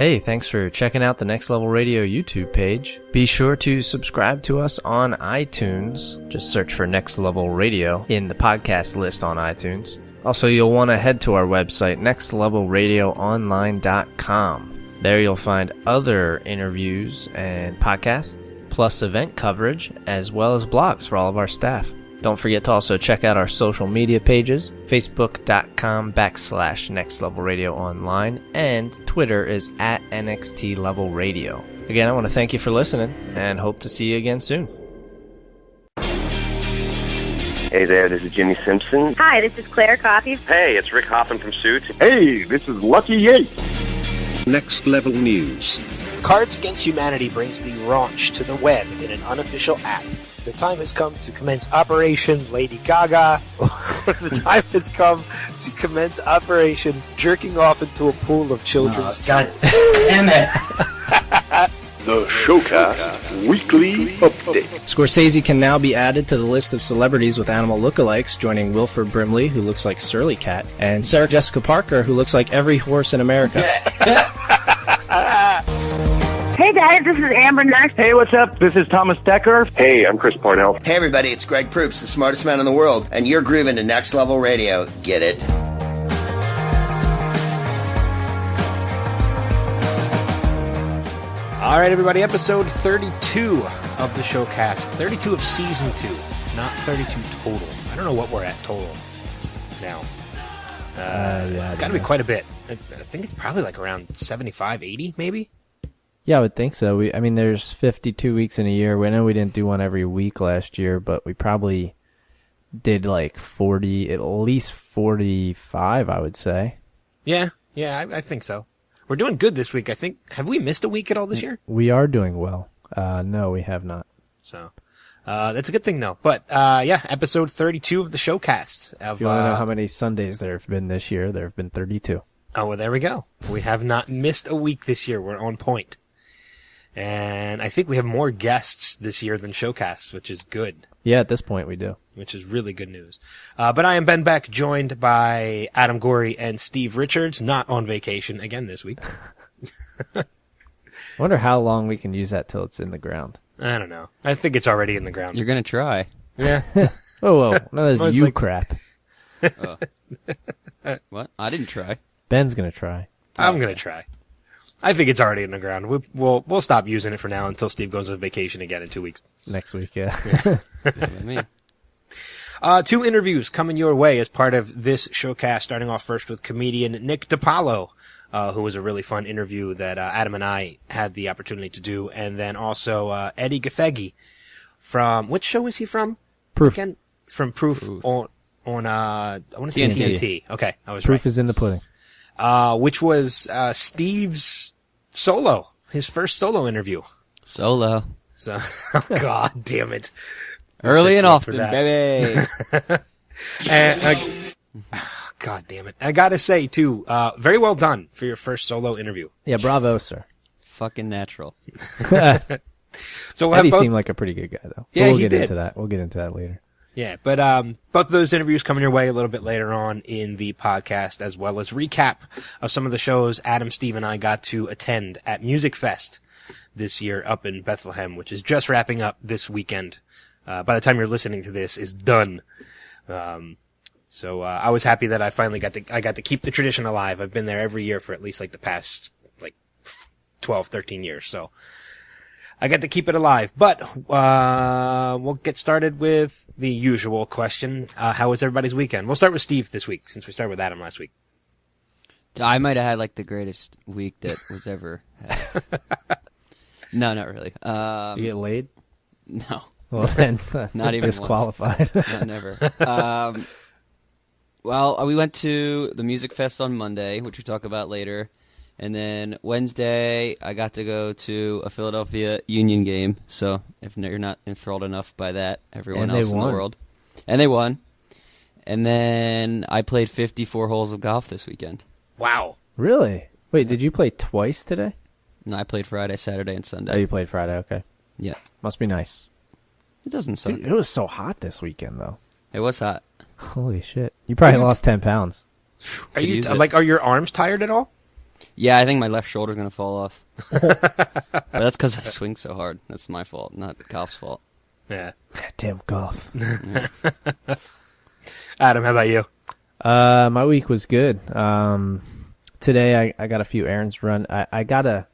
Hey, thanks for checking out the Next Level Radio YouTube page. Be sure to subscribe to us on iTunes. Just search for Next Level Radio in the podcast list on iTunes. Also, you'll want to head to our website, nextlevelradioonline.com. There you'll find other interviews and podcasts, plus event coverage, as well as blogs for all of our staff. Don't forget to also check out our social media pages, facebook.com/nextlevelradioonline, and Twitter is at NXTLevelRadio. Again, I want to thank you for listening, and hope to see you again soon. Hey there, this is Jimmy Simpson. Hi, this is Claire Coffey. Hey, it's Rick Hoffman from Suits. Hey, this is Lucky Yates. Next Level News. Cards Against Humanity brings the raunch to the web in an unofficial app. The time has come to commence Operation Lady Gaga. The time has come to commence Operation Jerking Off into a Pool of Children's Tears. God damn it. The Showcast Weekly Update. Scorsese can now be added to the list of celebrities with animal lookalikes, joining Wilford Brimley, who looks like Surly Cat, and Sarah Jessica Parker, who looks like every horse in America. Hey guys, this is Amber Nurse. Hey, what's up? This is Thomas Decker. Hey, I'm Chris Parnell. Hey everybody, it's Greg Proops, the smartest man in the world, and you're grooving to Next Level Radio. Get it? All right, everybody, episode 32 of the Showcast. 32 of Season 2, not 32 total. I don't know what we're at total now. It's got to be quite a bit. I think it's probably like around 75, 80 maybe? Yeah, I would think so. There's 52 weeks in a year. We know we didn't do one every week last year, but we probably did like 40, at least 45, I would say. Yeah, I think so. We're doing good this week, I think. Have we missed a week at all this year? We are doing well. No, we have not. So, that's a good thing though. But, episode 32 of the Showcast. If you want to know how many Sundays there have been this year, there have been 32. Oh, well, there we go. We have not missed a week this year. We're on point. And I think we have more guests this year than Showcasts, which is good. Yeah, at this point we do. Which is really good news. But I am Ben Beck, joined by Adam Gorey and Steve Richards, not on vacation again this week. I wonder how long we can use that till it's in the ground. I don't know. I think it's already in the ground. You're going to try. Yeah. Whoa. None of this crap. Oh. What? I didn't try. Ben's going to try. I'm going to try. I think it's already in the ground. We'll stop using it for now until Steve goes on vacation again in 2 weeks. Next week, yeah. Two interviews coming your way as part of this Showcast, starting off first with comedian Nick DiPaolo, who was a really fun interview that Adam and I had the opportunity to do, and then also Edi Gathegi from, which show is he from? Proof. Again? From Proof on I want to say TNT. Okay, I was Proof right. is in the pudding. Which was Steve's solo, his first solo interview. Solo. So, oh, God damn it. Early and often, baby. And, God damn it. I gotta say, too, very well done for your first solo interview. Yeah, bravo, sir. Fucking natural. So Eddie seemed like a pretty good guy, though. Yeah, we'll he get did. into that. We'll get into that later. Yeah, but both of those interviews coming your way a little bit later on in the podcast, as well as recap of some of the shows Adam, Steve, and I got to attend at Musikfest this year up in Bethlehem, which is just wrapping up this weekend. By the time you're listening to this, is done. So I was happy that I finally got to keep the tradition alive. I've been there every year for at least like the past 12, 13 years. So I got to keep it alive. But we'll get started with the usual question. How was everybody's weekend? We'll start with Steve this week, since we started with Adam last week. I might have had like the greatest week that was ever had. No, not really. You get laid? No. Well, then, not even disqualified. No, never. Well, we went to the Musikfest on Monday, which we talk about later. And then Wednesday, I got to go to a Philadelphia Union game. So if you're not enthralled enough by that, everyone else in the world. And they won. And then I played 54 holes of golf this weekend. Wow. Really? Wait, did you play twice today? No, I played Friday, Saturday, and Sunday. Oh, you played Friday, okay. Yeah. Must be nice. It doesn't suck. Dude, it was so hot this weekend, though. It was hot. Holy shit. You probably lost 10 pounds. Are your arms tired at all? Yeah, I think my left shoulder's gonna fall off. But that's because I swing so hard. That's my fault, not golf's fault. Yeah. Damn golf. Adam, how about you? My week was good. Today I got a few errands run. I got a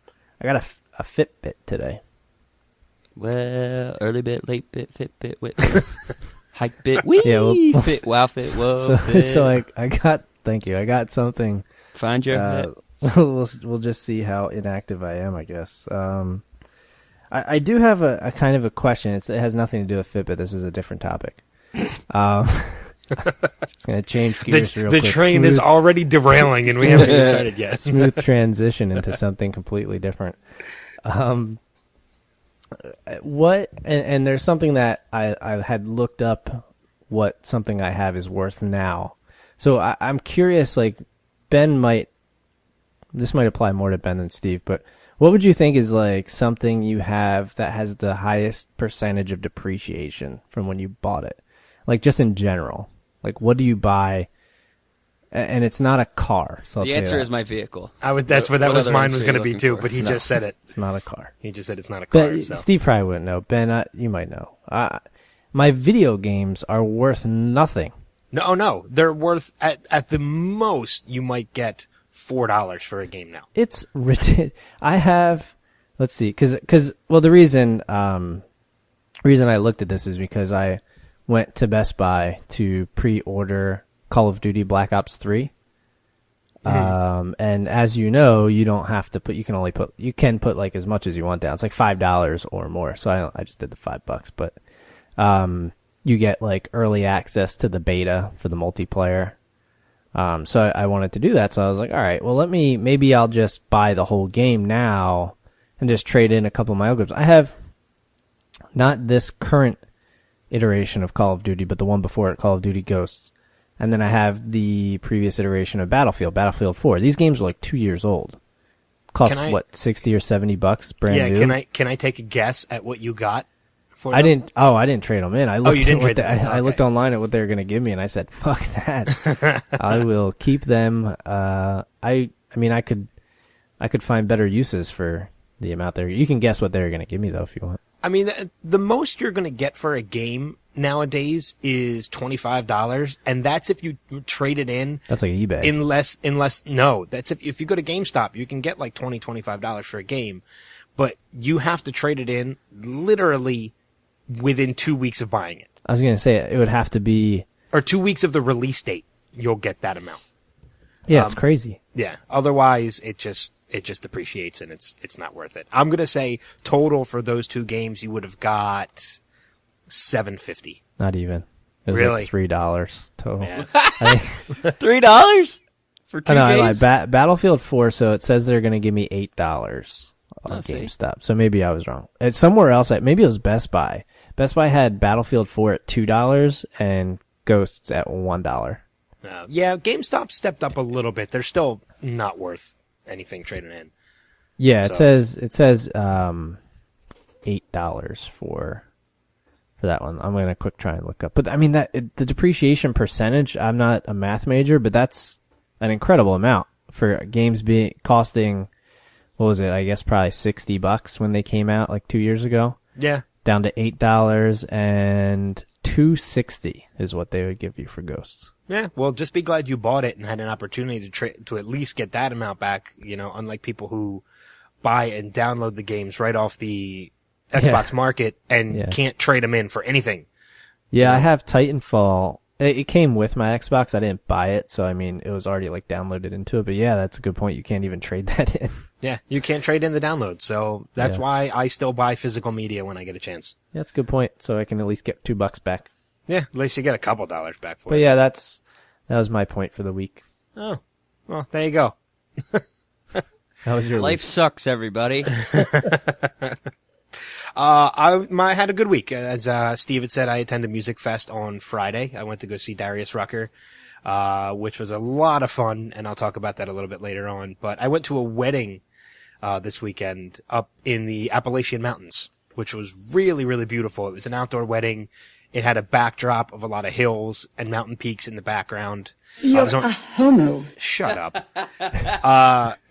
Fitbit today. Well, early bit, late bit, fit bit, wit bit, hike bit, wee, Yeah, fit, wow fit, whoa. So I got. Thank you. I got something. Find your We'll just see how inactive I am, I guess. I do have a kind of a question. It has nothing to do with Fitbit. This is a different topic. Just gonna change gears real quick. The train is already derailing, and we haven't even started yet. Smooth transition into something completely different. What? And there's something that I had looked up. What something I have is worth now. So I'm curious. Like Ben might. This might apply more to Ben than Steve, but what would you think is like something you have that has the highest percentage of depreciation from when you bought it? Like just in general. Like what do you buy? And it's not a car. So the answer is my vehicle. That's what mine was going to be too, but he just said it. It's not a car. He just said it's not a car. So. Steve probably wouldn't know. Ben, you might know. My video games are worth nothing. No. They're worth, at the most, you might get $4 for a game now. It's ridiculous. I have, let's see, cause, well, the reason I looked at this is because I went to Best Buy to pre-order Call of Duty Black Ops 3. And as you know, you don't have to you can put like as much as you want down. It's like $5 or more. So I just did the $5, but, you get like early access to the beta for the multiplayer. So I wanted to do that. So I was like, all right, well, maybe I'll just buy the whole game now and just trade in a couple of my old games. I have not this current iteration of Call of Duty, but the one before it, Call of Duty Ghosts. And then I have the previous iteration of Battlefield 4. These games are like 2 years old. Cost what, $60 or $70 brand new? Yeah, can I take a guess at what you got? I didn't trade them in. I looked you didn't trade them in. I looked online at what they were going to give me, and I said, "Fuck that! I will keep them." I mean, I could find better uses for the amount you can guess what they're going to give me though, if you want. I mean, the most you're going to get for a game nowadays is $25, and that's if you trade it in. That's like eBay. That's if you go to GameStop, you can get like $25 for a game, but you have to trade it in literally within 2 weeks of buying it. I was going to say it would have to be, or 2 weeks of the release date. You'll get that amount. Yeah, it's crazy. Yeah. Otherwise, it just depreciates and it's not worth it. I'm going to say total for those two games, you would have got $7.50. Not even. It was really? like $3 total. Yeah. $3 for two games? Battlefield 4, so it says they're going to give me $8 on GameStop. So maybe I was wrong. It's somewhere else. Maybe it was Best Buy. Best Buy had Battlefield 4 at $2 and Ghosts at $1. Yeah, GameStop stepped up a little bit. They're still not worth anything trading in. Yeah, it says $8 for that one. I'm gonna quick try and look up. But I mean the depreciation percentage. I'm not a math major, but that's an incredible amount for games costing. What was it? I guess probably $60 when they came out like 2 years ago. Yeah, down to $8 and $2.60 is what they would give you for Ghosts. Yeah, well, just be glad you bought it and had an opportunity to at least get that amount back, unlike people who buy and download the games right off the Xbox market and can't trade them in for anything. Yeah, I have Titanfall. It came with my Xbox. I didn't buy it, so I mean, it was already like downloaded into it. But yeah, that's a good point. You can't even trade that in. Yeah, you can't trade in the download, so that's why I still buy physical media when I get a chance. Yeah, that's a good point. So I can at least get $2 back. Yeah, at least you get a couple dollars back for it. But yeah, that was my point for the week. Oh, well, there you go. How was your Life week? sucks, everybody. I had a good week. As Steve had said, I attended Musikfest on Friday. I went to go see Darius Rucker, which was a lot of fun, and I'll talk about that a little bit later on. But I went to a wedding this weekend up in the Appalachian Mountains, which was really, really beautiful. It was an outdoor wedding. It had a backdrop of a lot of hills and mountain peaks in the background. You're a homo. Shut up.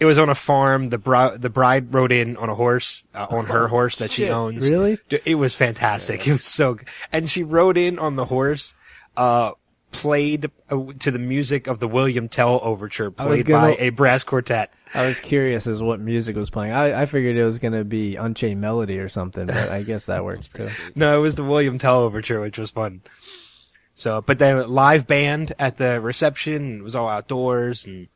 It was on a farm. The bride rode in on a horse, on her horse that she owns. Really? It was fantastic. It was so good. And she rode in on the horse, played to the music of the William Tell Overture, played by a brass quartet. I was curious as what music was playing. I figured it was going to be Unchained Melody or something, but I guess that works too. No, it was the William Tell Overture, which was fun. So, but the live band at the reception, it was all outdoors, and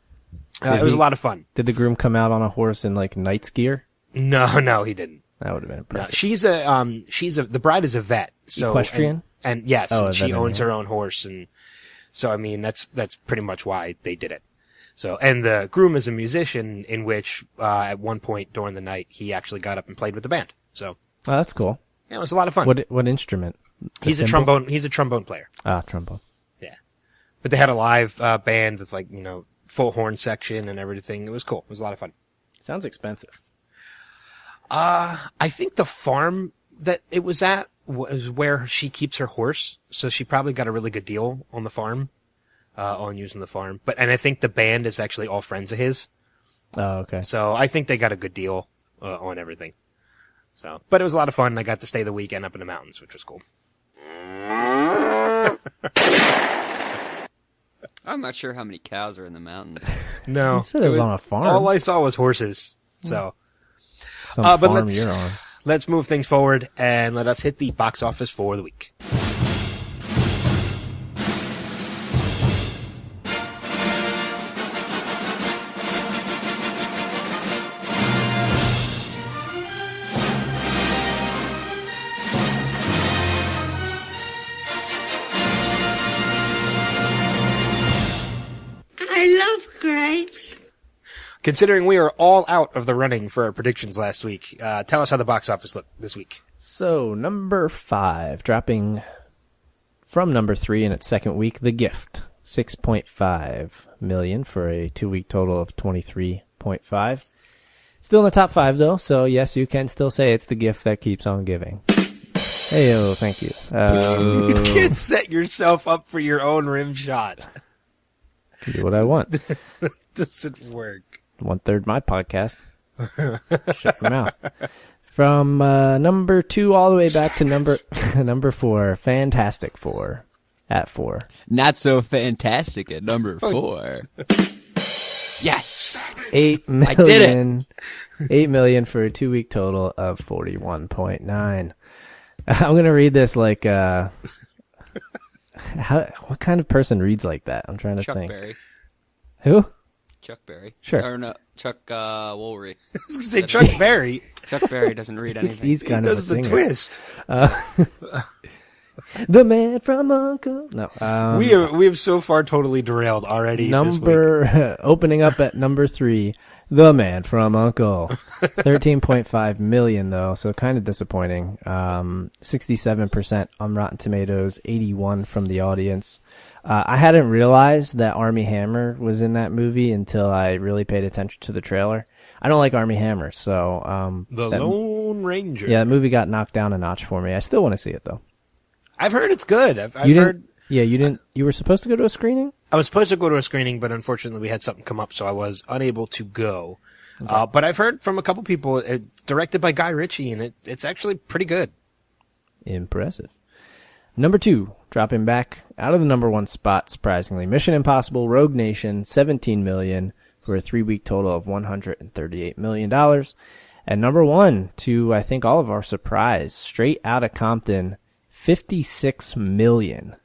it was a lot of fun. Did the groom come out on a horse in like knight's gear? No, he didn't. That would have been impressive. No, the bride is a vet. So, equestrian? And yes, Oh, she owns her own horse, and so, I mean, that's pretty much why they did it. So, and the groom is a musician, in which, at one point during the night, he actually got up and played with the band. So. Oh, that's cool. Yeah, it was a lot of fun. What instrument? He's a trombone player. Ah, trombone. Yeah. But they had a live, band with like, full horn section and everything. It was cool. It was a lot of fun. Sounds expensive. I think the farm that it was at was where she keeps her horse. So she probably got a really good deal on the farm. On using the farm. And I think the band is actually all friends of his. Oh, okay. So I think they got a good deal, on everything. So, but it was a lot of fun. I got to stay the weekend up in the mountains, which was cool. I'm not sure how many cows are in the mountains. No. You said it was on a farm. All I saw was horses. So. Some but farm you're on. let's move things forward and let us hit the box office for the week. I love grapes. Considering we are all out of the running for our predictions last week, tell us how the box office looked this week. So, number 5, dropping from number 3 in its second week, The Gift. 6.5 million for a 2-week total of 23.5. Still in the top 5 though, so yes, you can still say it's the gift that keeps on giving. Heyo, thank you. You can't set yourself up for your own rim shot. Do what I want. Doesn't work. 1/3 my podcast. Shut your mouth. From number 2 all the way back to number 4, Fantastic Four at 4. Not so fantastic at number 4. Yes! 8 million. I did it! 8 million for a 2-week total of 41.9. I'm gonna read this like what kind of person reads like that? I'm trying to Chuck think. Berry. Who? Chuck Berry. Sure. Or no, Chuck Woolery. I was going to say Chuck Berry. Chuck Berry doesn't read anything. He's kind of a singer. Twist. The Man from Uncle. No. We have so far totally derailed already. Opening up at number 3, The Man from Uncle. 13.5 million though, so kind of disappointing. 67% on Rotten Tomatoes, 81 from the audience. I hadn't realized that Armie Hammer was in that movie until I really paid attention to the trailer. I don't like Armie Hammer, so The Lone Ranger. Yeah, that movie got knocked down a notch for me. I still want to see it though. I've heard it's good. I've heard. Yeah, you didn't. You were supposed to go to a screening? I was supposed to go to a screening, but unfortunately we had something come up, so I was unable to go. Okay. But I've heard from a couple people, directed by Guy Ritchie, and it's actually pretty good. Impressive. Number 2, dropping back out of the number 1 spot, surprisingly, Mission Impossible Rogue Nation, 17 million for a 3-week total of $138 million. And number 1, to I think all of our surprise, Straight Outta Compton, 56 million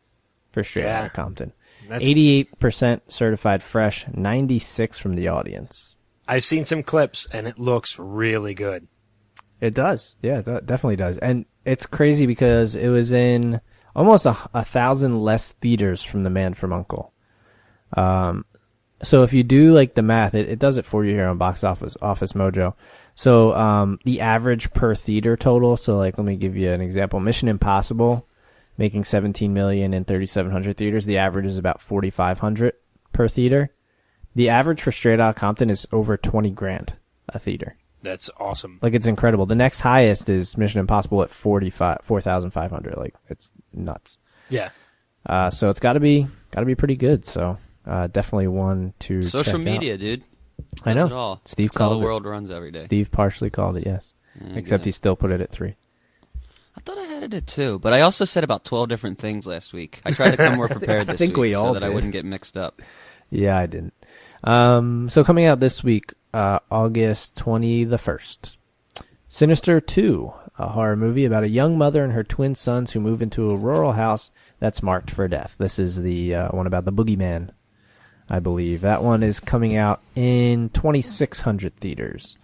for Straight Outta Compton. 88% certified fresh, 96 from the audience. I've seen some clips, and it looks really good. It does. Yeah, it definitely does. And it's crazy because it was in almost 1,000 less theaters from The Man from Uncle. So if you do like the math, it does it for you here on Box Office Mojo. So the average per theater total, so like let me give you an example. Mission Impossible making 17 million in 3,700 theaters. The average is about 4,500 per theater. The average for Straight Outta Compton is over 20 grand a theater. That's awesome. Like, it's incredible. The next highest is Mission Impossible at 4,500. Like, it's nuts. Yeah. So it's gotta be pretty good. So, definitely one to Social check media, out. dude. I know. It all. Steve That's how called the it. world runs every day. Steve partially called it, yes. Except he still put it at 3. I thought I had it at 2, but I also said about 12 different things last week. I tried to come more prepared this think week we all so that I did. wouldn't get mixed up. Yeah, I didn't. So coming out this week, August 21st, Sinister 2, a horror movie about a young mother and her twin sons who move into a rural house that's marked for death. This is the one about the boogeyman, I believe. That one is coming out in 2,600 theaters.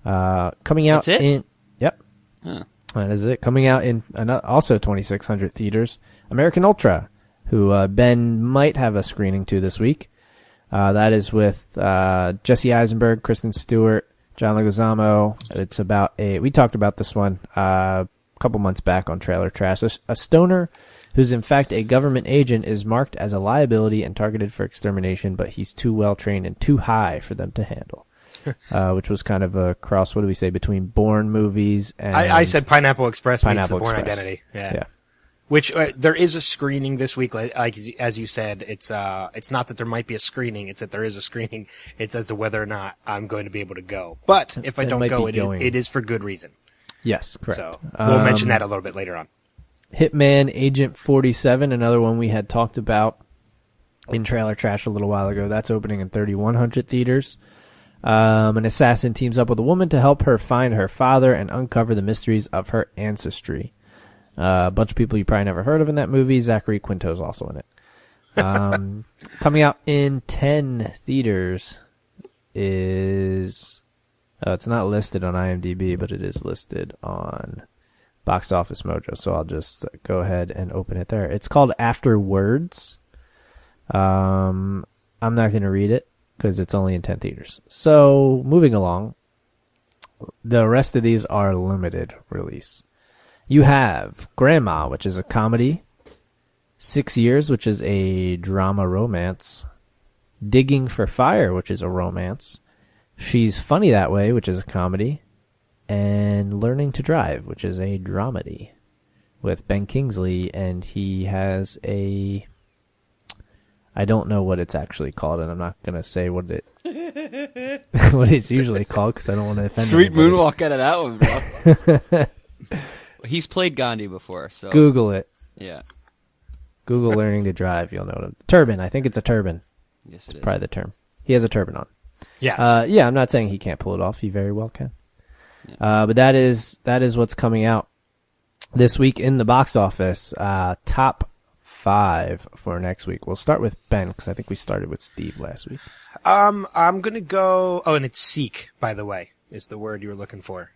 Coming out That's it? in... Yep. Huh. That is it. Coming out in also 2,600 theaters, American Ultra, who Ben might have a screening to this week. That is with Jesse Eisenberg, Kristen Stewart, John Leguizamo. It's about we talked about this one a couple months back on Trailer Trash. A stoner who's in fact a government agent is marked as a liability and targeted for extermination, but he's too well trained and too high for them to handle. Which was kind of a cross, what do we say, between Bourne movies and... I said Pineapple Express meets Pineapple The Bourne Express. Identity. Yeah. Which there is a screening this week, like as you said. It's not that there might be a screening; it's that there is a screening. It's as to whether or not I'm going to be able to go. But if I don't go, it is for good reason. Yes, correct. So we'll mention that a little bit later on. Hitman Agent 47, another one we had talked about in Trailer Trash a little while ago. That's opening in 3,100 theaters. An assassin teams up with a woman to help her find her father and uncover the mysteries of her ancestry. A bunch of people you probably never heard of in that movie. Zachary Quinto's also in it. Coming out in 10 theaters is... it's not listed on IMDb, but it is listed on Box Office Mojo, so I'll just go ahead and open it there. It's called After Words. I'm not going to read it because it's only in 10 theaters. So, moving along, the rest of these are limited release. You have Grandma, which is a comedy, 6 Years, which is a drama romance, Digging for Fire, which is a romance, She's Funny That Way, which is a comedy, and Learning to Drive, which is a dramedy with Ben Kingsley, and he has a... I don't know what it's actually called, and I'm not going to say what what it's usually called, because I don't want to offend Sweet anybody. moonwalk out of that one, bro. He's played Gandhi before, so... Google it. Yeah. Google Learning to Drive, you'll know what turban. I think it's a turban. Yes, it is. Probably the term. He has a turban on. Yes. Yeah, I'm not saying he can't pull it off. He very well can. Yeah. But that is what's coming out this week in the box office. Top 5 for next week. We'll start with Ben, because I think we started with Steve last week. I'm gonna go... Oh, and it's seek, by the way, is the word you were looking for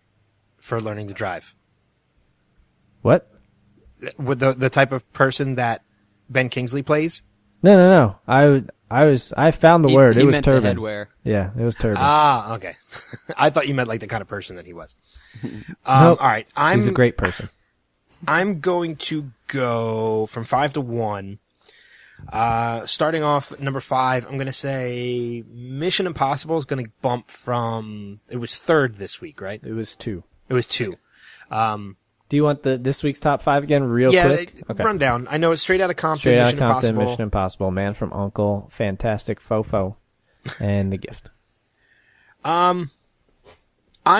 Learning to Drive. What? With the type of person that Ben Kingsley plays? No. I found the word. It was meant turban. The headwear. Yeah, it was turban. Ah, okay. I thought you meant like the kind of person that he was. Nope. All right. He's a great person. I'm going to go from 5 to 1. Starting off number 5, I'm going to say Mission Impossible is going to bump from... It was 3rd this week, right? It was 2. It was 2. Do you want this week's top 5 again, real quick? Yeah, run down. I know it's Straight Outta Compton, Straight Outta Mission Compton, Impossible. Mission Impossible, Man from U.N.C.L.E., Fantastic Fofo, and The Gift. I'm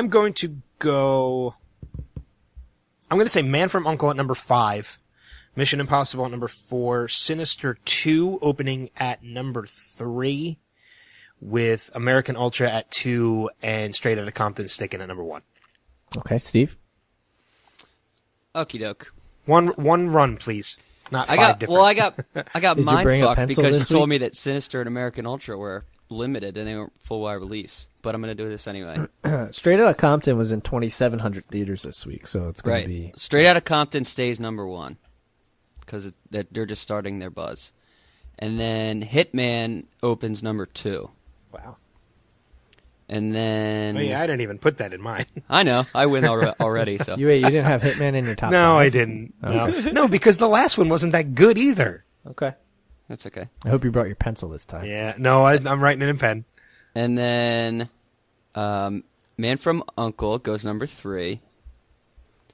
going to go... I'm going to say Man from U.N.C.L.E. at number 5, Mission Impossible at number 4, Sinister 2 opening at number 3, with American Ultra at 2, and Straight Outta Compton sticking at number 1. Okay, Steve? Okie doke. One run, please. Not five different. Well, I got Did you bring a mind fucked pencil because you this told week? me that Sinister and American Ultra were limited and they weren't full wide release. But I'm going to do this anyway. Straight Outta Compton was in 2,700 theaters this week, so it's going Right. to be... Straight Outta Compton stays number 1 because they're just starting their buzz. And then Hitman opens number 2. Wow. And then... Oh, yeah, I didn't even put that in mine. I know. I win already, so... You didn't have Hitman in your top 5? No, I didn't. Okay. No, because the last one wasn't that good either. Okay. That's okay. I hope you brought your pencil this time. Yeah, no, I'm writing it in pen. And then Man from U.N.C.L.E. goes number 3.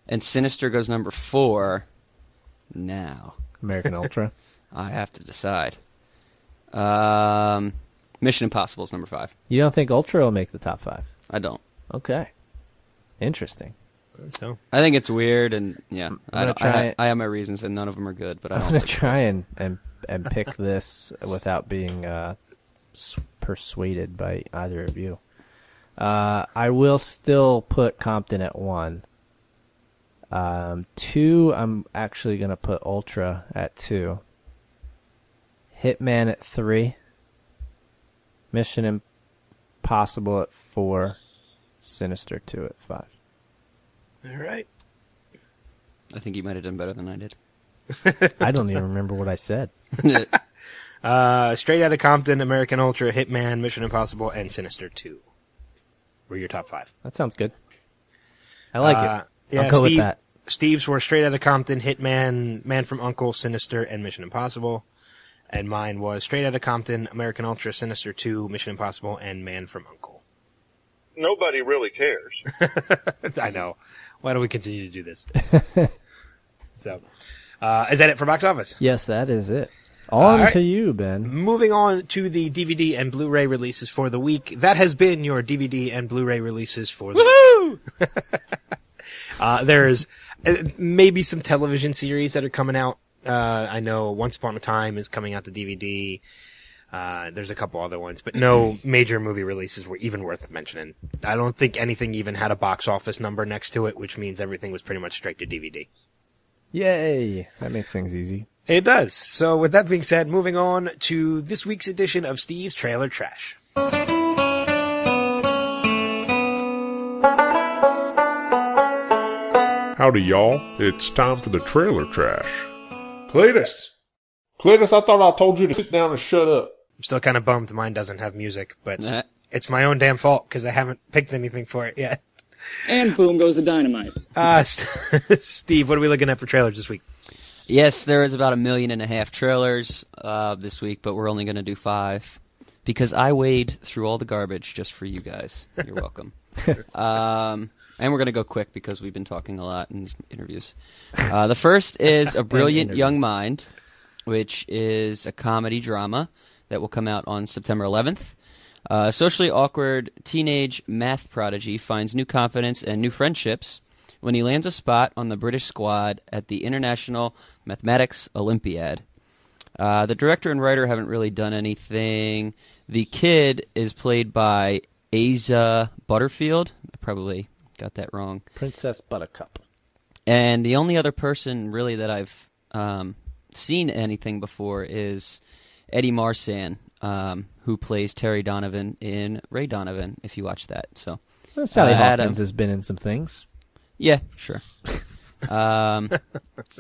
And Sinister goes number 4. Now. American Ultra. I have to decide. Mission Impossible is number 5. You don't think Ultra will make the top 5? I don't. Okay. Interesting. So I think it's weird, and yeah, I have my reasons, and none of them are good. But I'm going to try and pick this without being persuaded by either of you. I will still put Compton at 1. 2, I'm actually going to put Ultra at 2. Hitman at 3. Mission Impossible at 4. Sinister 2 at 5. All right. I think you might have done better than I did. I don't even remember what I said. Straight Outta Compton, American Ultra, Hitman, Mission Impossible, and Sinister 2 were your top 5. That sounds good. I like it. Yeah, I'll go with that. Steve's were Straight Outta Compton, Hitman, Man from U.N.C.L.E., Sinister, and Mission Impossible. And mine was Straight Outta Compton, American Ultra, Sinister 2, Mission Impossible, and Man from U.N.C.L.E. Nobody really cares. I know. Why do we continue to do this? So, is that it for box office? Yes, that is it. On to you, Ben. Moving on to the DVD and Blu-ray releases for the week. That has been your DVD and Blu-ray releases for the week. There's maybe some television series that are coming out. I know Once Upon a Time is coming out to DVD. There's a couple other ones, but no major movie releases were even worth mentioning. I don't think anything even had a box office number next to it, which means everything was pretty much straight to DVD. Yay! That makes things easy. It does. So with that being said, moving on to this week's edition of Steve's Trailer Trash. Howdy, y'all. It's time for the trailer trash. Cletus, I thought I told you to sit down and shut up. I'm still kind of bummed mine doesn't have music, but it's my own damn fault because I haven't picked anything for it yet. And boom goes the dynamite. Steve, what are we looking at for trailers this week? Yes, there is about 1.5 million trailers this week, but we're only going to do 5 because I wade through all the garbage just for you guys. You're welcome. And we're going to go quick because we've been talking a lot in interviews. The first is A Brilliant Young Mind, which is a comedy drama that will come out on September 11th. A socially awkward teenage math prodigy finds new confidence and new friendships when he lands a spot on the British squad at the International Mathematics Olympiad. The director and writer haven't really done anything. The kid is played by Asa Butterfield. I probably got that wrong. Princess Buttercup. And the only other person really that I've seen anything before is Eddie Marsan, who plays Terry Donovan in Ray Donovan, if you watch that. So Sally Hawkins has been in some things. Yeah, sure. Now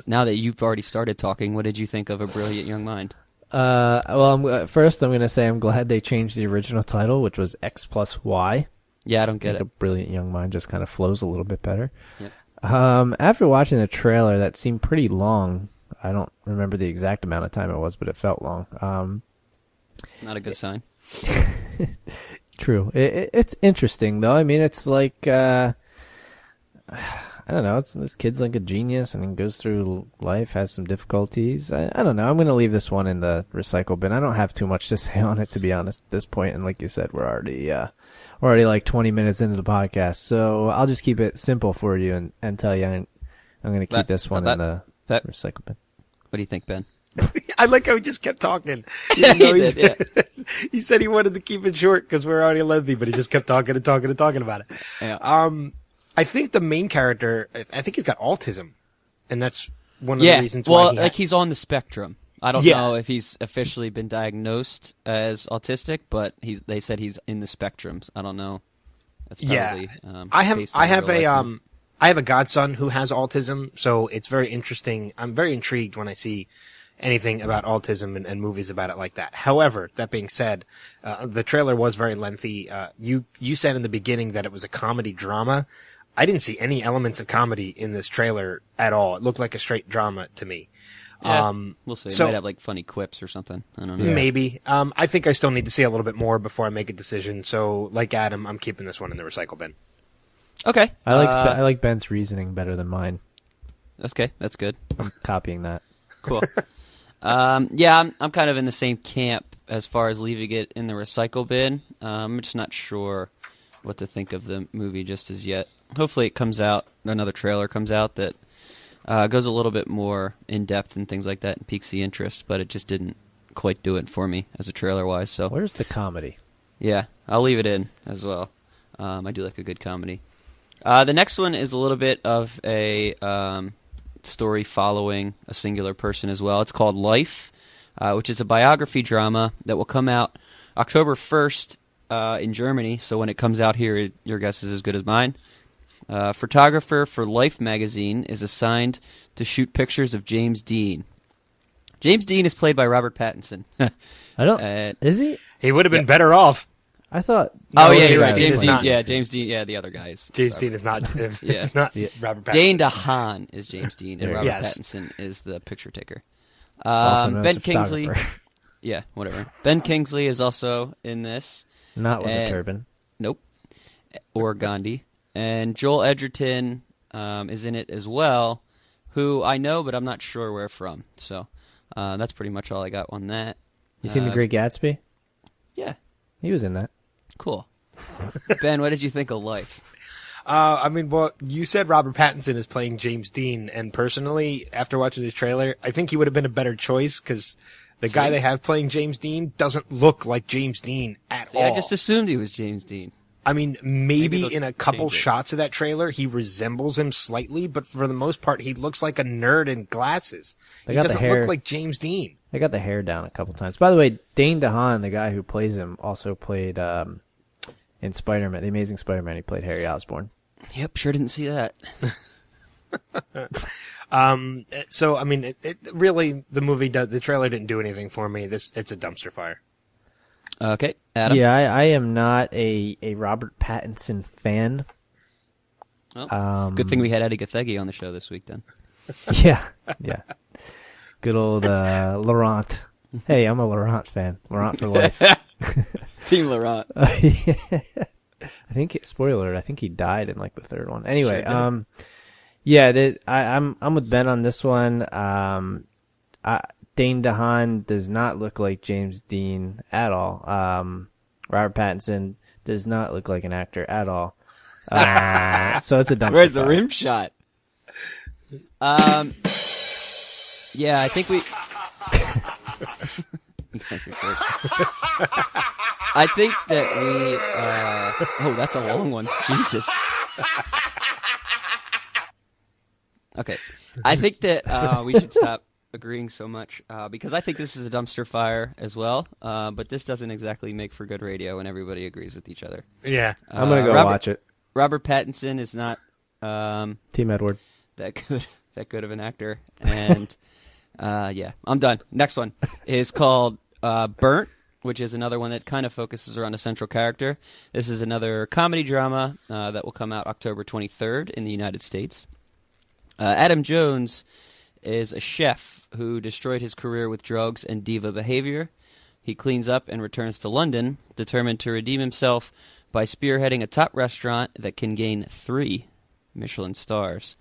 that you've already started talking, what did you think of A Brilliant Young Mind? First I'm going to say I'm glad they changed the original title, which was X plus Y. Yeah, I don't get it. A Brilliant Young Mind just kind of flows a little bit better. Yep. After watching the trailer, that seemed pretty long. I don't remember the exact amount of time it was, but it felt long. It's not a good sign. True. It's interesting, though. I mean, it's like, I don't know. This kid's like a genius and goes through life, has some difficulties. I don't know. I'm going to leave this one in the recycle bin. I don't have too much to say on it, to be honest, at this point. And like you said, we're already like 20 minutes into the podcast. So I'll just keep it simple for you and tell you I'm going to keep this one in the recycle bin. What do you think, Ben? I like how he just kept talking. Yeah, he did. He said he wanted to keep it short because we're already lengthy, but he just kept talking and talking and talking about it. Yeah. I think the main character, I think he's got autism, and that's one of the reasons why he's on the spectrum. I don't know if he's officially been diagnosed as autistic, but they said he's in the spectrums. I don't know. That's probably, I have a godson who has autism, so it's very interesting. I'm very intrigued when I see anything about autism and movies about it like that. However, that being said, the trailer was very lengthy. You said in the beginning that it was a comedy drama. I didn't see any elements of comedy in this trailer at all. It looked like a straight drama to me. Yeah, we'll see. It might have like funny quips or something. I don't know. Maybe. I think I still need to see a little bit more before I make a decision. So, like Adam, I'm keeping this one in the recycle bin. Okay. I like Ben's reasoning better than mine. Okay, that's good. I'm copying that. Cool. Yeah, I'm kind of in the same camp as far as leaving it in the recycle bin. I'm just not sure what to think of the movie just as yet. Hopefully it comes out, another trailer comes out that goes a little bit more in-depth and things like that and piques the interest, but it just didn't quite do it for me as a trailer-wise. So where's the comedy? Yeah, I'll leave it in as well. I do like a good comedy. The next one is a little bit of a story following a singular person as well. It's called Life, which is a biography drama that will come out October 1st in Germany. So when it comes out here, your guess is as good as mine. Photographer for Life magazine is assigned to shoot pictures of James Dean. James Dean is played by Robert Pattinson. I don't. Is he? He would have been better off. I thought. Oh yeah, you're right. James James Dean. not. Yeah, James Dean. Yeah, the other guy is. James Dean is not. Yeah, not Robert Pattinson. Dane DeHaan is James Dean, and Robert Yes. Pattinson is the picture taker. Also known as Ben a Kingsley. photographer. Yeah, whatever. Ben Kingsley is also in this. Not with a turban. Nope. Or Gandhi. And Joel Edgerton is in it as well, who I know, but I'm not sure where from. So that's pretty much all I got on that. You seen The Great Gatsby? Yeah. He was in that. Cool. Ben, what did you think of Life? I mean, well, you said Robert Pattinson is playing James Dean, and personally, after watching the trailer, I think he would have been a better choice because the guy they have playing James Dean doesn't look like James Dean at all. I just assumed he was James Dean. I mean, maybe they'll in a couple change it. shots of that trailer, he resembles him slightly, but for the most part, he looks like a nerd in glasses. They He got the doesn't hair. look like James Dean. They got the hair down a couple times. By the way, Dane DeHaan, the guy who plays him, also played in Spider-Man, The Amazing Spider-Man. He played Harry Osborn. Yep, sure didn't see that. So, I mean, it really, the trailer didn't do anything for me. It's a dumpster fire. Okay, Adam? Yeah, I am not a Robert Pattinson fan. Oh, good thing we had Edi Gathegi on the show this week then. Yeah. Good old Laurent. Hey, I'm a Laurent fan. Laurent for life. Team Laurent. I think, spoiler alert, I think he died in like the third one. Anyway, Sure yeah, I'm with Ben on this one. Dane DeHaan does not look like James Dean at all. Robert Pattinson does not look like an actor at all. So it's a dumpster Where's the fire. rim shot? Yeah, I think we. You guys are jerks. I think that we. Oh, that's a long one. Jesus. Okay, I think that we should stop agreeing so much because I think this is a dumpster fire as well. But this doesn't exactly make for good radio when everybody agrees with each other. Yeah, I'm gonna go watch it. Robert Pattinson is not Team Edward that good of an actor, and yeah, I'm done. Next one is called Burnt, which is another one that kind of focuses around a central character. This is another comedy drama that will come out October 23rd in the United States. Adam Jones is a chef who destroyed his career with drugs and diva behavior. He cleans up and returns to London, determined to redeem himself by spearheading a top restaurant that can gain 3 Michelin stars.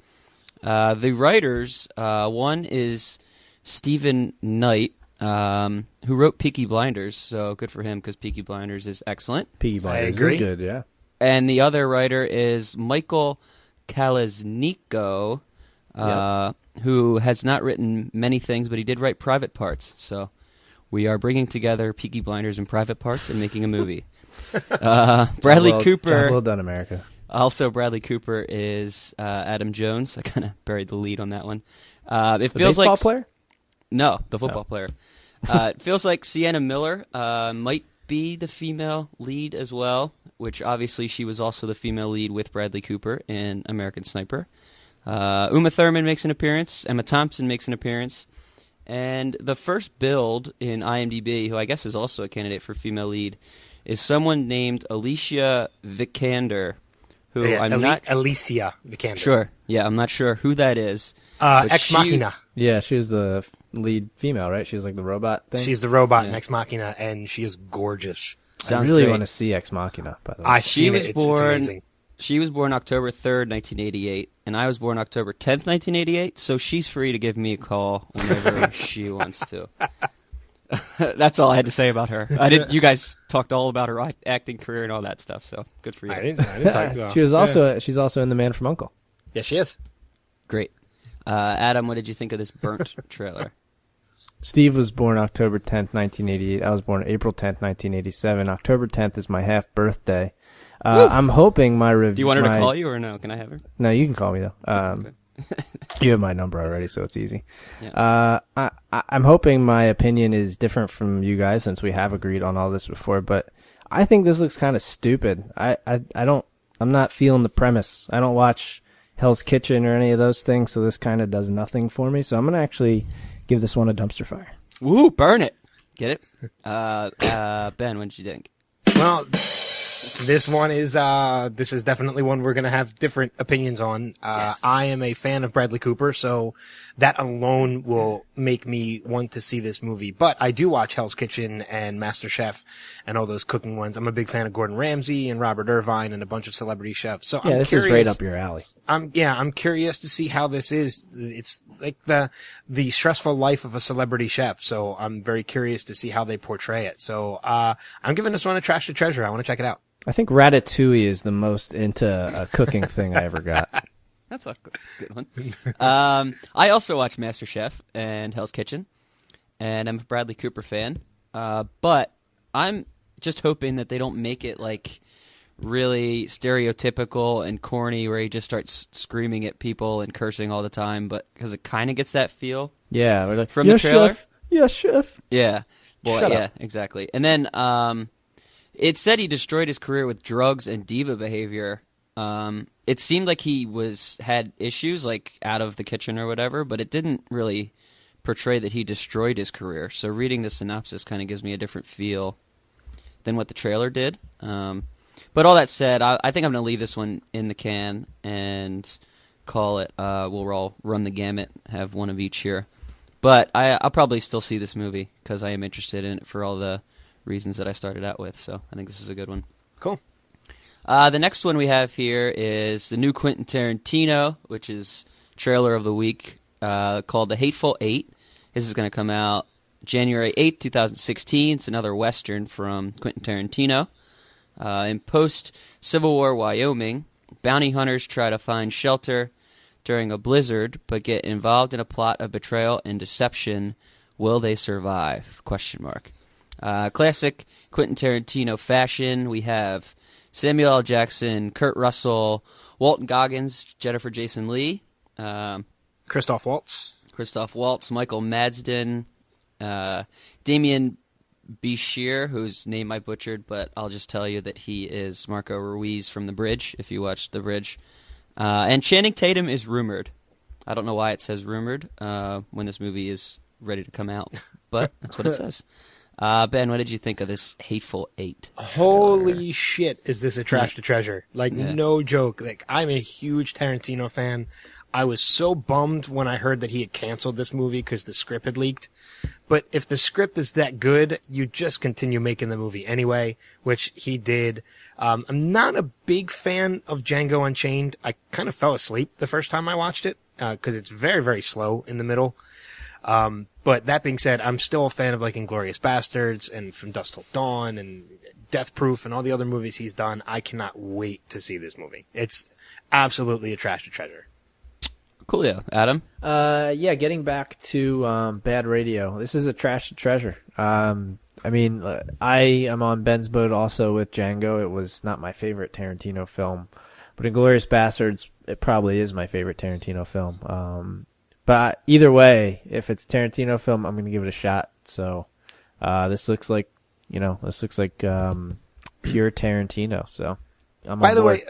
The writers, one is Stephen Knight, who wrote Peaky Blinders, so good for him because Peaky Blinders is excellent. Peaky Blinders agree. is good, yeah. And the other writer is Michael Kalesniko, who has not written many things, but he did write Private Parts. So we are bringing together Peaky Blinders and Private Parts and making a movie. Bradley Cooper. Well done, America. Also, Bradley Cooper is Adam Jones. I kind of buried the lead on that one. It feels baseball like player? No, the football player. It feels like Sienna Miller might be the female lead as well, which obviously she was also the female lead with Bradley Cooper in American Sniper. Uma Thurman makes an appearance. Emma Thompson makes an appearance. And the first build in IMDb, who I guess is also a candidate for female lead, is someone named Alicia Vikander, who I'm not... Alicia Vikander. Sure. Yeah, I'm not sure who that is. Ex Machina. Yeah, she was the lead female, right? She was like the robot thing. She's the robot in Ex Machina, and she is gorgeous. I really want to see Ex Machina, by the way. I've seen was it. It's born amazing. she was born October 3rd, 1988, and I was born October 10th, 1988, so she's free to give me a call whenever she wants to. That's all I had to say about her. You guys talked all about her acting career and all that stuff, so good for you. I didn't talk about She's also in The Man from U.N.C.L.E. Yeah, she is. Great. Adam, what did you think of this Burnt trailer? Steve was born October 10th, 1988. I was born April 10th, 1987. October 10th is my half birthday. I'm hoping my review. Do you want her to call you or no? Can I have her? No, you can call me though. Okay. You have my number already, so it's easy. Yeah. I'm hoping my opinion is different from you guys since we have agreed on all this before, but I think this looks kind of stupid. I'm not feeling the premise. I don't watch Hell's Kitchen or any of those things, so this kind of does nothing for me. So I'm going to actually give this one a dumpster fire. Woo, burn it. Get it? Ben, what did you think? Well, this is definitely one we're going to have different opinions on. Yes. I am a fan of Bradley Cooper, so that alone will make me want to see this movie. But I do watch Hell's Kitchen and MasterChef and all those cooking ones. I'm a big fan of Gordon Ramsay and Robert Irvine and a bunch of celebrity chefs. So yeah, I'm this curious, is right up your alley. I'm curious to see how this is. It's like the stressful life of a celebrity chef. So I'm very curious to see how they portray it. So, I'm giving this one a trash to treasure. I want to check it out. I think Ratatouille is the most into a cooking thing I ever got. That's a good one. I also watch MasterChef and Hell's Kitchen, and I'm a Bradley Cooper fan. But I'm just hoping that they don't make it like really stereotypical and corny where he just starts screaming at people and cursing all the time, but because it kind of gets that feel. Yeah, we're like, from the trailer. Chef. Yes, chef. Yeah. Boy, Shut yeah, up. exactly. And then it said he destroyed his career with drugs and diva behavior. It seemed like he had issues like out of the kitchen or whatever, but it didn't really portray that he destroyed his career. So reading the synopsis kind of gives me a different feel than what the trailer did. But all that said, I think I'm going to leave this one in the can and call it. We'll all run the gamut, have one of each here. But I'll probably still see this movie because I am interested in it for all the reasons that I started out with. So I think this is a good one. Cool. The next one we have here is the new Quentin Tarantino, which is trailer of the week, called The Hateful Eight. This is going to come out January 8th, 2016. It's another Western from Quentin Tarantino. In post-Civil War Wyoming, bounty hunters try to find shelter during a blizzard, but get involved in a plot of betrayal and deception. Will they survive? ? Classic Quentin Tarantino fashion. We have Samuel L. Jackson, Kurt Russell, Walton Goggins, Jennifer Jason Leigh, Christoph Waltz, Michael Madsden, Damien Bashir, whose name I butchered, but I'll just tell you that he is Marco Ruiz from The Bridge, if you watched The Bridge. And Channing Tatum is rumored. I don't know why it says rumored when this movie is ready to come out, but that's what it says. Ben, what did you think of this Hateful Eight? Holy shit, is this a trash to treasure? Like, no joke. Like, I'm a huge Tarantino fan. I was so bummed when I heard that he had canceled this movie because the script had leaked. But if the script is that good, you just continue making the movie anyway, which he did. I'm not a big fan of Django Unchained. I kind of fell asleep the first time I watched it, because it's very, very slow in the middle. But that being said, I'm still a fan of like Inglourious Bastards and From Dusk Till Dawn and Death Proof and all the other movies he's done. I cannot wait to see this movie. It's absolutely a trash to treasure. Coolio. Adam? Yeah, getting back to Bad Radio. This is a trash to treasure. I mean, I am on Ben's boat also with Django. It was not my favorite Tarantino film. But Inglourious Bastards, it probably is my favorite Tarantino film. But either way, if it's a Tarantino film, I'm going to give it a shot. So this looks like, pure Tarantino. So I'm on board.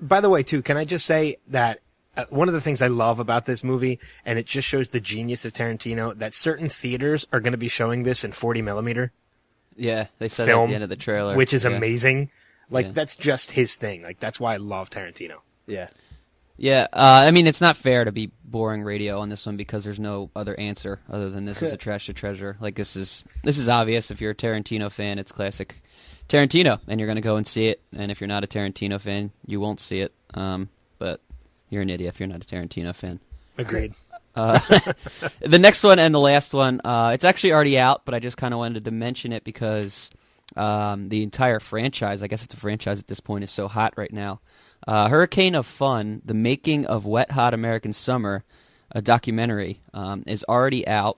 By the way, too, can I just say that one of the things I love about this movie, and it just shows the genius of Tarantino, that certain theaters are going to be showing this in 40 millimeter. Yeah, they said film, that at the end of the trailer. Which is amazing. Like, that's just his thing. Like, that's why I love Tarantino. Yeah. Yeah, I mean, it's not fair to be boring radio on this one because there's no other answer other than this is a trash to treasure. Like, this is obvious. If you're a Tarantino fan, it's classic Tarantino, and you're going to go and see it. And if you're not a Tarantino fan, you won't see it. But you're an idiot if you're not a Tarantino fan. Agreed. The next one and the last one, it's actually already out, but I just kind of wanted to mention it because the entire franchise, I guess it's a franchise at this point, is so hot right now. Hurricane of Fun, The Making of Wet Hot American Summer, a documentary, is already out.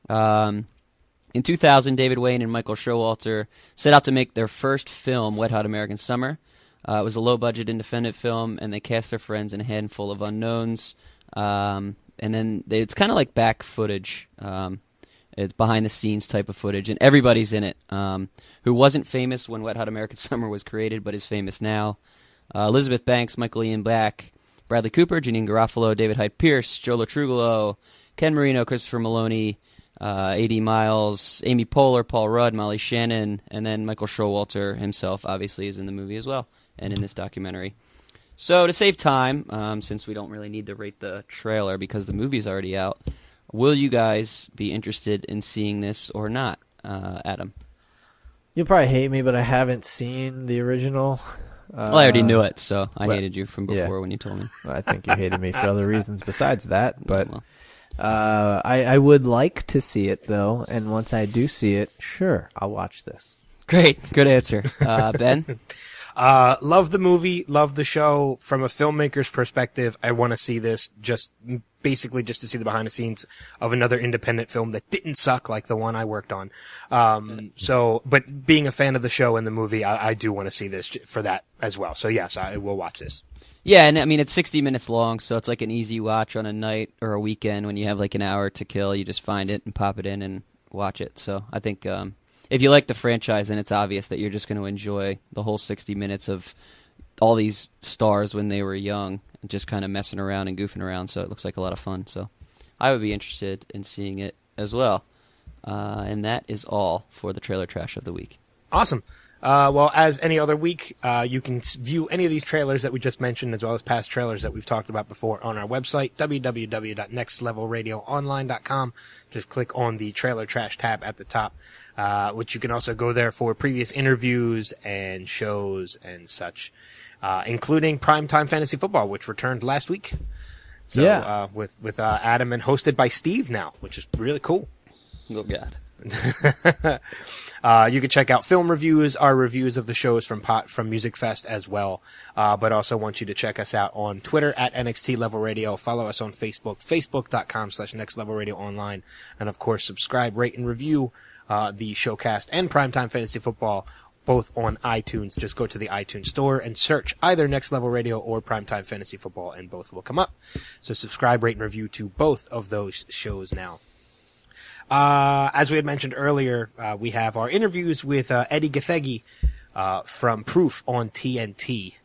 In 2000, David Wayne and Michael Showalter set out to make their first film, Wet Hot American Summer. It was a low-budget independent film, and they cast their friends in a handful of unknowns. And then it's kind of like back footage. It's behind-the-scenes type of footage, and everybody's in it who wasn't famous when Wet Hot American Summer was created, but is famous now. Elizabeth Banks, Michael Ian Black, Bradley Cooper, Janine Garofalo, David Hyde Pierce, Joe Latrugolo, Ken Marino, Christopher Maloney, A.D. Miles, Amy Poehler, Paul Rudd, Molly Shannon, and then Michael Showalter himself obviously is in the movie as well, and in this documentary. So to save time, since we don't really need to rate the trailer because the movie's already out, will you guys be interested in seeing this or not, Adam? You'll probably hate me, but I haven't seen the original. Well, I already knew it, so I hated you from before when you told me. I think you hated me for other reasons besides that, but I would like to see it, though, and once I do see it, sure, I'll watch this. Great. Good answer. Ben? Love the movie, love the show. From a filmmaker's perspective, I want to see this basically just to see the behind the scenes of another independent film that didn't suck like the one I worked on. But being a fan of the show and the movie, I do want to see this for that as well. So yes, I will watch this. Yeah, and I mean, it's 60 minutes long, so it's like an easy watch on a night or a weekend when you have like an hour to kill. You just find it and pop it in and watch it. So I think, if you like the franchise, then it's obvious that you're just going to enjoy the whole 60 minutes of all these stars when they were young and just kind of messing around and goofing around, so it looks like a lot of fun. So I would be interested in seeing it as well. And that is all for the Trailer Trash of the Week. Awesome. Well, as any other week, you can view any of these trailers that we just mentioned, as well as past trailers that we've talked about before, on our website, www.nextlevelradioonline.com. Just click on the Trailer Trash tab at the top, which you can also go there for previous interviews and shows and such, including Primetime Fantasy Football, which returned last week. So, with Adam and hosted by Steve now, which is really cool. Oh, God. You can check out film reviews, our reviews of the shows from Musikfest as well. But also want you to check us out on Twitter at NXT Level Radio. Follow us on Facebook, facebook.com/nextlevelradioonline. And of course, subscribe, rate, and review, the Showcast and Primetime Fantasy Football, both on iTunes. Just go to the iTunes store and search either Next Level Radio or Primetime Fantasy Football, and both will come up. So subscribe, rate, and review to both of those shows now. As we had mentioned earlier, we have our interviews with Edi Gathegi from Proof on TNT,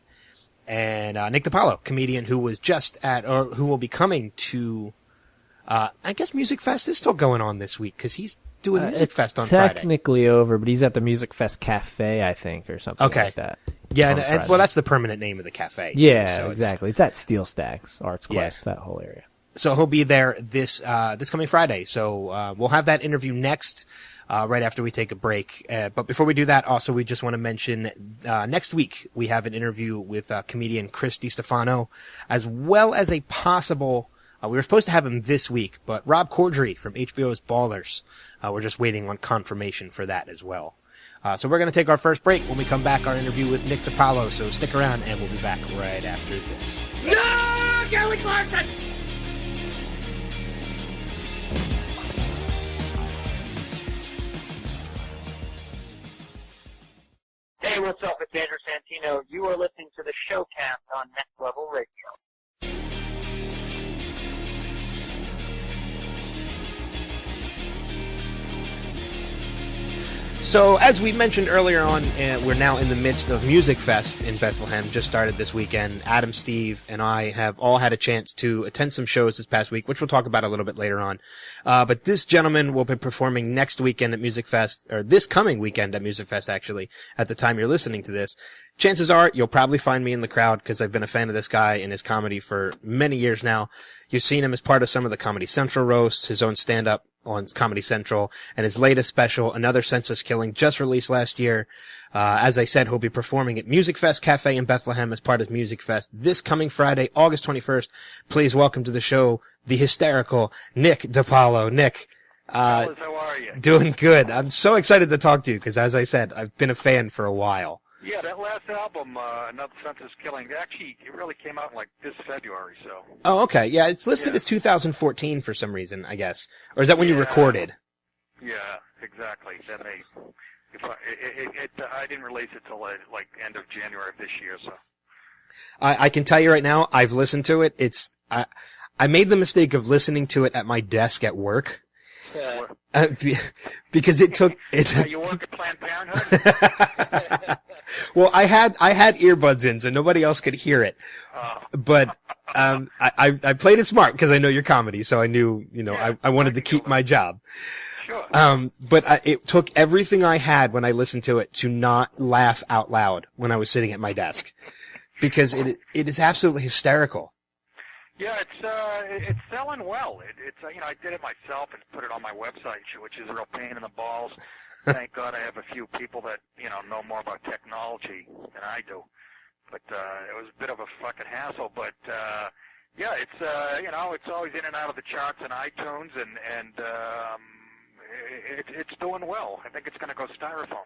and Nick DiPaolo, comedian who was just at, or who will be coming to, I guess Musikfest is still going on this week, because he's doing Musikfest on Friday. Technically over, but he's at the Musikfest Cafe, I think, or something like that. Yeah, and well, that's the permanent name of the cafe. Yeah, so exactly. It's at Steel Stacks, Arts Quest, that whole area. So he'll be there this coming Friday. So, we'll have that interview next, right after we take a break. But before we do that, also, we just want to mention, next week, we have an interview with, comedian Chris DiStefano, as well as a possible, we were supposed to have him this week, but Rob Corddry from HBO's Ballers, we're just waiting on confirmation for that as well. So we're going to take our first break. When we come back, our interview with Nick DiPaolo. So stick around and we'll be back right after this. No! Kelly Clarkson! Hey, what's up? It's Andrew Santino. You are listening to the Showcast on Next Level Radio. So, as we mentioned earlier on, we're now in the midst of Musikfest in Bethlehem, just started this weekend. Adam, Steve, and I have all had a chance to attend some shows this past week, which we'll talk about a little bit later on. But this gentleman will be performing next weekend at Musikfest, or this coming weekend at Musikfest, actually, at the time you're listening to this. Chances are you'll probably find me in the crowd, because I've been a fan of this guy and his comedy for many years now. You've seen him as part of some of the Comedy Central roasts, his own stand-up on Comedy Central, and his latest special, Another Senseless Killing, just released last year. As I said, he'll be performing at Musikfest Cafe in Bethlehem as part of Musikfest this coming Friday, August 21st. Please welcome to the show the hysterical Nick DiPaolo. Nick, Fellas, how are you? doing good. I'm so excited to talk to you because, as I said, I've been a fan for a while. Yeah, that last album, Another Senseless Killing, actually, it really came out in like this February, so. Oh, okay. Yeah, it's listed as 2014 for some reason, I guess. Or is that when you recorded? Yeah, exactly. Then I didn't release it till like end of January of this year, so. I can tell you right now, I've listened to it. I made the mistake of listening to it at my desk at work. Because it took, you work at Planned Parenthood? Well, I had earbuds in, so nobody else could hear it. But, I played it smart because I know your comedy, so I knew, I wanted to keep my job. Sure. But it took everything I had when I listened to it to not laugh out loud when I was sitting at my desk. Because it is absolutely hysterical. Yeah, it's selling well. It's I did it myself and put it on my website, which is a real pain in the balls. Thank God I have a few people that know more about technology than I do. But it was a bit of a fucking hassle. But yeah, it's always in and out of the charts on iTunes, and it's doing well. I think it's going to go styrofoam.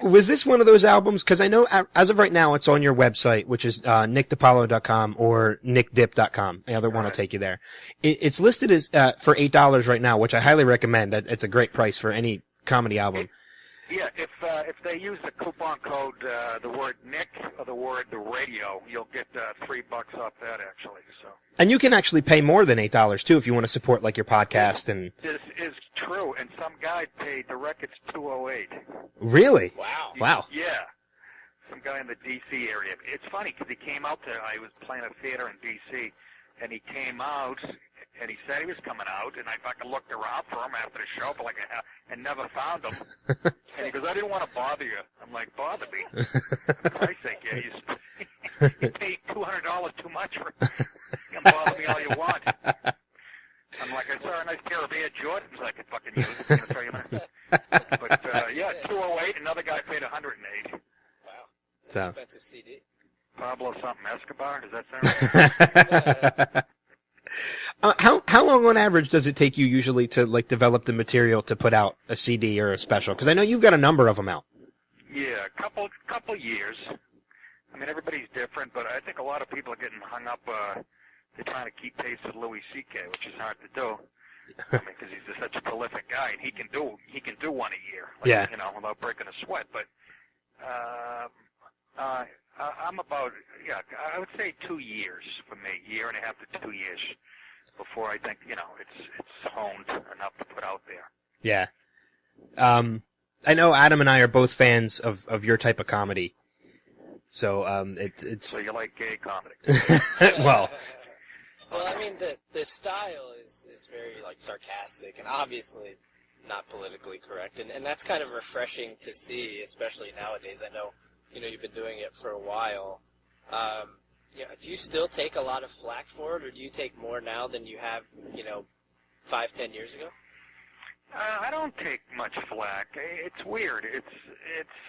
Was this one of those albums? Because I know as of right now it's on your website, which is nickdipalo.com or nickdip.com. The other one will take you there. It's listed as for $8 right now, which I highly recommend. It's a great price for any comedy album. Yeah, if they use the coupon code, the word Nick or the word the radio, you'll get $3 off that actually. So. And you can actually pay more than $8 too if you want to support like your podcast and. This is true, and some guy paid the record's $208. Really? Wow. Yeah. Some guy in the D.C. area. It's funny because he came out there. I was playing a theater in D.C. and he came out. And he said he was coming out, and I fucking looked around for him after the show for like and never found him. And he goes, I didn't want to bother you. I'm like, bother me? For Christ's sake, yeah, you paid $200 too much for you can bother me all you want. I'm like, I saw a nice pair of Air Jordans I could fucking use. But, yeah, $208, another guy paid $108. Wow. It's an expensive CD. Pablo something Escobar, does that sound right? How long on average does it take you usually to like develop the material to put out a CD or a special? Because I know you've got a number of them out. Yeah, a couple years. I mean, everybody's different, but I think a lot of people are getting hung up. They're trying to keep pace with Louis C.K., which is hard to do. I mean, because he's such a prolific guy, and he can do one a year, like, without breaking a sweat. But I'm about, I would say 2 years for me, year and a half to 2 years before I think, it's honed enough to put out there. Yeah. I know Adam and I are both fans of your type of comedy. So, it's. So you like gay comedy? Well, I mean, the style is very, like, sarcastic and obviously not politically correct. And that's kind of refreshing to see, especially nowadays. I know, you've been doing it for a while. Do you still take a lot of flack for it, or do you take more now than you have, 5-10 years ago? I don't take much flack. It's weird. It's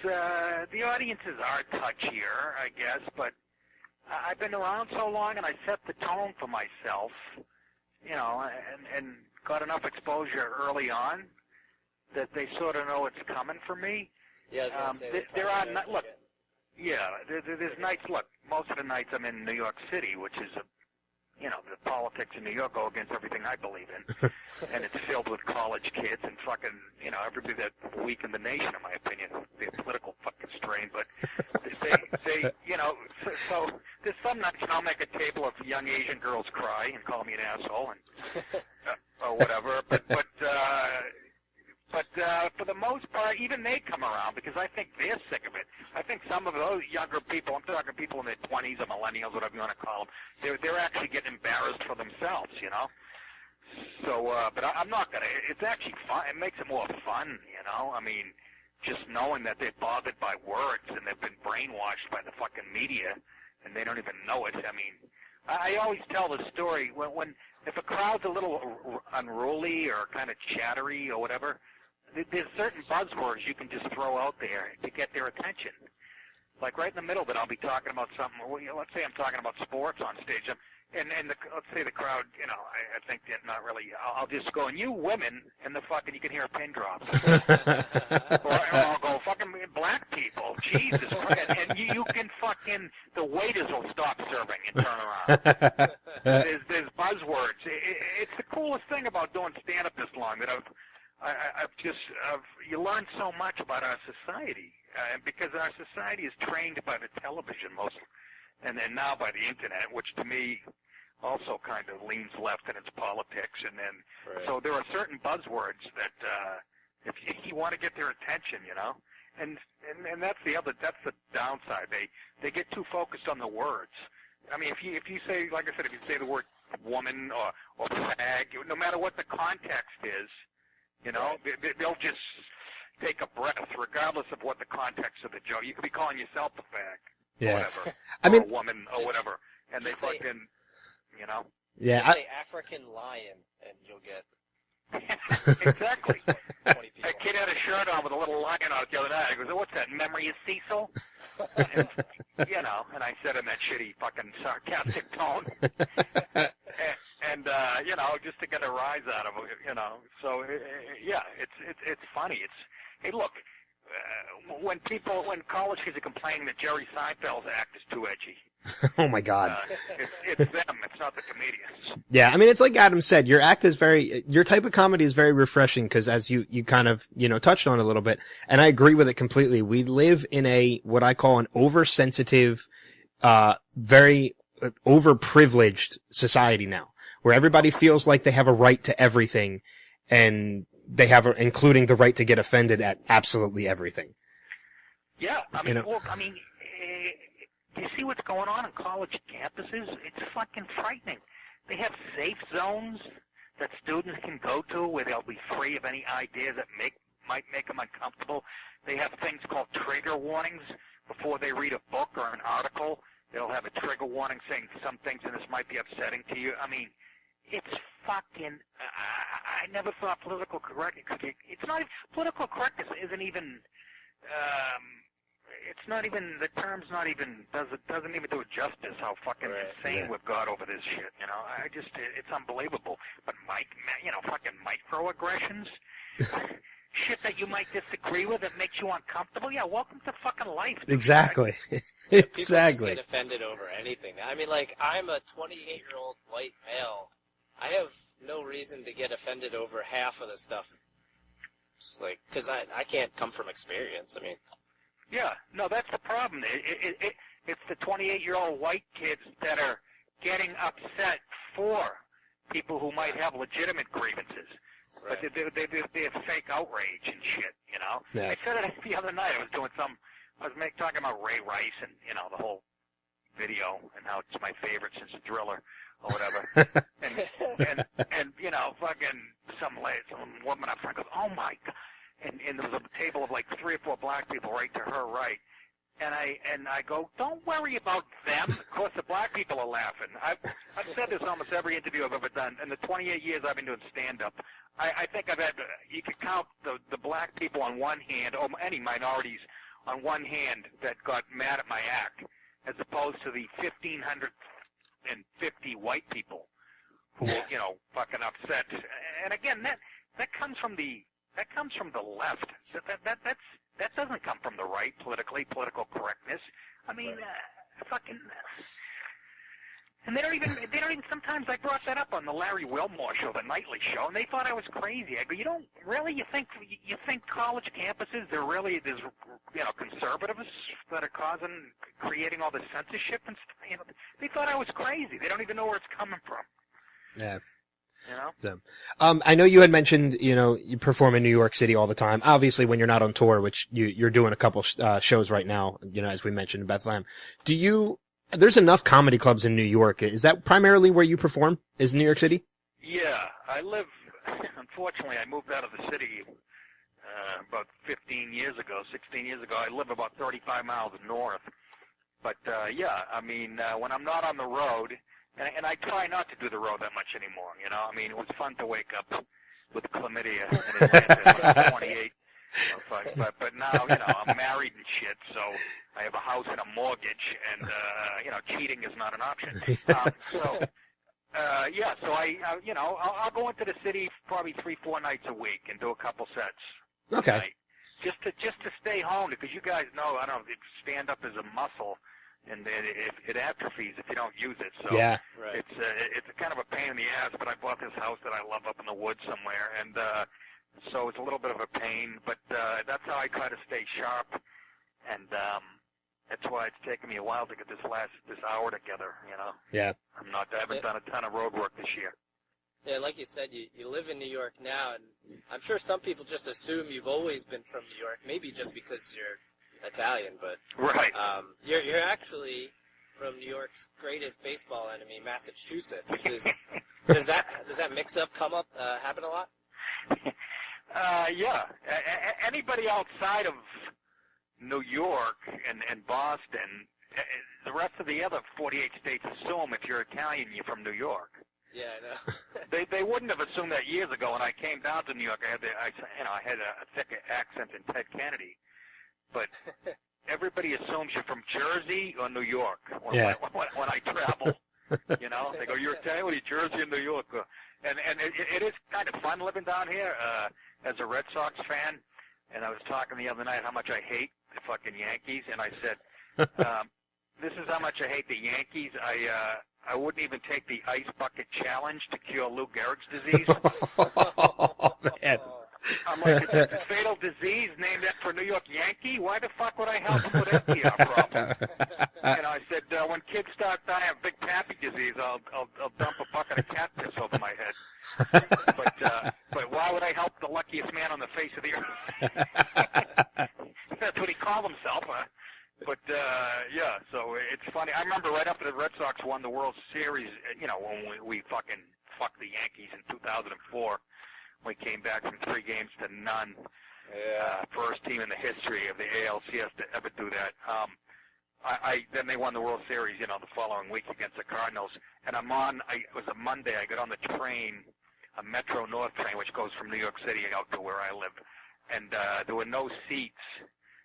the audiences are touchier, I guess, but I've been around so long and I set the tone for myself, and got enough exposure early on that they sort of know it's coming for me. Yeah, I was going to say there are look. Yeah, there's nights. Look, most of the nights I'm in New York City, which is the politics in New York go against everything I believe in, and it's filled with college kids and fucking, everybody that weak in the nation, in my opinion, the political fucking strain. But they so there's some nights I'll make a table of young Asian girls cry and call me an asshole and or whatever. But for the most part, even they come around because I think they're sick of it. I think some of those younger people, I'm talking people in their 20s or millennials, whatever you want to call them, they're actually getting embarrassed for themselves, So, but I'm not gonna. It's actually fun. It makes it more fun, I mean, just knowing that they're bothered by words and they've been brainwashed by the fucking media and they don't even know it. I mean, I always tell the story when if a crowd's a little unruly or kind of chattery or whatever, there's certain buzzwords you can just throw out there to get their attention. Like right in the middle of it, I'll be talking about something. Well, let's say I'm talking about sports on stage, and let's say the crowd, I think they're not really. I'll just go, and you women, and you can hear a pin drop. or I'll go, fucking black people, Jesus Christ, and you can the waiters will stop serving and turn around. There's buzzwords. It's the coolest thing about doing stand-up this long that you learn so much about our society, because our society is trained by the television mostly, and then now by the internet, which to me also kind of leans left in its politics, and then so there are certain buzzwords that if you want to get their attention, and that's the downside. They get too focused on the words. I mean, if you say, like I said, if you say the word woman or fag, no matter what the context is, they'll just take a breath, regardless of what the context of the joke. You could be calling yourself a fag, or whatever, or a woman, or whatever, and they fucking, Yeah. Just say African lion, and you'll get exactly. 20 people. A kid had a shirt on with a little lion on it the other night. He goes, "What's that? Memory of Cecil?" And, and I said in that shitty fucking sarcastic tone, and just to get a rise out of it, So it's funny. Hey, look, when college kids are complaining that Jerry Seinfeld's act is too edgy. Oh my God. It's them. It's not the comedians. Yeah, I mean, it's like Adam said, your type of comedy is very refreshing because as you kind of, touched on a little bit, and I agree with it completely. We live in what I call an oversensitive, very overprivileged society now, where everybody feels like they have a right to everything, and they have, including the right to get offended at absolutely everything. Yeah, I mean, you see what's going on college campuses? It's fucking frightening. They have safe zones that students can go to where they'll be free of any ideas that might make them uncomfortable. They have things called trigger warnings before they read a book or an article. They'll have a trigger warning saying some things in this might be upsetting to you. I mean, it's fucking. I never thought political correctness. It's not political correctness. Isn't even. It's not even, the term's not even, doesn't even do it justice how fucking insane we've got over this shit, it's unbelievable. But fucking microaggressions, shit that you might disagree with that makes you uncomfortable, welcome to fucking life. Exactly. People just get offended over anything. I mean, I'm a 28-year-old white male. I have no reason to get offended over half of the stuff. Because I can't come from experience, I mean. Yeah, no, that's the problem. It's the 28-year-old white kids that are getting upset for people who might have legitimate grievances. Right. But they have fake outrage and shit, Yeah. I said it the other night. I was talking about Ray Rice and, the whole video and how it's my favorite since Thriller or whatever. and fucking some woman up front goes, "Oh my God." And there was a table of 3 or 4 black people right to her right. And I go, "Don't worry about them." Of course, the black people are laughing. I've said this almost every interview I've ever done. In the 28 years I've been doing stand-up, I think I've had, you could count the black people on one hand, or any minorities on one hand that got mad at my act, as opposed to the 1,550 white people who were, fucking upset. And again, that comes from the left. That doesn't come from the right, political correctness. I mean, fucking. And they don't even, sometimes I brought that up on the Larry Wilmore show, the nightly show, and they thought I was crazy. I go, you think college campuses, there's conservatives that are creating all this censorship and stuff? They thought I was crazy. They don't even know where it's coming from. Yeah. So, I know you had mentioned, you perform in New York City all the time. Obviously, when you're not on tour, which you're doing a couple shows right now, as we mentioned in Bethlehem. There's enough comedy clubs in New York. Is that primarily where you perform? Is New York City? Yeah, unfortunately, I moved out of the city about 16 years ago. I live about 35 miles north. But, when I'm not on the road, And I try not to do the road that much anymore, you know? I mean, it was fun to wake up with chlamydia in Atlanta when I was 28. But now, you know, I'm married and shit, so I have a house and a mortgage, and, you know, cheating is not an option. So you know, I'll go into the city probably 3-4 nights a week and do a couple sets. Okay. Right? Just to stay home, because you guys know, I don't know, stand up is a muscle, and it atrophies if you don't use it. So yeah. Right. It's a kind of a pain in the ass, but I bought this house that I love up in the woods somewhere, and so it's a little bit of a pain, but that's how I try to stay sharp, and that's why it's taken me a while to get this hour together, you know. Yeah. I haven't done a ton of road work this year. Yeah, like you said, you live in New York now, and I'm sure some people just assume you've always been from New York, maybe just because you're Italian, but right. You're actually from New York's greatest baseball enemy, Massachusetts. Does that mix-up happen a lot? Yeah. Anybody outside of New York and Boston, the rest of the other 48 states assume if you're Italian, you're from New York. Yeah, I know. They wouldn't have assumed that years ago. When I came down to New York, I had a thick accent in Ted Kennedy, but everybody assumes you're from Jersey or New York when I travel. You know, they go, "You're Italian, Jersey, and New York," and it is kind of fun living down here as a Red Sox fan. And I was talking the other night how much I hate the fucking Yankees, and I said, "This is how much I hate the Yankees. I wouldn't even take the ice bucket challenge to cure Lou Gehrig's disease." Oh, man. I'm like, it's a fatal disease named after a New York Yankee? Why the fuck would I help him with FDR problem? You know, I said, when kids start dying of Big Pappy disease, I'll dump a bucket of cat piss over my head. But why would I help the luckiest man on the face of the earth? That's what he called himself. But yeah, so it's funny. I remember right after the Red Sox won the World Series, you know, when we fucking fucked the Yankees in 2004. We came back from 3 games to none. Yeah. First team in the history of the ALCS to ever do that. Then they won the World Series, you know, the following week against the Cardinals. And it was a Monday, I got on the train, a Metro North train, which goes from New York City out to where I live. And there were no seats.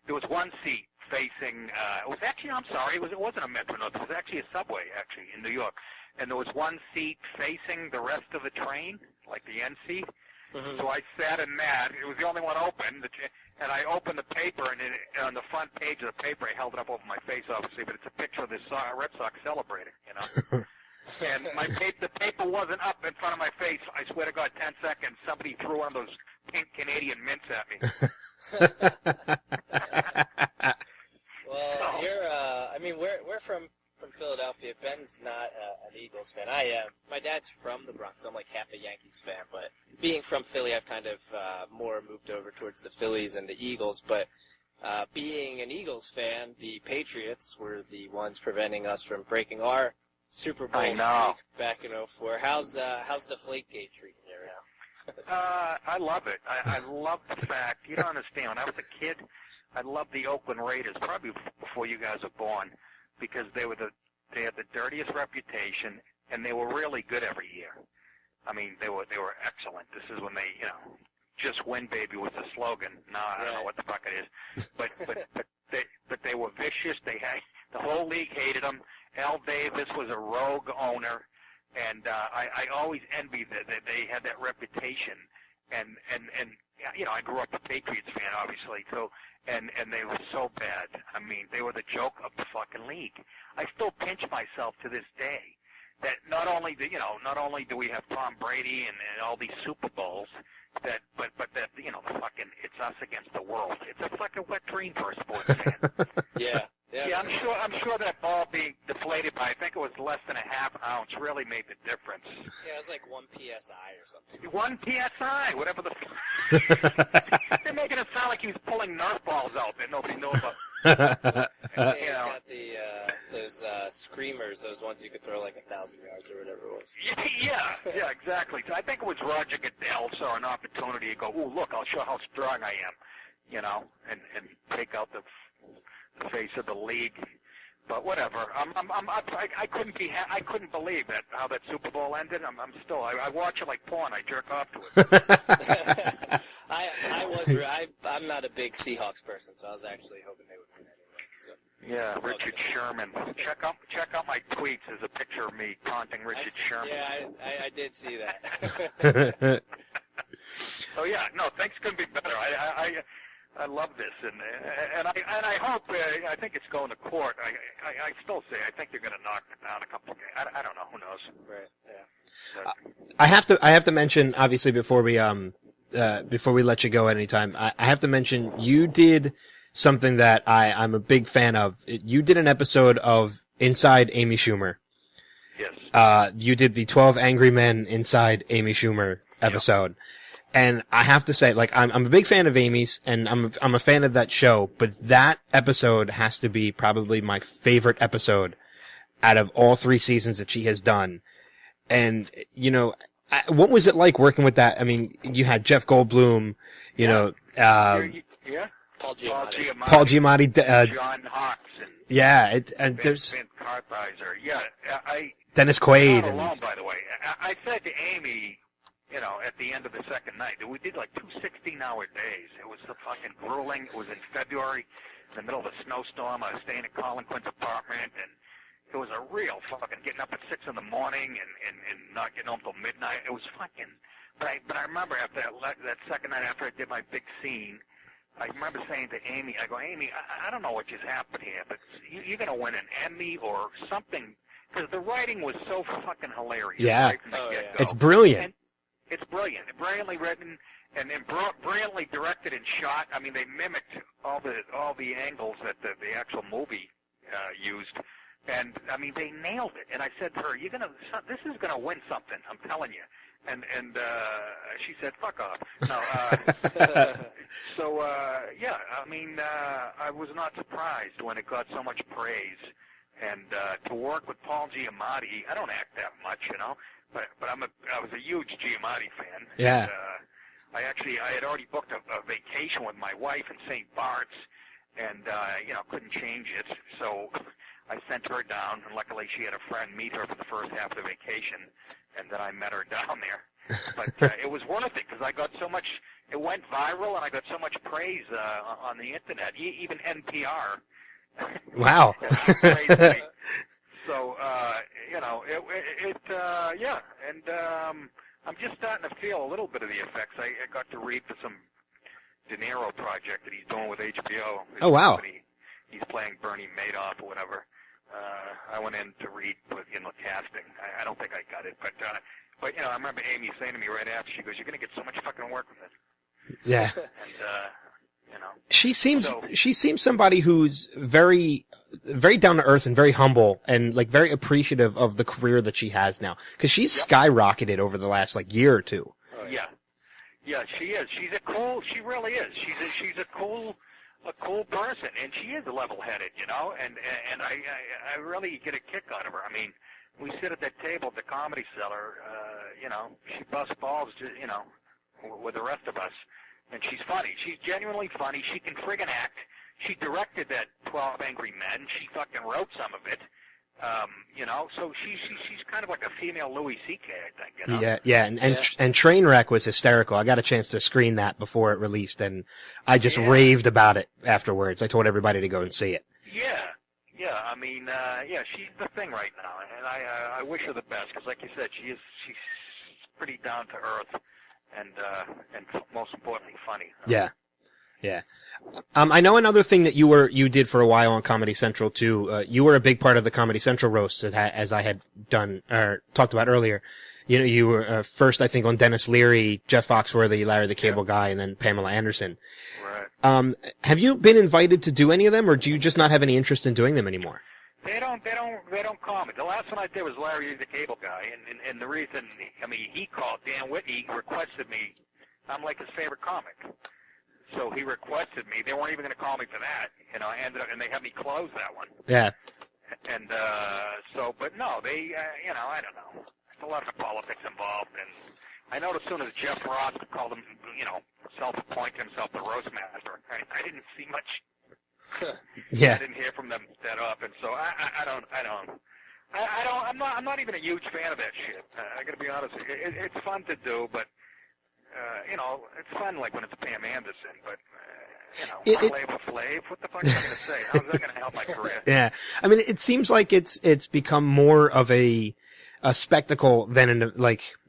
There was one seat facing, it was actually, I'm sorry, it wasn't a Metro North, it was actually a subway, actually, in New York. And there was one seat facing the rest of the train, like the end seat. Mm-hmm. So I sat in that. It was the only one open, and I opened the paper, and on the front page of the paper, I held it up over my face, obviously, but it's a picture of the Red Sox celebrating, you know. And the paper wasn't up in front of my face. I swear to God, 10 seconds, somebody threw one of those pink Canadian mints at me. Well, we're from Philadelphia. Ben's not an Eagles fan. I am. My dad's from the Bronx, so I'm like half a Yankees fan. But being from Philly, I've kind of more moved over towards the Phillies and the Eagles. But being an Eagles fan, the Patriots were the ones preventing us from breaking our Super Bowl streak back in 2004. How's Deflategate treating you now? I love it. I love the fact, you don't understand, when I was a kid, I loved the Oakland Raiders, probably before you guys were born, because they had the dirtiest reputation, and they were really good every year. I mean, they were excellent. This is when they, you know, just win, baby, was the slogan. Now I don't know what the fuck it is, but they were vicious. The whole league hated them. Al Davis was a rogue owner, and I always envied that they had that reputation. And you know, I grew up a Patriots fan, obviously, too. And they were so bad. I mean, they were the joke of the fucking league. I still pinch myself to this day that not only do we have Tom Brady and all these Super Bowls, but that, you know, the fucking, it's us against the world. It's a fucking wet dream for a sports fan. Yeah. Yeah, I'm sure that ball being deflated by, I think it was less than a half ounce, really made the difference. Yeah, it was like 1 PSI or something. 1 PSI, whatever the. They're making it sound like he was pulling Nerf balls out that nobody knew about. And he's got those screamers, those ones you could throw like 1,000 yards or whatever it was. Yeah, exactly. So I think it was Roger Goodell saw an opportunity to go, "Ooh, look, I'll show how strong I am," you know, and take out the face of the league. But whatever. I couldn't believe that how that Super Bowl ended. I'm still. I watch it like porn. I jerk off to it. I'm not a big Seahawks person, so I was actually hoping they would win anyway. So. Yeah, Richard Sherman. Check out my tweets. There's a picture of me taunting Richard Sherman. Yeah, I did see that. So yeah, no, things couldn't be better. I love this, and I hope. I think it's going to court. I still say I think they're going to knock it down a couple of games. I don't know. Who knows? Right. Yeah. I have to mention, obviously, before we let you go at any time, I have to mention you did something that I'm a big fan of. You did an episode of Inside Amy Schumer. Yes. You did the 12 Angry Men Inside Amy Schumer episode. Yep. And I have to say, like, I'm a big fan of Amy's, and I'm a fan of that show, but that episode has to be probably my favorite episode out of all 3 seasons that she has done. And, you know, what was it like working with that? I mean, you had Jeff Goldblum, you know, Paul Giamatti. Paul Giamatti, John Hawkes. Yeah, and there's Ben Carthizer. Yeah, Dennis Quaid. Not alone, by the way. I said to Amy, you know, at the end of the second night, we did like 2 16-hour days. It was so fucking grueling. It was in February, in the middle of a snowstorm. I was staying at Colin Quinn's apartment, and it was a real fucking getting up at 6 in the morning and not getting home till midnight. It was fucking. But I remember after that second night, after I did my big scene, I remember saying to Amy, I go, Amy, I don't know what just happened here, but you're going to win an Emmy or something, because the writing was so fucking hilarious. Yeah. Right from the get-go. It's brilliant. And it's brilliant. Brilliantly written and brilliantly directed and shot. I mean, they mimicked all the angles that the actual movie used. And, I mean, they nailed it. And I said to her, this is going to win something, I'm telling you. And she said, fuck off. No, yeah, I mean, I was not surprised when it got so much praise. And to work with Paul Giamatti, I don't act that much, you know, but I was a huge Giamatti fan. Yeah. And, I had already booked a vacation with my wife in St. Bart's, and you know, couldn't change it, so I sent her down, and luckily she had a friend meet her for the first half of the vacation, and then I met her down there. But it was worth it, because I got so much, it went viral, and I got so much praise on the internet, even NPR. Wow. So, you know, yeah, and I'm just starting to feel a little bit of the effects. I got to read for some De Niro project that he's doing with HBO. Oh, wow. He's playing Bernie Madoff or whatever. I went in to read with, you know, casting. I don't think I got it, but you know, I remember Amy saying to me right after, she goes, "You're going to get so much fucking work with it." Yeah. And, you know. She seems somebody who's very, very down to earth and very humble and like very appreciative of the career that she has now. Cause she's skyrocketed over the last like year or two. Yeah. Yeah, she is. She really is. She's a cool person, and she is level-headed, you know, and I really get a kick out of her. I mean, we sit at that table at the Comedy Cellar, you know, she busts balls, you know, with the rest of us. And she's funny. She's genuinely funny. She can friggin' act. She directed that 12 Angry Men. She fucking wrote some of it. You know, so she's kind of like a female Louis C.K., I think, you know? Yeah, and Trainwreck was hysterical. I got a chance to screen that before it released, and I just raved about it afterwards. I told everybody to go and see it. Yeah, I mean, she's the thing right now, and I wish her the best, because like you said, she's pretty down to earth. And most importantly, funny. Yeah. I know another thing that you did for a while on Comedy Central too. You were a big part of the Comedy Central roast, as I had done or talked about earlier. You know, you were first, I think, on Dennis Leary, Jeff Foxworthy, Larry the Cable Guy, and then Pamela Anderson. Right. Have you been invited to do any of them, or do you just not have any interest in doing them anymore? They don't call me. The last one I did was Larry the Cable Guy, and the reason, I mean, he called, Dan Whitney requested me. I'm like his favorite comic. So he requested me. They weren't even going to call me for that, you know, and they had me close that one. Yeah. And, but no, they, you know, I don't know. There's a lot of politics involved, and I know as soon as Jeff Ross called him, you know, self-appointed himself the roast master, I didn't see much Yeah. I didn't hear from them that often, so I'm not even a huge fan of that shit. I gotta be honest with you. It's fun to do, but, it's fun like when it's Pam Anderson, but, Flavor Flav, what the fuck am I gonna say? How's that gonna help my career? Yeah. I mean, it seems like it's become more of a spectacle than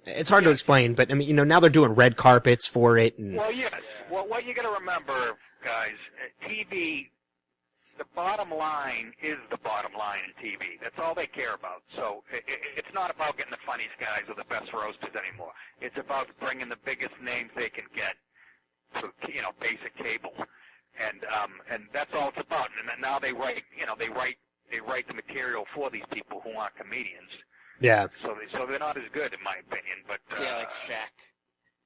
it's hard to explain, but I mean, now they're doing red carpets for it. And... Well, yes. Well, what you gotta remember, guys, TV, the bottom line is the bottom line in TV. That's all they care about. So it's not about getting the funniest guys or the best roasters anymore. It's about bringing the biggest names they can get to, basic cable. And that's all it's about. And then now they write the material for these people who aren't comedians. Yeah. So they're not as good, in my opinion. But like Shaq.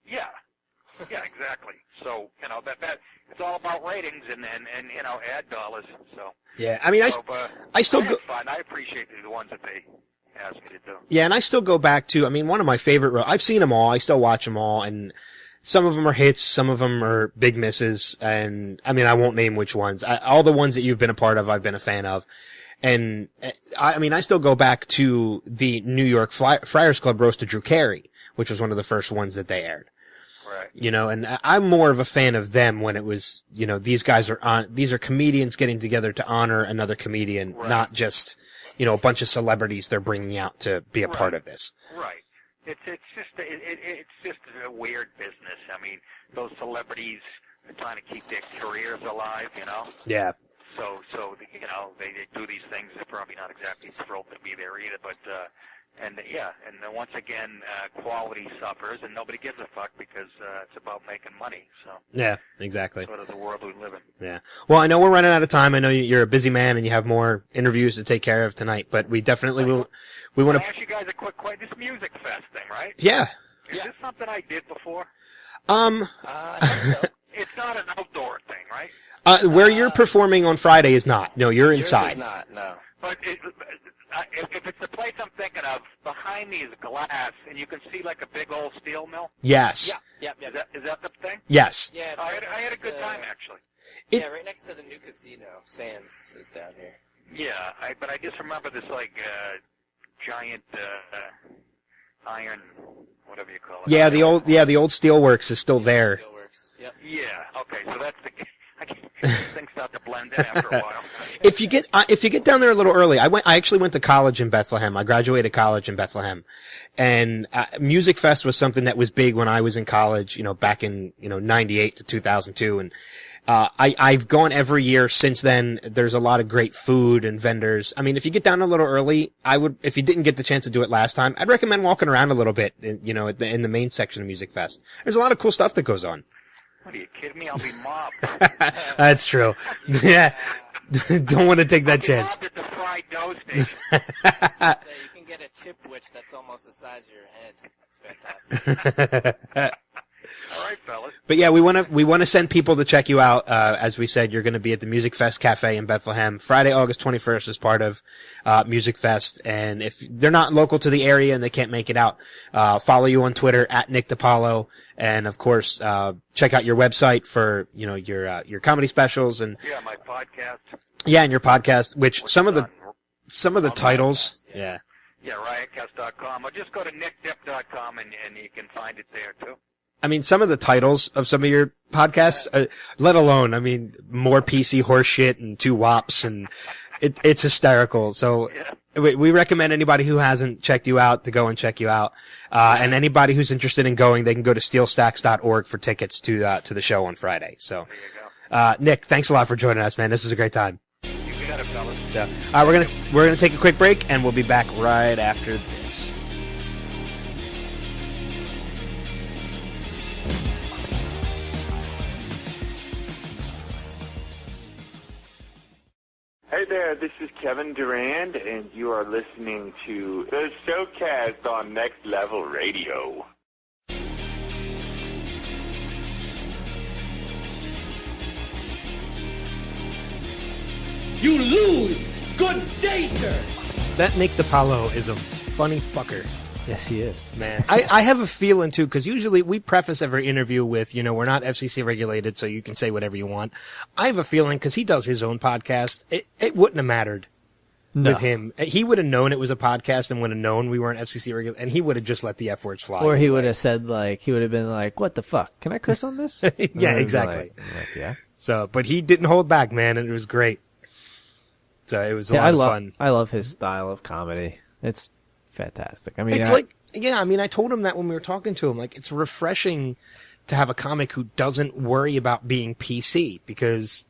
Yeah. Yeah, exactly. So that it's all about ratings and ad dollars. So yeah, I mean, I still go. Fun. I appreciate the ones that they ask me to do. Yeah, and I still go back to. I mean, one of my favorite. I've seen them all. I still watch them all, and some of them are hits, some of them are big misses, and I mean, I won't name which ones. All the ones that you've been a part of, I've been a fan of. And I still go back to the New York Friars Club roast of Drew Carey, which was one of the first ones that they aired. Right. And I'm more of a fan of them when it was, these guys these are comedians getting together to honor another comedian, not just, a bunch of celebrities they're bringing out to be a part of this. Right. It's just a weird business. I mean, those celebrities are trying to keep their careers alive, Yeah. So they do these things. They're probably not exactly thrilled to be there either, but and then once again, quality suffers, and nobody gives a fuck because it's about making money. So yeah, exactly. Sort of the world we live in. Yeah. Well, I know we're running out of time. I know you're a busy man and you have more interviews to take care of tonight, but we definitely will. We want to ask you guys a quick question. This Musikfest thing, right? Yeah. Is this something I did before? I think so. It's not an outdoor thing, right? Where you're performing on Friday is not. No, you're inside. Yours is not, no. But if it's the place I'm thinking of, behind me is glass, and you can see like a big old steel mill. Yes. Yep. Is that the thing? Yes. Yeah, I had a good time, actually. Right next to the new casino. Sands is down here. Yeah, but I just remember this giant iron, whatever you call it. Yeah, the old steelworks is still there. Steelworks. Yep. Yeah. Okay, so that's the. Things start to blend in after a while. If you get down there a little early, I actually went to college in Bethlehem. I graduated college in Bethlehem, and Musikfest was something that was big when I was in college. Back in 98 to 2002, and I've gone every year since then. There's a lot of great food and vendors. I mean, if you get down a little early, if you didn't get the chance to do it last time, I'd recommend walking around a little bit. In the main section of Musikfest, there's a lot of cool stuff that goes on. What are you kidding me? I'll be mobbed. That's true. Yeah. Don't want to take that chance. Mobbed at the fried dough station. So you can get a chipwich that's almost the size of your head. It's fantastic. All right, fellas. But yeah, we want to send people to check you out. As we said, you're going to be at the Musikfest Cafe in Bethlehem Friday, August 21st as part of Musikfest. And if they're not local to the area and they can't make it out, follow you on Twitter at Nick DiPaolo, and of course check out your website for your comedy specials and my podcast. Yeah, and your podcast, which some of the titles. Riotcast, yeah. Yeah, riotcast.com. Or just go to nickdip.com and you can find it there too. I mean, some of the titles of some of your podcasts, let alone, I mean, more PC horseshit and 2 wops, and it's hysterical. So we recommend anybody who hasn't checked you out to go and check you out. And anybody who's interested in going, they can go to steelstacks.org for tickets to the show on Friday. So, Nick, thanks a lot for joining us, man. This was a great time. You got it, fellas. So, we're gonna take a quick break, and we'll be back right after this. Hey there, this is Kevin Durand, and you are listening to the Showcast on Next Level Radio. You lose! Good day, sir! That Nick DiPaolo is a funny fucker. Yes, he is. Man, I have a feeling, too, because usually we preface every interview with, we're not FCC regulated, so you can say whatever you want. I have a feeling, because he does his own podcast, it wouldn't have mattered with him. He would have known it was a podcast and would have known we weren't FCC regulated, and he would have just let the F words fly. Or he would have said, he would have been like, what the fuck? Can I curse on this? Yeah, exactly. Yeah. So, but he didn't hold back, man, and it was great. So it was a lot of fun. I love his style of comedy. It's fantastic. I mean, it's I told him that when we were talking to him, it's refreshing to have a comic who doesn't worry about being PC, because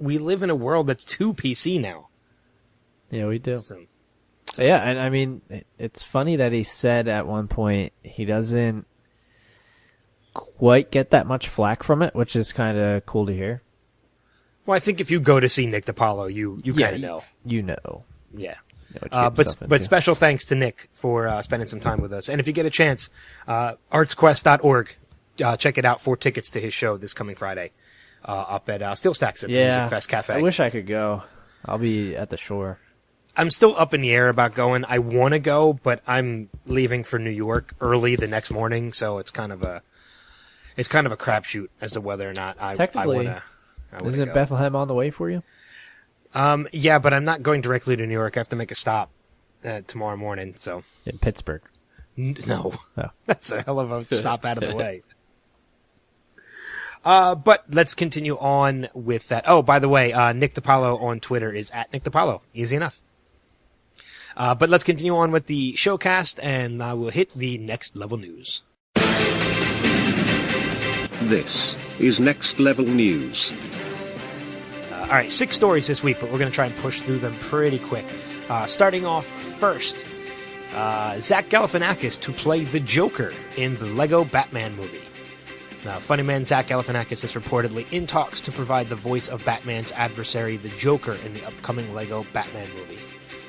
we live in a world that's too PC now. Yeah, we do. So yeah, and I mean, it's funny that he said at one point he doesn't quite get that much flack from it, which is kind of cool to hear. Well, I think if you go to see Nick DiPaolo, you kind of know. You know. Yeah. But special thanks to Nick for spending some time with us. And if you get a chance, artsquest.org, check it out for tickets to his show this coming Friday up at Steel Stacks at the Musikfest Cafe. I wish I could go. I'll be at the shore. I'm still up in the air about going. I want to go, but I'm leaving for New York early the next morning, so it's kind of a crapshoot as to whether or not I want to. Isn't Bethlehem on the way for you? Yeah, but I'm not going directly to New York. I have to make a stop tomorrow morning. So in Pittsburgh? No, oh. That's a hell of a stop out of the way. But let's continue on with that. Oh, by the way, Nick DiPaolo on Twitter is at Nick DiPaolo. Easy enough. But let's continue on with the showcast, and we'll hit the next level news. This is Next Level News. All right, 6 stories this week, but we're going to try and push through them pretty quick. Starting off first, Zach Galifianakis to play the Joker in the Lego Batman movie. Now, funny man Zach Galifianakis is reportedly in talks to provide the voice of Batman's adversary, the Joker, in the upcoming Lego Batman movie.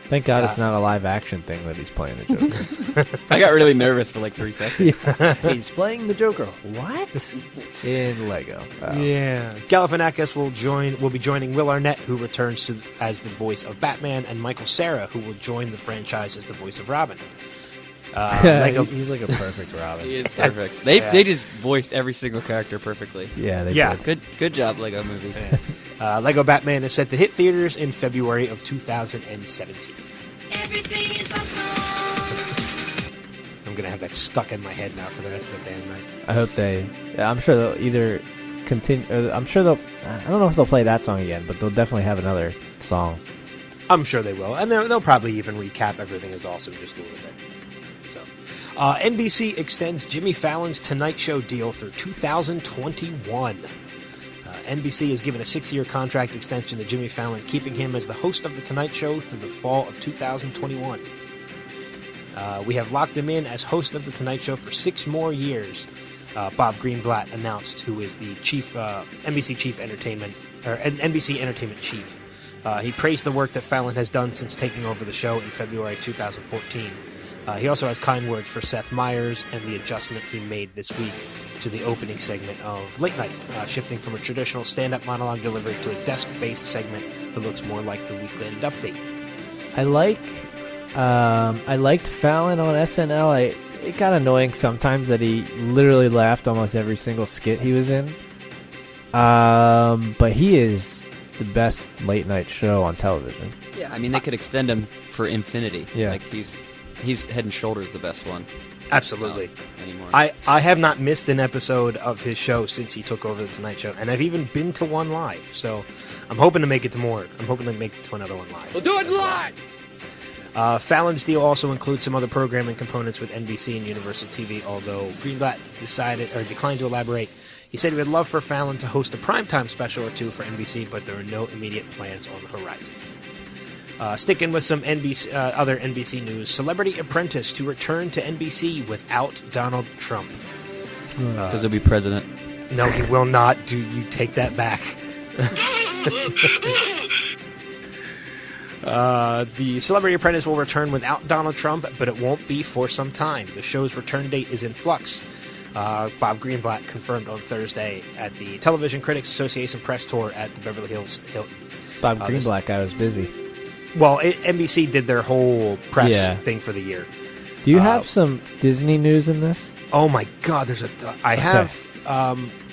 Thank God it's not a live-action thing that he's playing the Joker. I got really nervous for 3 seconds. Yeah. He's playing the Joker. What? In Lego. Oh. Yeah. Galifianakis will be joining Will Arnett, who returns as the voice of Batman, and Michael Cera, who will join the franchise as the voice of Robin. He's like a perfect Robin. He is perfect. They just voiced every single character perfectly. Yeah, they did. Good job, Lego movie. Yeah. Lego Batman is set to hit theaters in February of 2017. Everything is awesome. I'm gonna have that stuck in my head now for the rest of the damn night. I hope I'm sure they'll either continue. I don't know if they'll play that song again, but they'll definitely have another song. I'm sure they will, and they'll probably even recap Everything Is Awesome just a little bit. So, NBC extends Jimmy Fallon's Tonight Show deal through 2021. NBC has given a 6-year contract extension to Jimmy Fallon, keeping him as the host of The Tonight Show through the fall of 2021. We have locked him in as host of The Tonight Show for 6 more years, Bob Greenblatt announced, who is the chief NBC Entertainment chief. He praised the work that Fallon has done since taking over the show in February 2014. He also has kind words for Seth Meyers and the adjustment he made this week to the opening segment of Late Night, shifting from a traditional stand-up monologue delivery to a desk-based segment that looks more like the Weekend Update. I liked Fallon on SNL. It got annoying sometimes that he literally laughed almost every single skit he was in. But he is the best late night show on television. Yeah, I mean they could extend him for infinity. Yeah, he's head and shoulders the best one. Absolutely. Anymore. I have not missed an episode of his show since he took over The Tonight Show, and I've even been to one live, so I'm hoping to make it to more. I'm hoping to make it to another one live. We'll do it live! Fallon's deal also includes some other programming components with NBC and Universal TV, although Greenblatt declined to elaborate. He said he would love for Fallon to host a primetime special or 2 for NBC, but there are no immediate plans on the horizon. Sticking with some other NBC news, Celebrity Apprentice to return to NBC without Donald Trump. Because he'll be president. No, he will not. Do you take that back? The Celebrity Apprentice will return without Donald Trump, but it won't be for some time. The show's return date is in flux. Bob Greenblatt confirmed on Thursday at the Television Critics Association press tour at the Beverly Hills Hilton. Bob Greenblatt guy was busy. Well, NBC did their whole press thing for the year. Do you have some Disney news in this? Oh my God, there's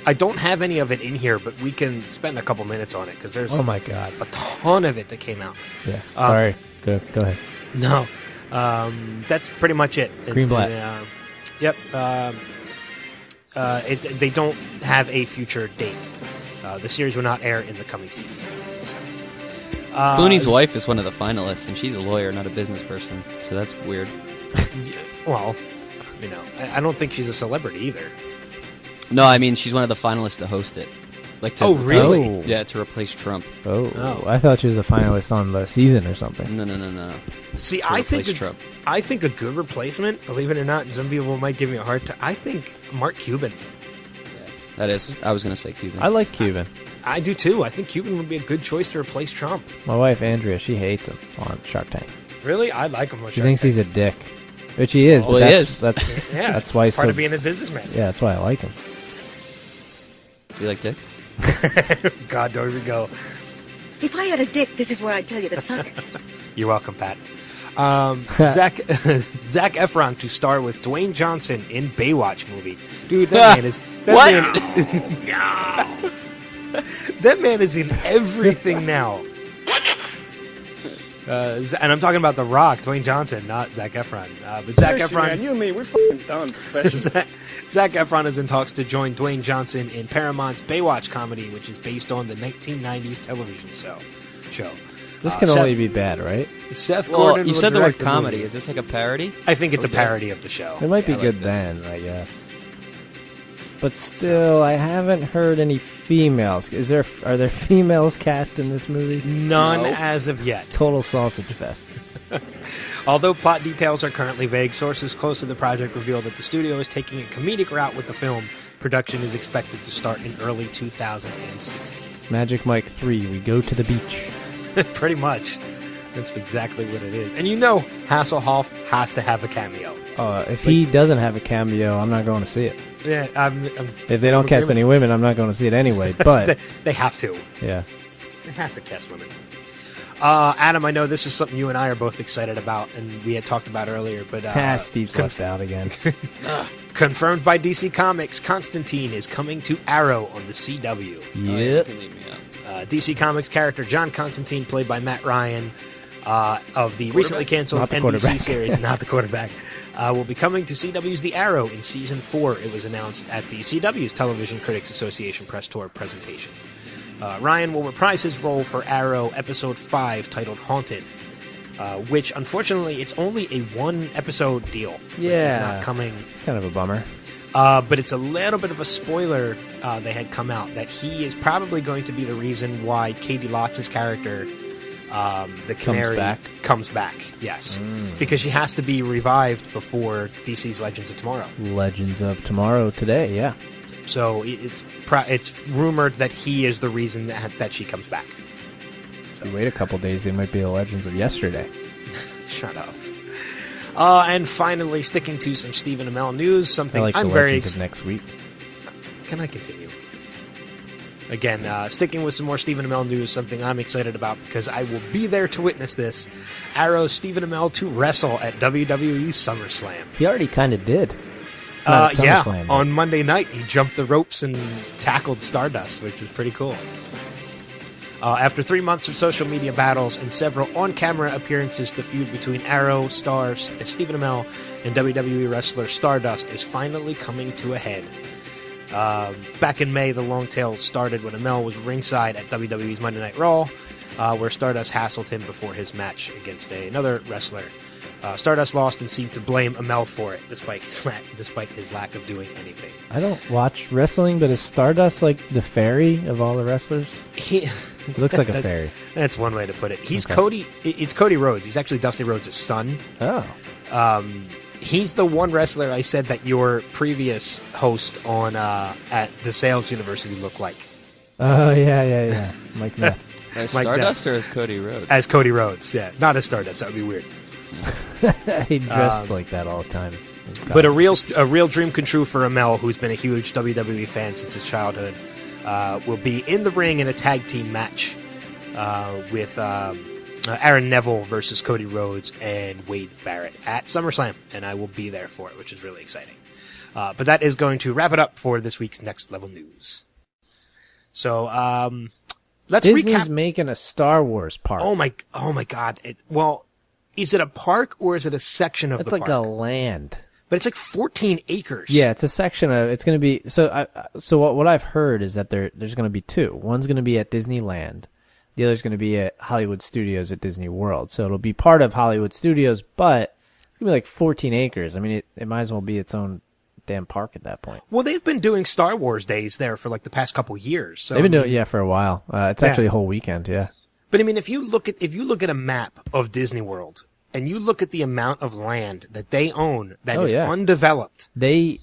I don't have any of it in here, but we can spend a couple minutes on it because there's oh my God, a ton of it that came out. Yeah, sorry. Go ahead. No, that's pretty much it. Greenblatt. Yep. They don't have a future date. The series will not air in the coming season. So. Clooney's wife is one of the finalists, and she's a lawyer, not a business person, so that's weird. Well, I don't think she's a celebrity either. No, I mean she's one of the finalists to host it. Oh, really? Oh. Yeah, to replace Trump. Oh, I thought she was a finalist on the season or something. No. See, I think a good replacement, believe it or not, and some people might give me a hard time, I think Mark Cuban. Yeah, that is, I was going to say Cuban. I like Cuban. I do too. I think Cuban would be a good choice to replace Trump. My wife, Andrea, she hates him on Shark Tank. Really? I like him on Shark Tank. She thinks he's a dick. Which he is, well, but he is. That's why he's part of being a businessman. Yeah, that's why I like him. Do you like dick? God, there we go. If I had a dick, this is where I'd tell you to suck it. You're welcome, Pat. Zac Efron to star with Dwayne Johnson in Baywatch movie. Dude, that man is... That man is in everything now. And I'm talking about The Rock, Dwayne Johnson, not Zac Efron. But Zac Efron... Man, you and me, we're fucking done. Zac Efron is in talks to join Dwayne Johnson in Paramount's Baywatch comedy, which is based on the 1990s television show. This can only be bad, right? Seth Gordon. You said the word direct comedy. movie. Is this like a parody? I think it's a parody of the show. It might be I good like then, I guess. But still, I haven't heard any females. Are there females cast in this movie? None as of yet. Total sausage fest. Although plot details are currently vague, sources close to the project reveal that the studio is taking a comedic route with the film. Production is expected to start in early 2016. Magic Mike 3, we go to the beach. Pretty much. That's exactly what it is. And Hasselhoff has to have a cameo. If he doesn't have a cameo, I'm not going to see it. Yeah, if they don't cast any women, I'm not going to see it anyway. But they have to. Yeah, they have to cast women. Adam, I know this is something you and I are both excited about, and we had talked about earlier. But Steve's left out again. Confirmed by DC Comics, Constantine is coming to Arrow on the CW. Yep. DC Comics character John Constantine, played by Matt Ryan, of the recently canceled NBC series, not the quarterback, will be coming to CW's The Arrow in Season 4. It was announced at the CW's Television Critics Association press tour presentation. Ryan will reprise his role for Arrow Episode 5, titled Haunted, which, unfortunately, it's only a one-episode deal. Yeah. It's not coming. It's kind of a bummer. But it's a little bit of a spoiler they had come out that he is probably going to be the reason why Katie Lotz's character, the Canary, comes back. Yes. Because she has to be revived before DC's Legends of Tomorrow. Legends of Tomorrow today, yeah. So it's rumored that he is the reason that she comes back. So if you wait a couple days, they might be the Legends of yesterday. Shut up. And finally, sticking to some Stephen Amell news, something I'm very excited next week. Can I continue? Again, sticking with some more Stephen Amell news, something I'm excited about because I will be there to witness this. Arrow Stephen Amell to wrestle at WWE SummerSlam. He already kind of did. On Monday night, he jumped the ropes and tackled Stardust, which was pretty cool. After 3 months of social media battles and several on-camera appearances, the feud between Arrow star Stephen Amell and WWE wrestler Stardust is finally coming to a head. Back in May, the long tail started when Amell was ringside at WWE's Monday Night Raw, where Stardust hassled him before his match against another wrestler. Stardust lost and seemed to blame Amell for it, despite his lack of doing anything. I don't watch wrestling, but is Stardust like the fairy of all the wrestlers? He looks like a fairy. That's one way to put it. He's Cody. It's Cody Rhodes. He's actually Dusty Rhodes' son. Oh. He's the one wrestler I said that your previous host on at the Sales University looked like. Oh yeah. Mike Neff. As Stardust or as Cody Rhodes? As Cody Rhodes, yeah. Not as Stardust. That would be weird. He dressed like that all the time. But a real dream come true for Amell, who's been a huge WWE fan since his childhood, will be in the ring in a tag team match with Aaron Neville versus Cody Rhodes and Wade Barrett at SummerSlam, and I will be there for it, which is really exciting. But that is going to wrap it up for this week's Next Level News. So, let's Disney's recap. making a Star Wars park. Oh my God. Is it a park or is it a section of the park? It's like a land. But it's like 14 acres. Yeah, it's a section of, it's going to be, so what I've heard is that there's going to be two. One's going to be at Disneyland. The other's going to be at Hollywood Studios at Disney World. So it'll be part of Hollywood Studios, but it's going to be like 14 acres. I mean, it might as well be its own damn park at that point. Well, they've been doing Star Wars days there for like the past couple years. So they've been doing it, for a while. It's actually a whole weekend, yeah. But I mean, if you look at a map of Disney World and you look at the amount of land that they own that is undeveloped, they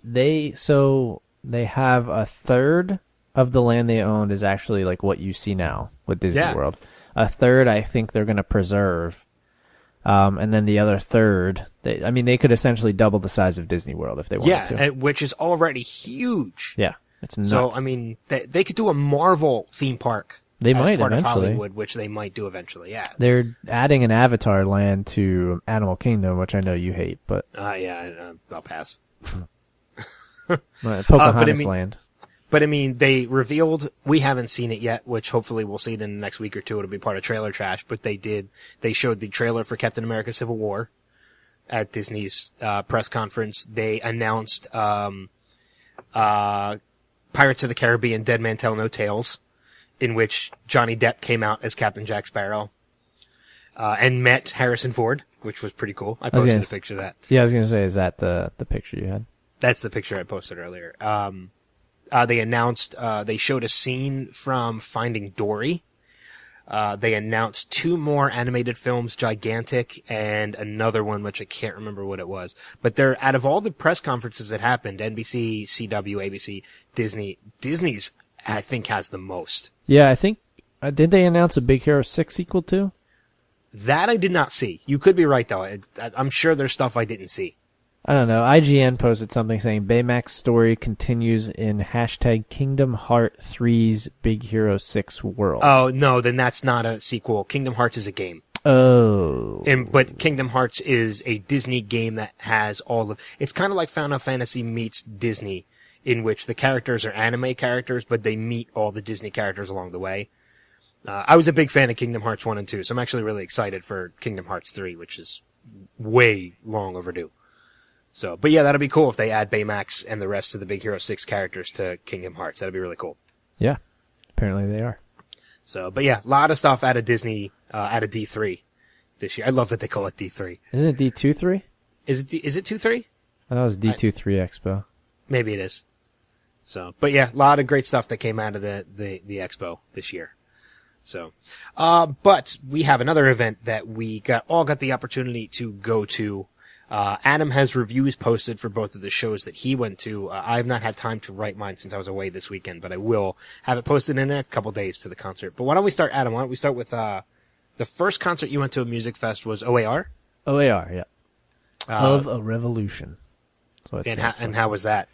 have a third of the land they owned is actually like what you see now with Disney World. A third, I think they're going to preserve. And then the other third, they could essentially double the size of Disney World if they wanted to. Yeah, which is already huge. Yeah, it's nuts. So, I mean, they could do a Marvel theme park. They might part eventually. Of Hollywood, which they might do eventually, yeah. They're adding an Avatar land to Animal Kingdom, which I know you hate, but... I'll pass. Pocahontas land. But I mean, they revealed, we haven't seen it yet, which hopefully we'll see it in the next week or two. It'll be part of Trailer Trash, but they showed the trailer for Captain America Civil War at Disney's, press conference. They announced, Pirates of the Caribbean Dead Man Tell No Tales, in which Johnny Depp came out as Captain Jack Sparrow, and met Harrison Ford, which was pretty cool. I posted a picture of that. Yeah, I was gonna say, is that the picture you had? That's the picture I posted earlier. They announced, they showed a scene from Finding Dory. They announced 2 more animated films, Gigantic and another one, which I can't remember what it was. But out of all the press conferences that happened, NBC, CW, ABC, Disney's, I think, has the most. Yeah, I think, did they announce a Big Hero 6 sequel too? That I did not see. You could be right though. I'm sure there's stuff I didn't see. I don't know. IGN posted something saying Baymax story continues in #Kingdom Hearts 3's Big Hero 6 world. Oh, no, then that's not a sequel. Kingdom Hearts is a game. Oh. But Kingdom Hearts is a Disney game that has it's kind of like Final Fantasy meets Disney, in which the characters are anime characters, but they meet all the Disney characters along the way. I was a big fan of Kingdom Hearts 1 and 2, so I'm actually really excited for Kingdom Hearts 3, which is way long overdue. So, but yeah, that'll be cool if they add Baymax and the rest of the Big Hero 6 characters to Kingdom Hearts. That'd be really cool. Yeah. Apparently they are. So, but yeah, a lot of stuff out of Disney, out of D3 this year. I love that they call it D3. Isn't it D23? Is it 2-3? I thought it was D23 Expo. Maybe it is. So, but yeah, a lot of great stuff that came out of the Expo this year. So, but we have another event that we got the opportunity to go to. Adam has reviews posted for both of the shows that he went to. I have not had time to write mine since I was away this weekend, but I will have it posted in a couple days to the concert. But why don't we start, Adam? Why don't we start with, the first concert you went to a Musikfest was OAR? OAR, yeah. Of a Revolution. And how was that?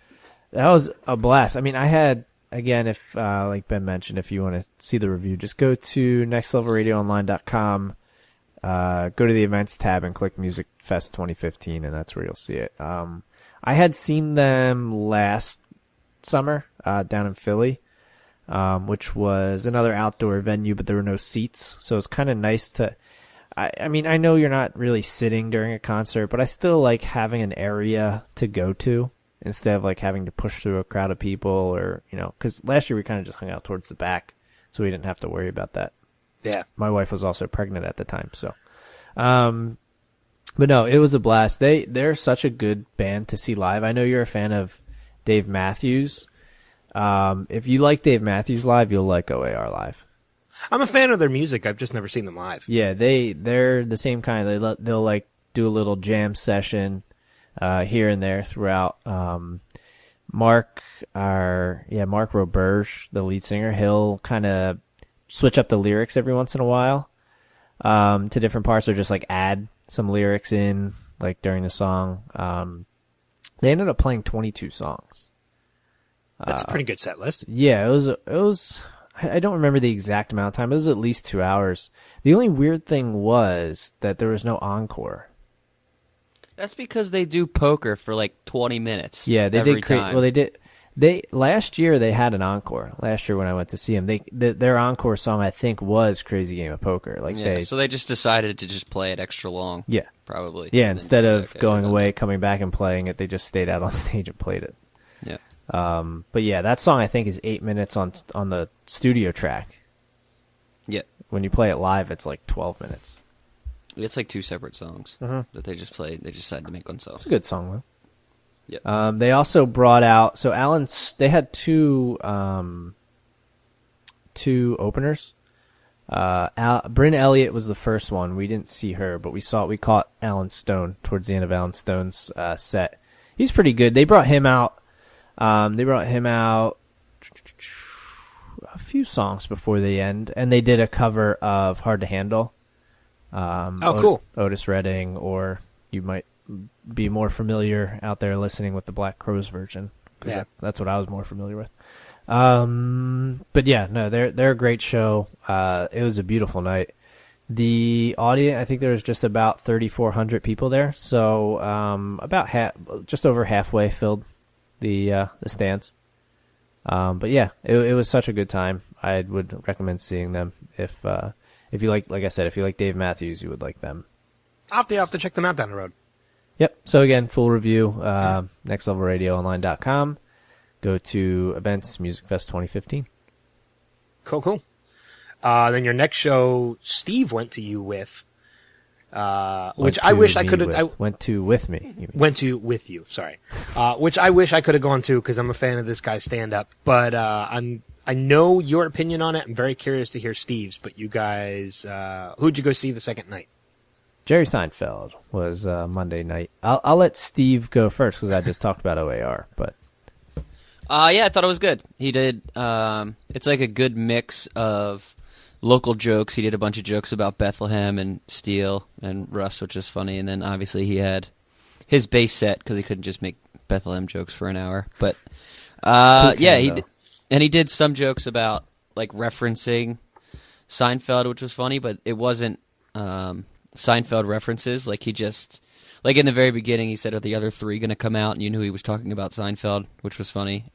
That was a blast. I mean, I had, again, if, like Ben mentioned, if you want to see the review, just go to nextlevelradioonline.com. Go to the events tab and click Musikfest 2015, and that's where you'll see it. I had seen them last summer, down in Philly, which was another outdoor venue, but there were no seats. So it's kind of nice I mean, I know you're not really sitting during a concert, but I still like having an area to go to instead of like having to push through a crowd of people or, cause last year we kind of just hung out towards the back, so we didn't have to worry about that. Yeah. My wife was also pregnant at the time, so. But no, it was a blast. They're such a good band to see live. I know you're a fan of Dave Matthews. If you like Dave Matthews live, you'll like OAR live. I'm a fan of their music. I've just never seen them live. Yeah, they're the same kind. They'll like do a little jam session, here and there throughout. Mark Roberge, the lead singer, he'll kind of switch up the lyrics every once in a while to different parts, or just like add some lyrics in like during the song. They ended up playing 22 songs. That's a pretty good set list. Yeah, it was I don't remember the exact amount of time. It was at least 2 hours. The only weird thing was that there was no encore. That's because they do poker for like 20 minutes. Yeah, they did. Time. Well, they did. Last year they had an encore. Last year when I went to see them, their encore song I think was "Crazy Game of Poker." So they just decided to just play it extra long. Yeah, probably. Yeah, instead of going away, coming back and playing it, they just stayed out on stage and played it. Yeah. But yeah, that song I think is 8 minutes on the studio track. Yeah. When you play it live, it's like 12 minutes. It's like 2 separate songs that they just played. They decided to make one song. It's a good song though. Yep. They also brought out they had two openers. Bryn Elliott was the first one. We didn't see her, but we caught Alan Stone towards the end of Alan Stone's set. He's pretty good. They brought him out. A few songs before the end, and they did a cover of "Hard to Handle." Cool. Otis Redding, or you might be more familiar out there listening with the Black Crowes version. Yeah, that's what I was more familiar with. But yeah, no, they're a great show. It was a beautiful night. The audience, I think there was just about 3,400 people there, so about just over halfway filled the stands. But yeah, it was such a good time. I would recommend seeing them if you like I said, if you like Dave Matthews, you would like them. I'll have to check them out down the road. Yep. So again, full review, nextlevelradioonline.com. Go to events, Musikfest 2015. Cool. Then your next show, Steve went to you with, which I wish I could have. Went to with me. Went to with you. Sorry. Which I wish I could have gone to because I'm a fan of this guy's stand up. But I know your opinion on it. I'm very curious to hear Steve's. But you guys, who'd you go see the second night? Jerry Seinfeld was Monday night. I'll let Steve go first because I just talked about OAR. But yeah, I thought it was good. He did. It's like a good mix of local jokes. He did a bunch of jokes about Bethlehem and Steel and Russ, which is funny. And then obviously he had his base set because he couldn't just make Bethlehem jokes for an hour. But he did some jokes about like referencing Seinfeld, which was funny, but it wasn't Seinfeld references. Like he just, like in the very beginning, he said, "Are the other three going to come out?" And you knew he was talking about Seinfeld, which was funny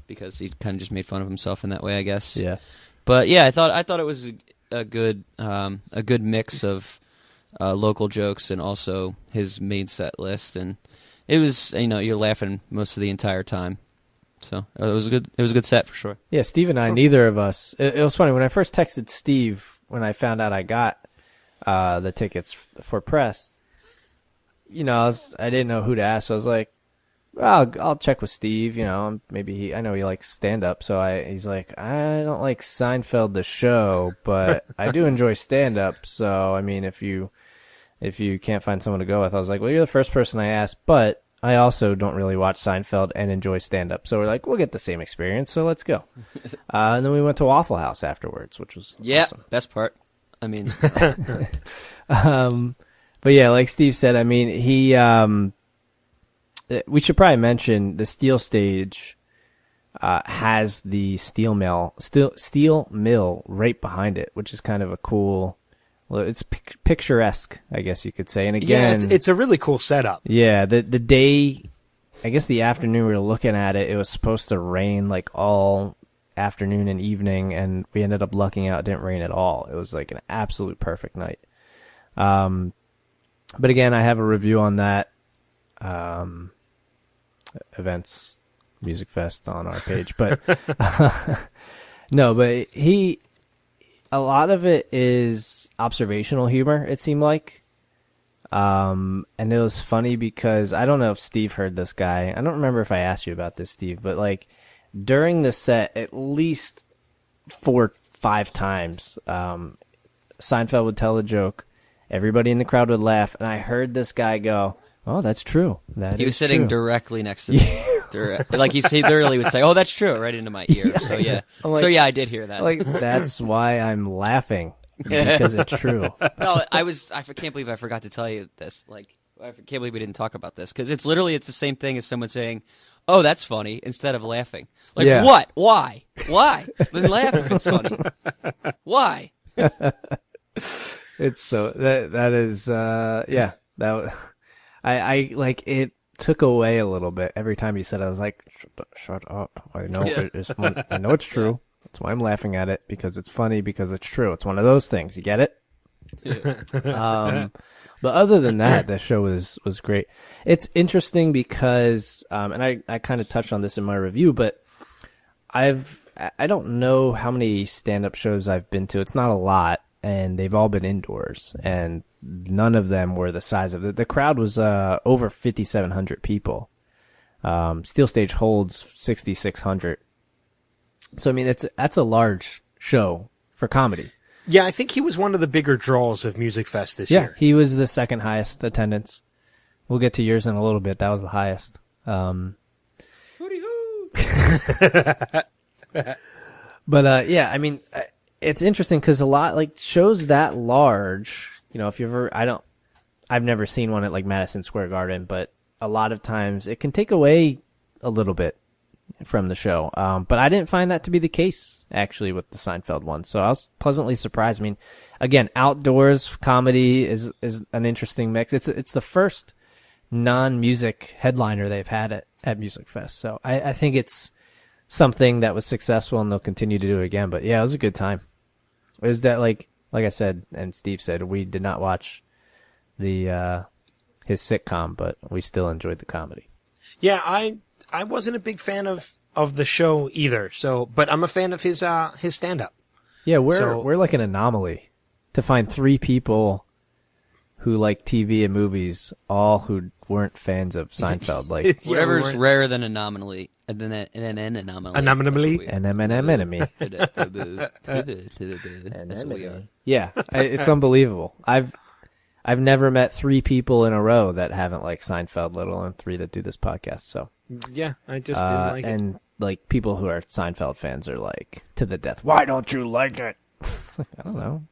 because he kind of just made fun of himself in that way, I guess. Yeah. But yeah, I thought it was a good mix of local jokes and also his main set list, and it was, you're laughing most of the entire time. So it was a good set for sure. Yeah, Steve and I, neither of us. It was funny when I first texted Steve when I found out I got the tickets for press. I didn't know who to ask. So I was like, well, I'll check with Steve. Maybe I know he likes stand up. So he's like, I don't like Seinfeld the show, but I do enjoy stand up. So I mean, if you can't find someone to go with, I was like, well, you're the first person I asked, but I also don't really watch Seinfeld and enjoy stand-up. So we're like, we'll get the same experience, so let's go. And then we went to Waffle House afterwards, which was awesome. Best part. I mean. But yeah, like Steve said, I mean, we should probably mention the Steel stage has the steel mill right behind it, which is kind of a cool... Well, it's picturesque, I guess you could say. And again, it's a really cool setup. Yeah, the day, I guess the afternoon we were looking at it, it was supposed to rain like all afternoon and evening, and we ended up lucking out. It didn't rain at all. It was like an absolute perfect night. But again, I have a review on that events Musikfest on our page. But no, but a lot of it is observational humor, it seemed like. And it was funny because I don't know if Steve heard this guy. I don't remember if I asked you about this, Steve, but like during the set, at least 4-5 times, Seinfeld would tell a joke. Everybody in the crowd would laugh. And I heard this guy go, "Oh, that's true." He was sitting directly next to me. Like he literally would say, "Oh, that's true," right into my ear. So yeah, I did hear that. Like that's why I'm laughing because it's true. No, I can't believe I forgot to tell you this. Like I can't believe we didn't talk about this because it's the same thing as someone saying, "Oh, that's funny," instead of laughing. Like, what? Why? Then laugh if it's funny. Why? It's so that is that I like it took away a little bit every time he said it. I was like, shut up. I know I know it's true. That's why I'm laughing at it, because it's funny, because it's true. It's one of those things. You get it? Yeah. But other than that, the show was great. It's interesting because, and I kind of touched on this in my review, but I don't know how many stand-up shows I've been to. It's not a lot, and they've all been indoors, and none of them were the size of the crowd was over 5,700 people. Steel Stage holds 6,600. So I mean, that's a large show for comedy. Yeah, I think he was one of the bigger draws of Musikfest this year. Yeah, he was the second highest attendance. We'll get to yours in a little bit. That was the highest. But yeah, I mean, it's interesting because a lot, like, shows that large, you know, if you ever, I've never seen one at like Madison Square Garden, but a lot of times it can take away a little bit from the show. But I didn't find that to be the case actually with the Seinfeld one. So I was pleasantly surprised. I mean, again, outdoors comedy is an interesting mix. It's the first non-music headliner they've had at Musikfest. So I think it's something that was successful, and they'll continue to do it again. But yeah, it was a good time. It was that, like I said, and Steve said, we did not watch his sitcom, but we still enjoyed the comedy. Yeah, I wasn't a big fan of the show either. So, but I'm a fan of his stand-up. Yeah, we're like an anomaly to find three people who like TV and movies, all who weren't fans of Seinfeld. Like whatever's rarer than an anomaly, and then an anomaly. Anomaly. An enemy. That's what we are. Yeah, it's unbelievable. I've never met three people in a row that haven't liked Seinfeld, let alone three that do this podcast. So yeah, I just didn't like it. And like people who are Seinfeld fans are like to the death. Why don't you like it? I don't know.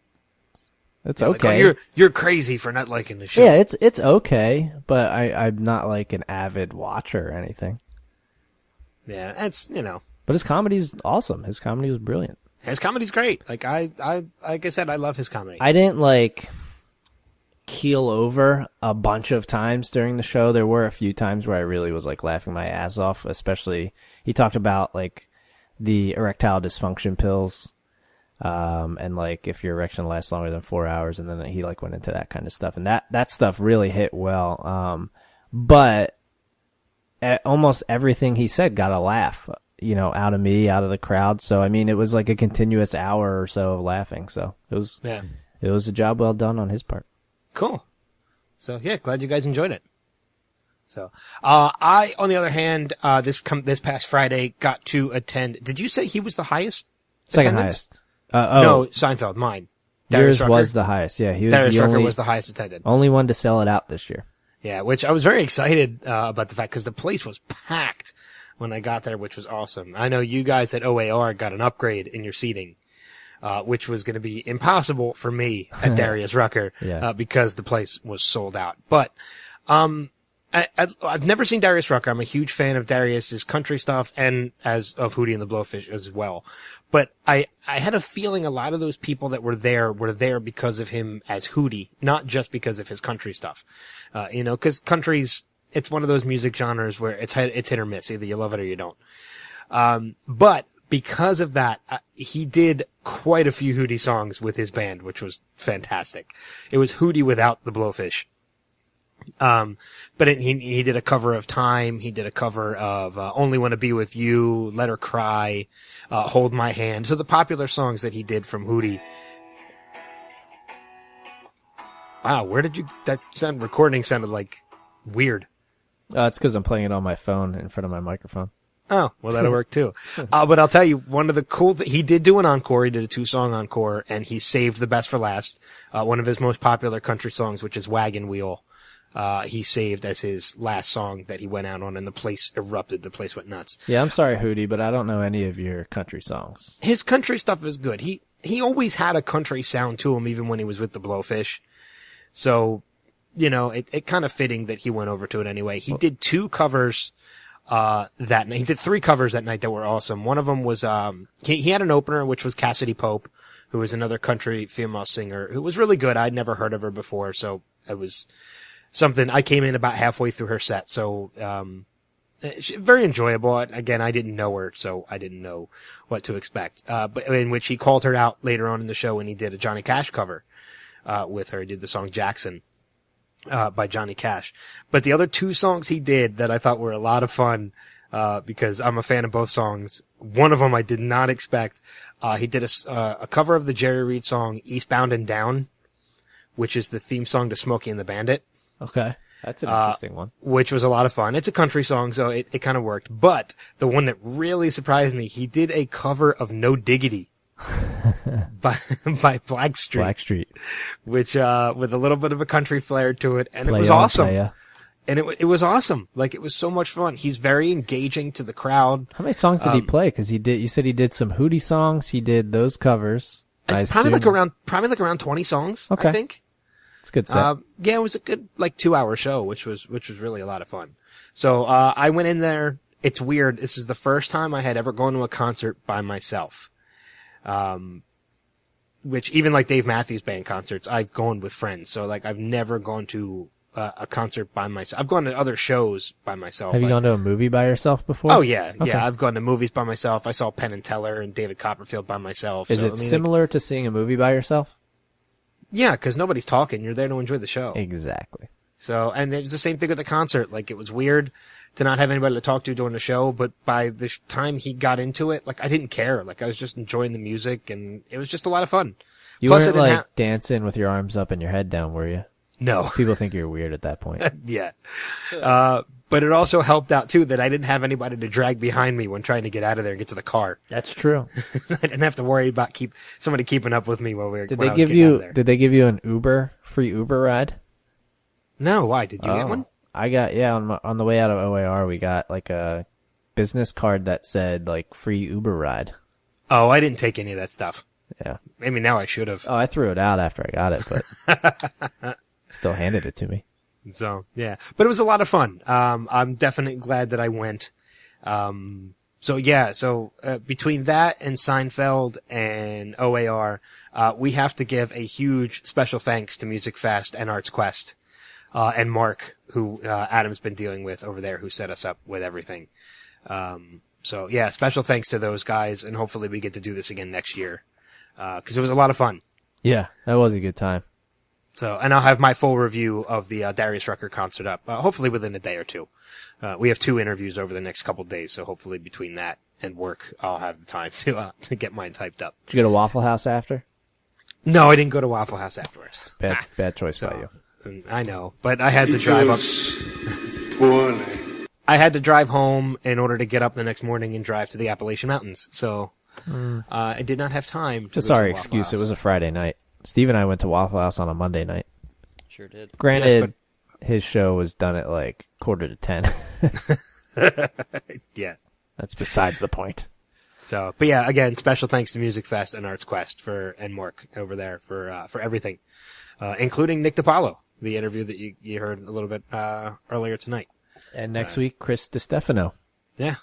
It's okay. Like, oh, you're crazy for not liking the show. Yeah, it's okay, but I'm not like an avid watcher or anything. Yeah, that's, you know. But his comedy's awesome. His comedy was brilliant. His comedy's great. Like like I said, I love his comedy. I didn't like keel over a bunch of times during the show. There were a few times where I really was like laughing my ass off, especially he talked about like the erectile dysfunction pills. And like if your erection lasts longer than 4 hours, and then he like went into that kind of stuff, and that stuff really hit well. But almost everything he said got a laugh, you know, out of me, out of the crowd. So I mean, it was like a continuous hour or so of laughing. So it was a job well done on his part. Cool. So yeah, glad you guys enjoyed it. So, I, on the other hand, this past Friday got to attend. Did you say he was the highest? Second attendance? highest. No, Seinfeld, mine. Yours was the highest, yeah. He was Darius Rucker was the highest attended. Only one to sell it out this year. Yeah, which I was very excited about the fact, because the place was packed when I got there, which was awesome. I know you guys at OAR got an upgrade in your seating, which was going to be impossible for me at Darius Rucker, because the place was sold out. But I've never seen Darius Rucker. I'm a huge fan of Darius's country stuff and of Hootie and the Blowfish as well. But I had a feeling a lot of those people that were there because of him as Hootie, not just because of his country stuff. You know, cause country's, it's one of those music genres where it's hit or miss. Either you love it or you don't. But because of that, he did quite a few Hootie songs with his band, which was fantastic. It was Hootie without the Blowfish. But he did a cover of Time. He did a cover of, Only Wanna Be With You, Let Her Cry, Hold My Hand. So the popular songs that he did from Hootie. Wow, that recording sounded like weird. It's cause I'm playing it on my phone in front of my microphone. Oh, well, that'll work too. But I'll tell you, one of the cool he did do an encore. He did a 2-song encore, and he saved the best for last. One of his most popular country songs, which is Wagon Wheel. He saved as his last song that he went out on, and the place erupted. The place went nuts. Yeah, I'm sorry, Hootie, but I don't know any of your country songs. His country stuff is good. He always had a country sound to him, even when he was with the Blowfish. So, it kind of fitting that he went over to it anyway. He did 2 covers, that night. He did 3 covers that night that were awesome. One of them was, he had an opener, which was Cassidy Pope, who was another country female singer who was really good. I'd never heard of her before, so it was something. I came in about halfway through her set, so, very enjoyable. Again, I didn't know her, so I didn't know what to expect. But in which he called her out later on in the show and he did a Johnny Cash cover, with her. He did the song Jackson, by Johnny Cash. But the other 2 songs he did that I thought were a lot of fun, because I'm a fan of both songs. One of them I did not expect. He did a cover of the Jerry Reed song Eastbound and Down, which is the theme song to Smokey and the Bandit. Okay. That's an interesting one. Which was a lot of fun. It's a country song, so it kind of worked. But the one that really surprised me, he did a cover of No Diggity by Blackstreet. Blackstreet. Which, with a little bit of a country flair to it, and it was awesome. And it was awesome. Like, it was so much fun. He's very engaging to the crowd. How many songs did he play? Cause you said he did some Hootie songs. He did those covers. It's probably like around 20 songs, okay. I think. It's a good set. Yeah, it was a good, 2-hour show, which was really a lot of fun. So, I went in there. It's weird. This is the first time I had ever gone to a concert by myself. Which even like Dave Matthews Band concerts, I've gone with friends. So like, I've never gone to a concert by myself. I've gone to other shows by myself. Have you gone to a movie by yourself before? Oh yeah. Okay. Yeah. I've gone to movies by myself. I saw Penn and Teller and David Copperfield by myself. Is it similar to seeing a movie by yourself? Yeah, because nobody's talking. You're there to enjoy the show. Exactly. So, and it was the same thing with the concert. Like, it was weird to not have anybody to talk to during the show, but by the time he got into it, like, I didn't care. Like, I was just enjoying the music, and it was just a lot of fun. You weren't like dancing with your arms up and your head down, were you? No. People think you're weird at that point. Yeah. But it also helped out too that I didn't have anybody to drag behind me when trying to get out of there and get to the car. That's true. I didn't have to worry about somebody keeping up with me while we were. Did they give you an free Uber ride? No, why? Did you get one? I got, on the way out of OAR, we got like a business card that said like free Uber ride. Oh, I didn't take any of that stuff. Yeah. Maybe now I should have. Oh, I threw it out after I got it, but still handed it to me. So, yeah. But it was a lot of fun. I'm definitely glad that I went. So between that and Seinfeld and OAR, we have to give a huge special thanks to Musikfest and Arts Quest, and Mark, who, Adam's been dealing with over there, who set us up with everything. So yeah, special thanks to those guys, and hopefully we get to do this again next year. 'Cause it was a lot of fun. Yeah, that was a good time. So, and I'll have my full review of the Darius Rucker concert up, hopefully within a day or two. We have 2 interviews over the next couple of days, so hopefully between that and work, I'll have the time to get mine typed up. Did you go to Waffle House after? No, I didn't go to Waffle House afterwards. Bad choice by you. I know, but I had to drive up. Poorly. I had to drive home in order to get up the next morning and drive to the Appalachian Mountains, so I did not have time. It's a sorry excuse. It was a Friday night. Steve and I went to Waffle House on a Monday night. Sure did. Granted, his show was done at like 9:45. Yeah. That's besides the point. So, but yeah, again, special thanks to Musikfest and Arts Quest and Mark over there for everything, including Nick DiPaolo, the interview that you heard a little bit, earlier tonight. And next week, Chris DiStefano. Yeah.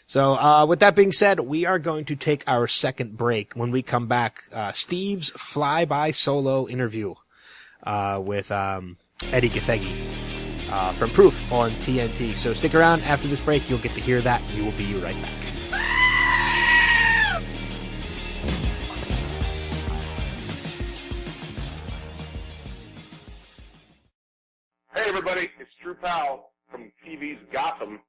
So, with that being said, we are going to take our second break. When we come back, Steve's flyby solo interview, with, Edi Gathegi, from Proof on TNT. So stick around after this break. You'll get to hear that. We will be right back. Hey everybody, it's Drew Powell from TV's Gotham,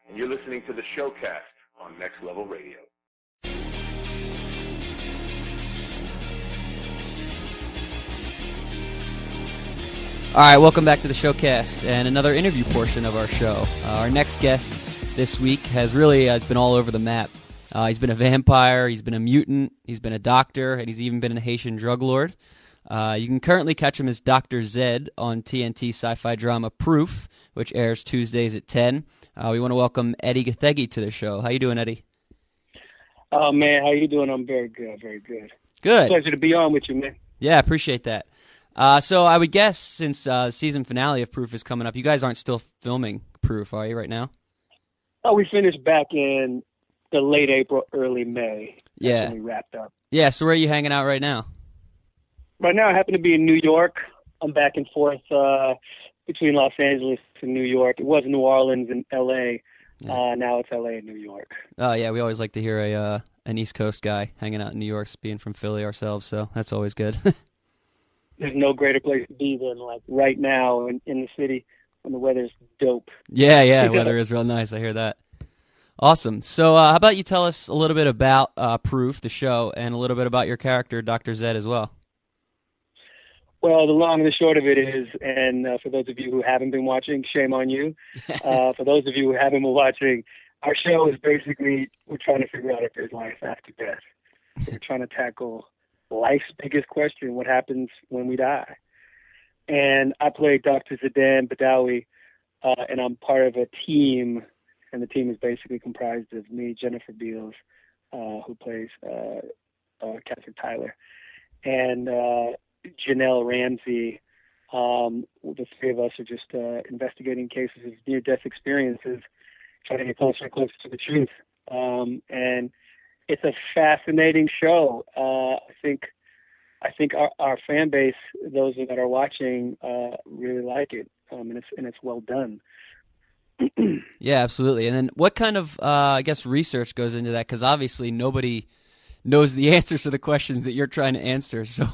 and you're listening to the Showcast on Next Level Radio. All right, welcome back to the Showcast and another interview portion of our show. Our next guest this week has been all over the map. He's been a vampire, he's been a mutant, he's been a doctor, and he's even been a Haitian drug lord. You can currently catch him as Dr. Zed on TNT sci-fi drama Proof, which airs Tuesdays at 10. We want to welcome Edi Gathegi to the show. How you doing, Eddie? Oh, man, how you doing? I'm very good, very good. Good. Pleasure to be on with you, man. Yeah, appreciate that. So I would guess since the season finale of Proof is coming up, you guys aren't still filming Proof, are you, right now? Oh, we finished back in the late April, early May. Yeah. When we wrapped up. Yeah, so where are you hanging out right now? Right now I happen to be in New York. I'm back and forth between Los Angeles and New York. It was New Orleans and L.A. Yeah. Now it's L.A. and New York. Oh, yeah, we always like to hear an East Coast guy hanging out in New York, being from Philly ourselves, so that's always good. There's no greater place to be than like right now in the city when the weather's dope. Yeah, weather is real nice. I hear that. Awesome. So how about you tell us a little bit about Proof, the show, and a little bit about your character, Dr. Zed, as well. Well, the long and the short of it is, and for those of you who haven't been watching, shame on you. For those of you who haven't been watching, our show is basically, we're trying to figure out if there's life after death. So we're trying to tackle life's biggest question, what happens when we die? And I play Dr. Zidan Badawi, and I'm part of a team, and the team is basically comprised of me, Jennifer Beals, who plays Catherine Tyler, and Janelle Ramsey. The three of us are just investigating cases of near-death experiences, trying to get closer and closer to the truth. And it's a fascinating show. I think our fan base, those that are watching, really like it, and it's well done. Yeah, absolutely. And then what kind of, I guess, research goes into that? Because obviously nobody knows the answers to the questions that you're trying to answer. So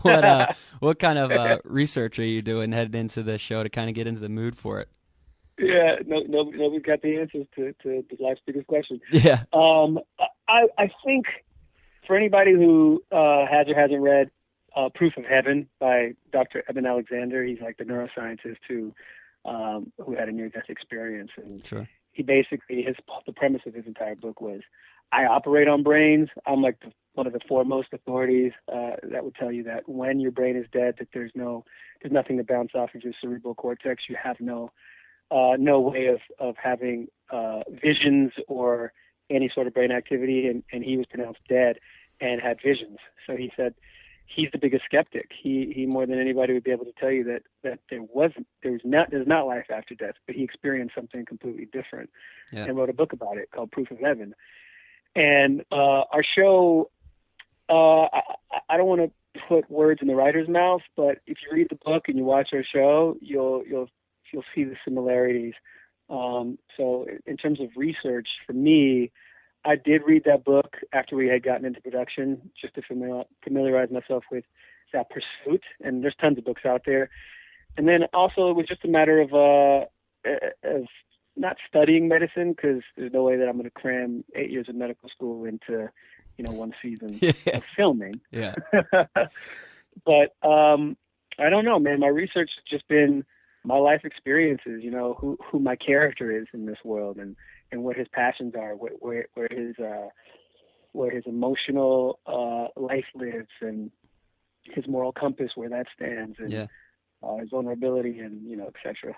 what kind of research are you doing headed into the show to kind of get into the mood for it? Yeah, nobody's got the answers to life's biggest question. Yeah. I think for anybody who has or hasn't read Proof of Heaven by Dr. Eben Alexander, he's like the neuroscientist who had a near-death experience, and sure. He basically the premise of his entire book was, I operate on brains. I'm like one of the foremost authorities that would tell you that when your brain is dead, that there's nothing to bounce off of your cerebral cortex. You have no way of having visions or any sort of brain activity, and he was pronounced dead and had visions. So he said he's the biggest skeptic. He more than anybody would be able to tell you that there's not life after death, but he experienced something completely different, and wrote a book about it called Proof of Heaven. And our show, I don't want to put words in the writer's mouth, but if you read the book and you watch our show, you'll see the similarities. So in terms of research, for me, I did read that book after we had gotten into production, just to familiarize myself with that pursuit. And there's tons of books out there. And then also it was just a matter of not studying medicine, because there's no way that I'm going to cram 8 years of medical school into, one season of filming. Yeah. But I don't know, man. My research has just been my life experiences, who my character is in this world, and what his passions are, where his emotional life lives, and his moral compass, where that stands, and his vulnerability, and etc.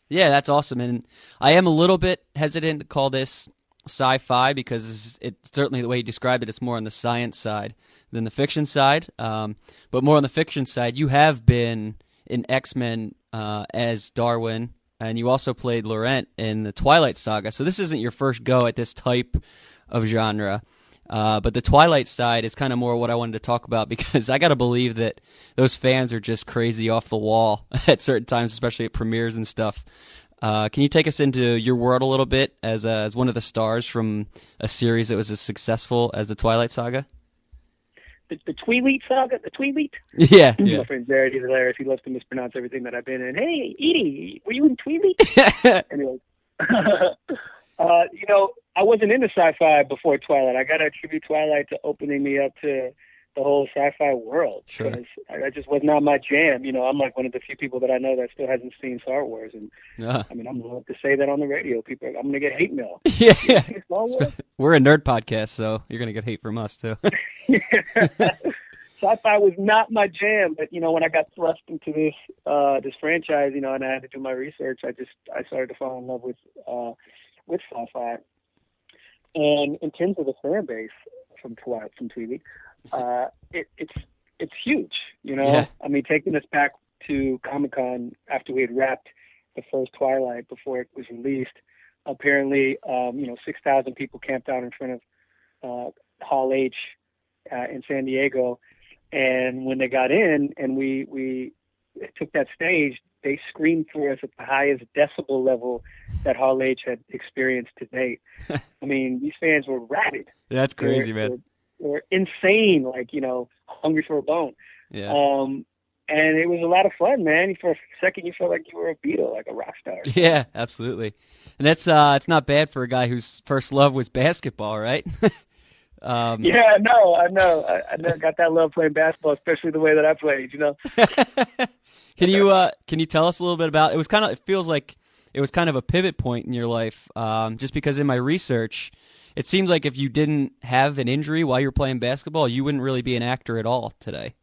Yeah, that's awesome. And I am a little bit hesitant to call this sci-fi because it's certainly the way you described it. It's more on the science side than the fiction side. But more on the fiction side, you have been in X-Men as Darwin, and you also played Laurent in the Twilight Saga. So this isn't your first go at this type of genre. But the Twilight side is kind of more what I wanted to talk about, because I got to believe that those fans are just crazy off the wall at certain times, especially at premieres and stuff. Can you take us into your world a little bit as one of the stars from a series that was as successful as the Twilight Saga? The Tweeleat Saga? The Tweeleat? Yeah. My friend Jared, he's hilarious. He loves to mispronounce everything that I've been in. Hey, Edie, were you in Tweeleat? Anyway. I wasn't into sci-fi before Twilight. I got to attribute Twilight to opening me up to the whole sci-fi world. Sure. Because I just was not my jam. I'm like one of the few people that I know that still hasn't seen Star Wars. And I mean, I'm going to say that on the radio. I'm going to get hate mail. Yeah. Star Wars? We're a nerd podcast, so you're going to get hate from us, too. Sci-fi was not my jam, but when I got thrust into this franchise, and I had to do my research, I started to fall in love with sci-fi. And in terms of the fan base from Twilight, from TV, it's huge. I mean, taking us back to Comic-Con after we had wrapped the first Twilight before it was released. Apparently, 6,000 people camped out in front of Hall H in San Diego. And when they got in and we took that stage, they screamed for us at the highest decibel level that Hall H had experienced to date. I mean, these fans were rabid. That's crazy, man. They're insane, like, hungry for a bone. Yeah. And it was a lot of fun, man. For a second, you felt like you were a Beatle, like a rock star. Yeah, absolutely. And that's it's not bad for a guy whose first love was basketball, right? Yeah, no, I know. I never got that love playing basketball, especially the way that I played. Can you tell us a little bit about? It feels like it was kind of a pivot point in your life. Just because in my research, it seems like if you didn't have an injury while you were playing basketball, you wouldn't really be an actor at all today.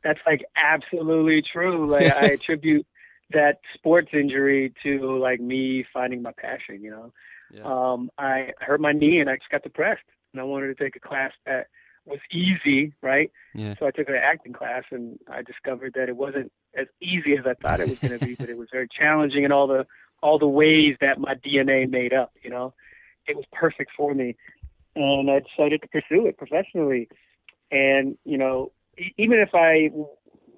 That's like absolutely true. Like I attribute that sports injury to like me finding my passion. Yeah. I hurt my knee and I just got depressed, and I wanted to take a class that was easy, right? Yeah. So I took an acting class, and I discovered that it wasn't as easy as I thought it was going to be, but it was very challenging in all the ways that my DNA made up. It was perfect for me, and I decided to pursue it professionally. And even if I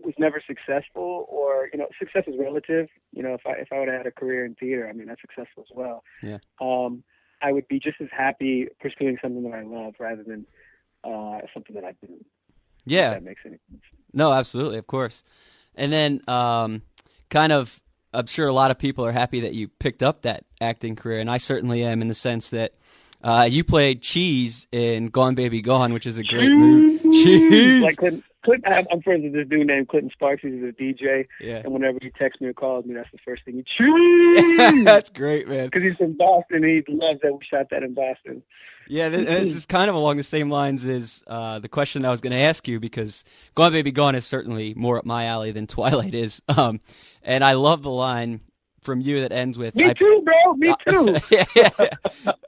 was never successful, or success is relative. If I would have had a career in theater, I mean that's successful as well. Yeah. I would be just as happy pursuing something that I love rather than something that I didn't. Yeah. If that makes any sense. No, absolutely, of course. And then, kind of, I'm sure a lot of people are happy that you picked up that acting career, and I certainly am, in the sense that you played Cheese in Gone Baby Gone, which is a great movie. Cheese! Like Clinton, I'm friends with this dude named Clinton Sparks. He's a DJ, Yeah. and whenever he texts me or calls me, that's the first thing he cheese. That's great, man. Because he's from Boston, and he loves that we shot that in Boston. Yeah, this is kind of along the same lines as the question I was going to ask you, because Gone Baby Gone is certainly more up my alley than Twilight is. And I love the line from you that ends with, Me too, bro. Me too. Yeah.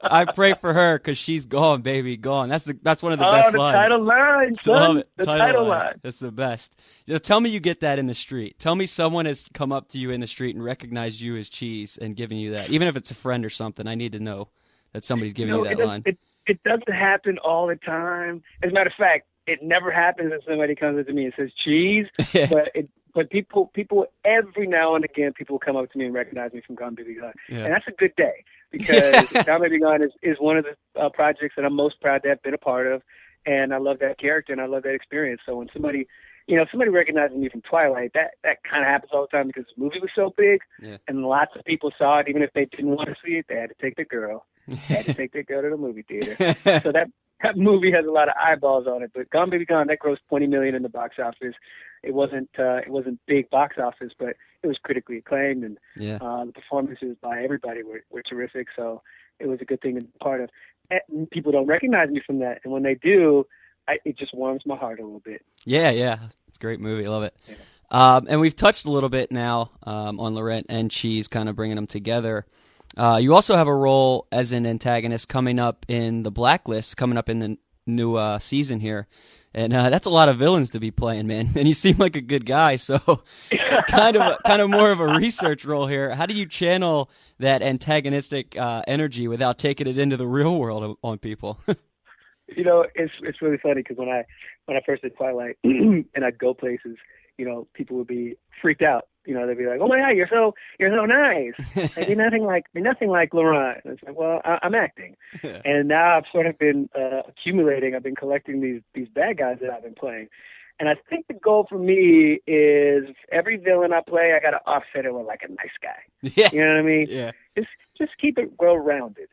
I pray for her because she's gone, baby, gone. That's one of the best lines. Title line, son. Love it. The title line. That's the best. Tell me you get that in the street. Tell me someone has come up to you in the street and recognized you as Cheese and given you that. Even if it's a friend or something, I need to know that somebody's giving you that line. It doesn't happen all the time. As a matter of fact, it never happens that somebody comes up to me and says Cheese. But people every now and again, people come up to me and recognize me from Gone Baby Gone. Yeah. And that's a good day, because Gone Baby Gone is one of the projects that I'm most proud to have been a part of. And I love that character and I love that experience. So when somebody recognizes me from Twilight, that kind of happens all the time, because the movie was so big, and lots of people saw it. Even if they didn't want to see it, they had to take their girl. They had to take their girl to the movie theater. So that movie has a lot of eyeballs on it. But Gone Baby Gone, that grossed $20 million in the box office. It wasn't big box office, but it was critically acclaimed, and the performances by everybody were terrific. So it was a good thing to be part of. And people don't recognize me from that, and when they do, it just warms my heart a little bit. Yeah, it's a great movie. I love it. Yeah. And we've touched a little bit now on Laurent and Cheese, kind of bringing them together. You also have a role as an antagonist coming up in The Blacklist, coming up in the new season here. And that's a lot of villains to be playing, man. And you seem like a good guy, so kind of more of a research role here. How do you channel that antagonistic energy without taking it into the real world on people? It's really funny, because when I first did Twilight and I'd go places, people would be freaked out. They'd be like, "Oh my God, you're so nice. Like, you're nothing like Laurent." And it's like, well, I'm acting, and now I've sort of been accumulating. I've been collecting these bad guys that I've been playing, and I think the goal for me is every villain I play, I got to offset it with like a nice guy. Yeah. You know what I mean? Yeah. Just keep it well rounded.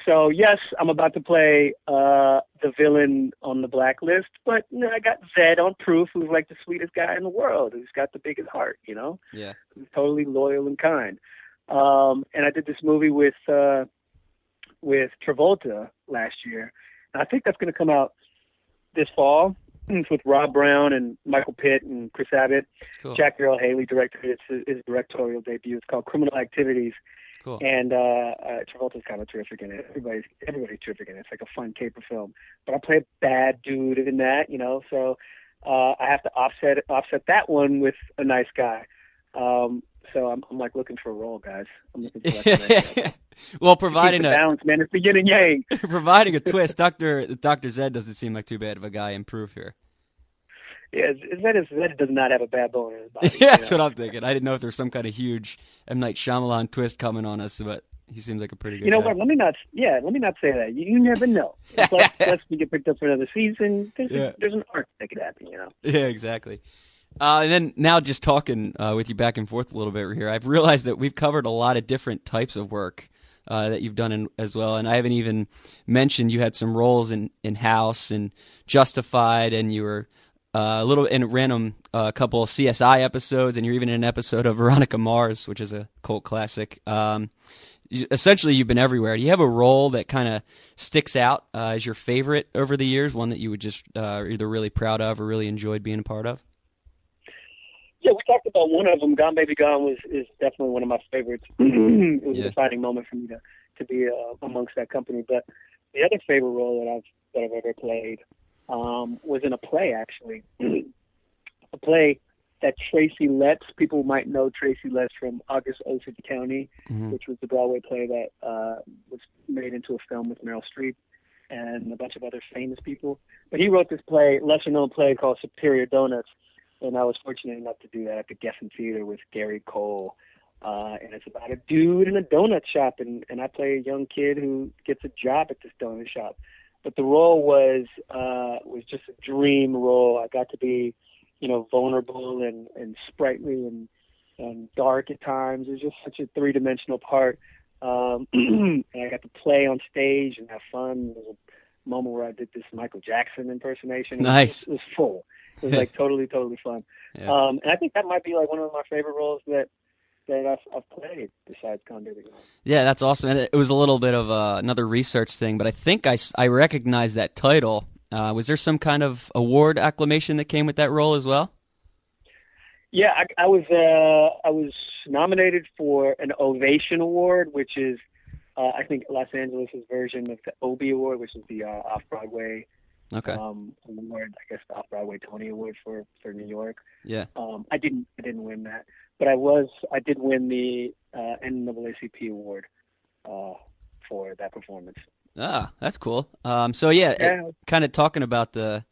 So yes, I'm about to play the villain on The Blacklist, but I got Zed on Proof, who's like the sweetest guy in the world, who's got the biggest heart, Yeah. Who's totally loyal and kind. And I did this movie with Travolta last year, and I think that's going to come out this fall. It's with Rob Brown and Michael Pitt and Chris Abbott. Cool. Jack Darrell Haley directed it. It's his directorial debut. It's called Criminal Activities. Cool. And Travolta's kind of terrific in it. Everybody's terrific in it. It's like a fun caper film. But I play a bad dude in that, so I have to offset that one with a nice guy. So I'm like looking for a role, guys. I'm looking for like a nice guy. Well, providing Keep the balance, man. It's the yin and yang. providing a twist, Dr. Zed doesn't seem like too bad of a guy. Improve here. Yeah, Zed does not have a bad bone in his body. Yeah, that's what I'm thinking. I didn't know if there was some kind of huge M. Night Shyamalan twist coming on us, but he seems like a pretty good You know guy. what? Let me not say that. You never know. It's like let's get picked up for another season. There's an arc that could happen, you know. Yeah, exactly. And then now just talking with you back and forth a little bit here, I've realized that we've covered a lot of different types of work that you've done as well. And I haven't even mentioned you had some roles in House and Justified, and you were a little in a random couple of CSI episodes, and you're even in an episode of Veronica Mars, which is a cult classic. Essentially, you've been everywhere. Do you have a role that kind of sticks out as your favorite over the years, one that you would just either really proud of or really enjoyed being a part of? Yeah, we talked about one of them. Gone Baby Gone is definitely one of my favorites. It was a defining moment for me to be amongst that company. But the other favorite role that I've ever played was in a play, actually. A play that Tracy Letts, people might know Tracy Letts from August Osage County, which was the Broadway play that was made into a film with Meryl Streep and a bunch of other famous people. But he wrote this play, lesser-known play called Superior Donuts, and I was fortunate enough to do that at the Geffen Theater with Gary Cole. And it's about a dude in a donut shop, and I play a young kid who gets a job at this donut shop. But the role was just a dream role. I got to be, vulnerable and sprightly and dark at times. It was just such a three-dimensional part. And I got to play on stage and have fun. There was a moment where I did this Michael Jackson impersonation. Nice. It was full. It was like totally fun. Yeah. And I think that might be like one of my favorite roles that I've played besides Gone Baby Gone. Yeah, that's awesome. And it was a little bit of another research thing, but I think I recognize that title. Was there some kind of award acclamation that came with that role as well? Yeah, I was nominated for an Ovation Award, which is I think Los Angeles' version of the Obie Award, which is the off-Broadway award, I guess the off-Broadway Tony Award for New York. Yeah. I didn't win that, but I did win the NAACP award for that performance. Ah, that's cool. So kind of talking about the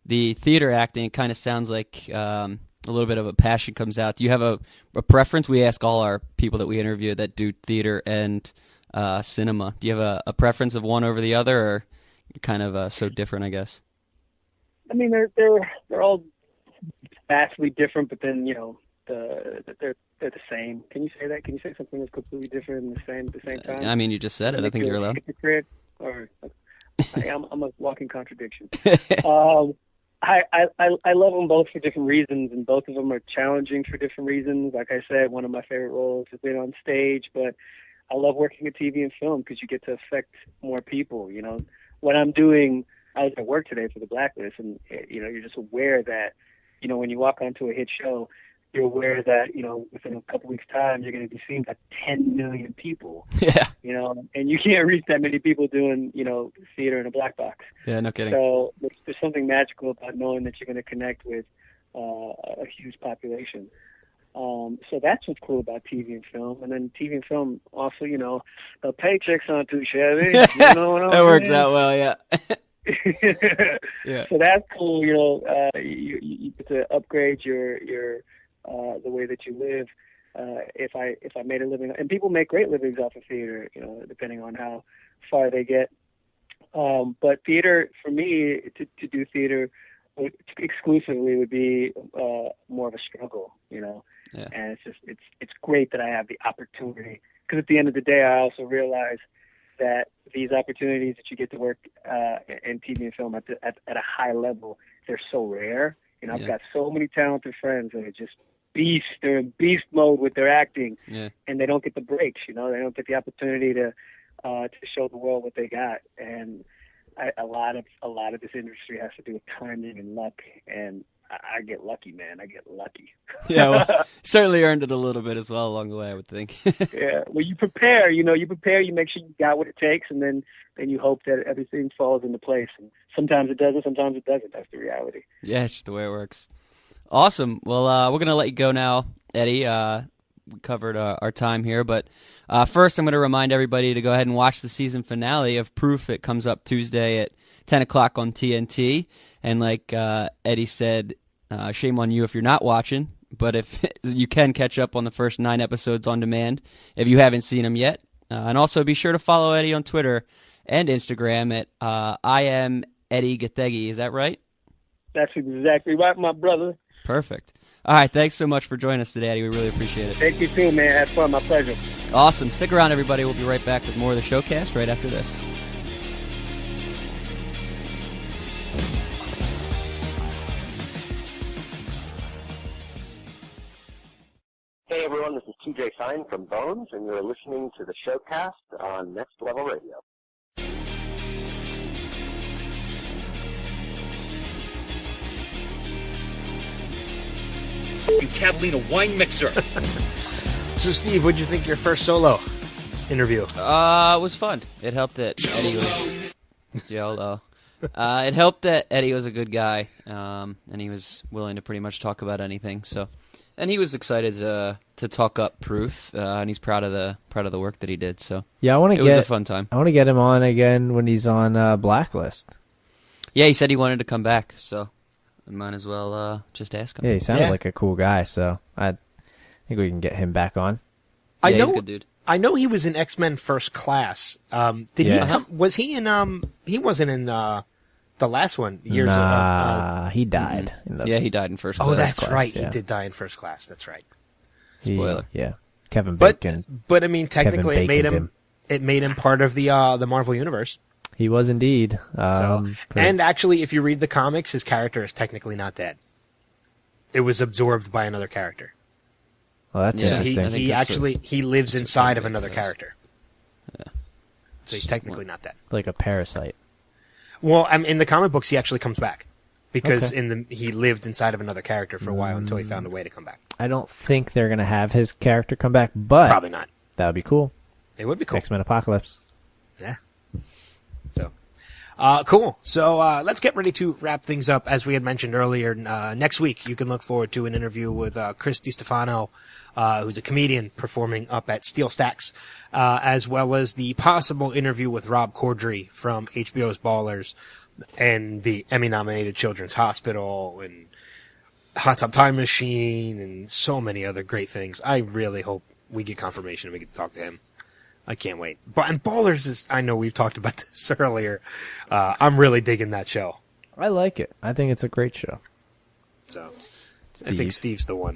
theater acting, it kind of sounds like a little bit of a passion comes out. Do you have a preference? We ask all our people that we interview that do theater and cinema. Do you have a preference of one over the other, or kind of so different, I guess? I mean, they're all vastly different, but then they're the same. Can you say that? Can you say something that's completely different and the same at the same time? I mean, you just said it. I think you're allowed. Or I'm a walking contradiction. I love them both for different reasons, and both of them are challenging for different reasons. Like I said, one of my favorite roles has been on stage, but I love working at TV and film because you get to affect more people. What I'm doing, I was at work today for the Blacklist, and you're just aware that when you walk onto a hit show, you're aware that within a couple weeks' time you're going to be seen by 10 million people. Yeah. And you can't reach that many people doing theater in a black box. Yeah, no kidding. So there's something magical about knowing that you're going to connect with a huge population. So that's what's cool about TV and film. And then TV and film also, the paychecks aren't too shabby. You know what I mean? That works out well, yeah. Yeah. So that's cool. You get to upgrade your the way that you live. If I made a living, and people make great livings off of theater, depending on how far they get. But theater, for me, to do theater exclusively would be more of a struggle, Yeah. And it's great that I have the opportunity, because at the end of the day, I also realize that these opportunities that you get to work in TV and film at a high level, they're so rare. I've got so many talented friends that are just beasts. They're in beast mode with their acting, and they don't get the breaks. They don't get the opportunity to show the world what they got. And a lot of this industry has to do with timing and luck. And I get lucky, man. I get lucky. Yeah, well, certainly earned it a little bit as well along the way, I would think. Yeah, well, you prepare. You make sure you got what it takes, and then you hope that everything falls into place. And sometimes it doesn't, sometimes it doesn't. That's the reality. Yeah, it's just the way it works. Awesome. Well, we're going to let you go now, Eddie. We covered our time here, but first I'm going to remind everybody to go ahead and watch the season finale of Proof. It comes up Tuesday at 10 o'clock on TNT, and like Eddie said, shame on you if you're not watching, but if you can catch up on the first 9 episodes on demand if you haven't seen them yet. And also be sure to follow Eddie on Twitter and Instagram at I am Edi Gathegi. Is that right? That's exactly right, my brother. Perfect. All right, thanks so much for joining us today, Eddie. We really appreciate it. Thank you too, man. Have fun. My pleasure. Awesome. Stick around, everybody. We'll be right back with more of the Showcast right after this. Hey everyone, this is TJ Fine from Bones, and you're listening to the Showcast on Next Level Radio. Catalina wine mixer. So, Steve, what'd you think of your first solo interview? It was fun. It helped that Eddie was YOLO. It helped that Eddie was a good guy, and he was willing to pretty much talk about anything. So, and he was excited to talk up Proof, and he's proud of the work that he did. So, yeah, it was a fun time. I want to get him on again when he's on Blacklist. Yeah, he said he wanted to come back, so I might as well just ask him. Yeah, he sounded like a cool guy, so I think we can get him back on. I Yeah, know, he's a good dude. I know he was in X-Men First Class. Did he come? Was he in? He wasn't in the last one. He died. Yeah, he died in First Class. Oh, that's Class, right. yeah. He did die in First Class. That's right. Spoiler. Yeah, Kevin Bacon. But I mean, technically, Kevin it made him part of the Marvel universe. He was indeed. And actually, if you read the comics, his character is technically not dead. It was absorbed by another character. Well, that's interesting. He lives inside of another character. Yeah. So he's technically not dead. Like a parasite. Well, in the comic books, he actually comes back because he lived inside of another character for a while until he found a way to come back. I don't think they're gonna have his character come back, but Probably not. That would be cool. It would be cool. X-Men Apocalypse. Yeah. So, cool. So, let's get ready to wrap things up. As we had mentioned earlier, next week you can look forward to an interview with Chris DiStefano, who's a comedian performing up at Steel Stacks, as well as the possible interview with Rob Corddry from HBO's Ballers and the Emmy-nominated Children's Hospital and Hot Tub Time Machine and so many other great things. I really hope we get confirmation and we get to talk to him. I can't wait. And Ballers is, I know we've talked about this earlier. I'm really digging that show. I like it. I think it's a great show. So, I think Steve's the one.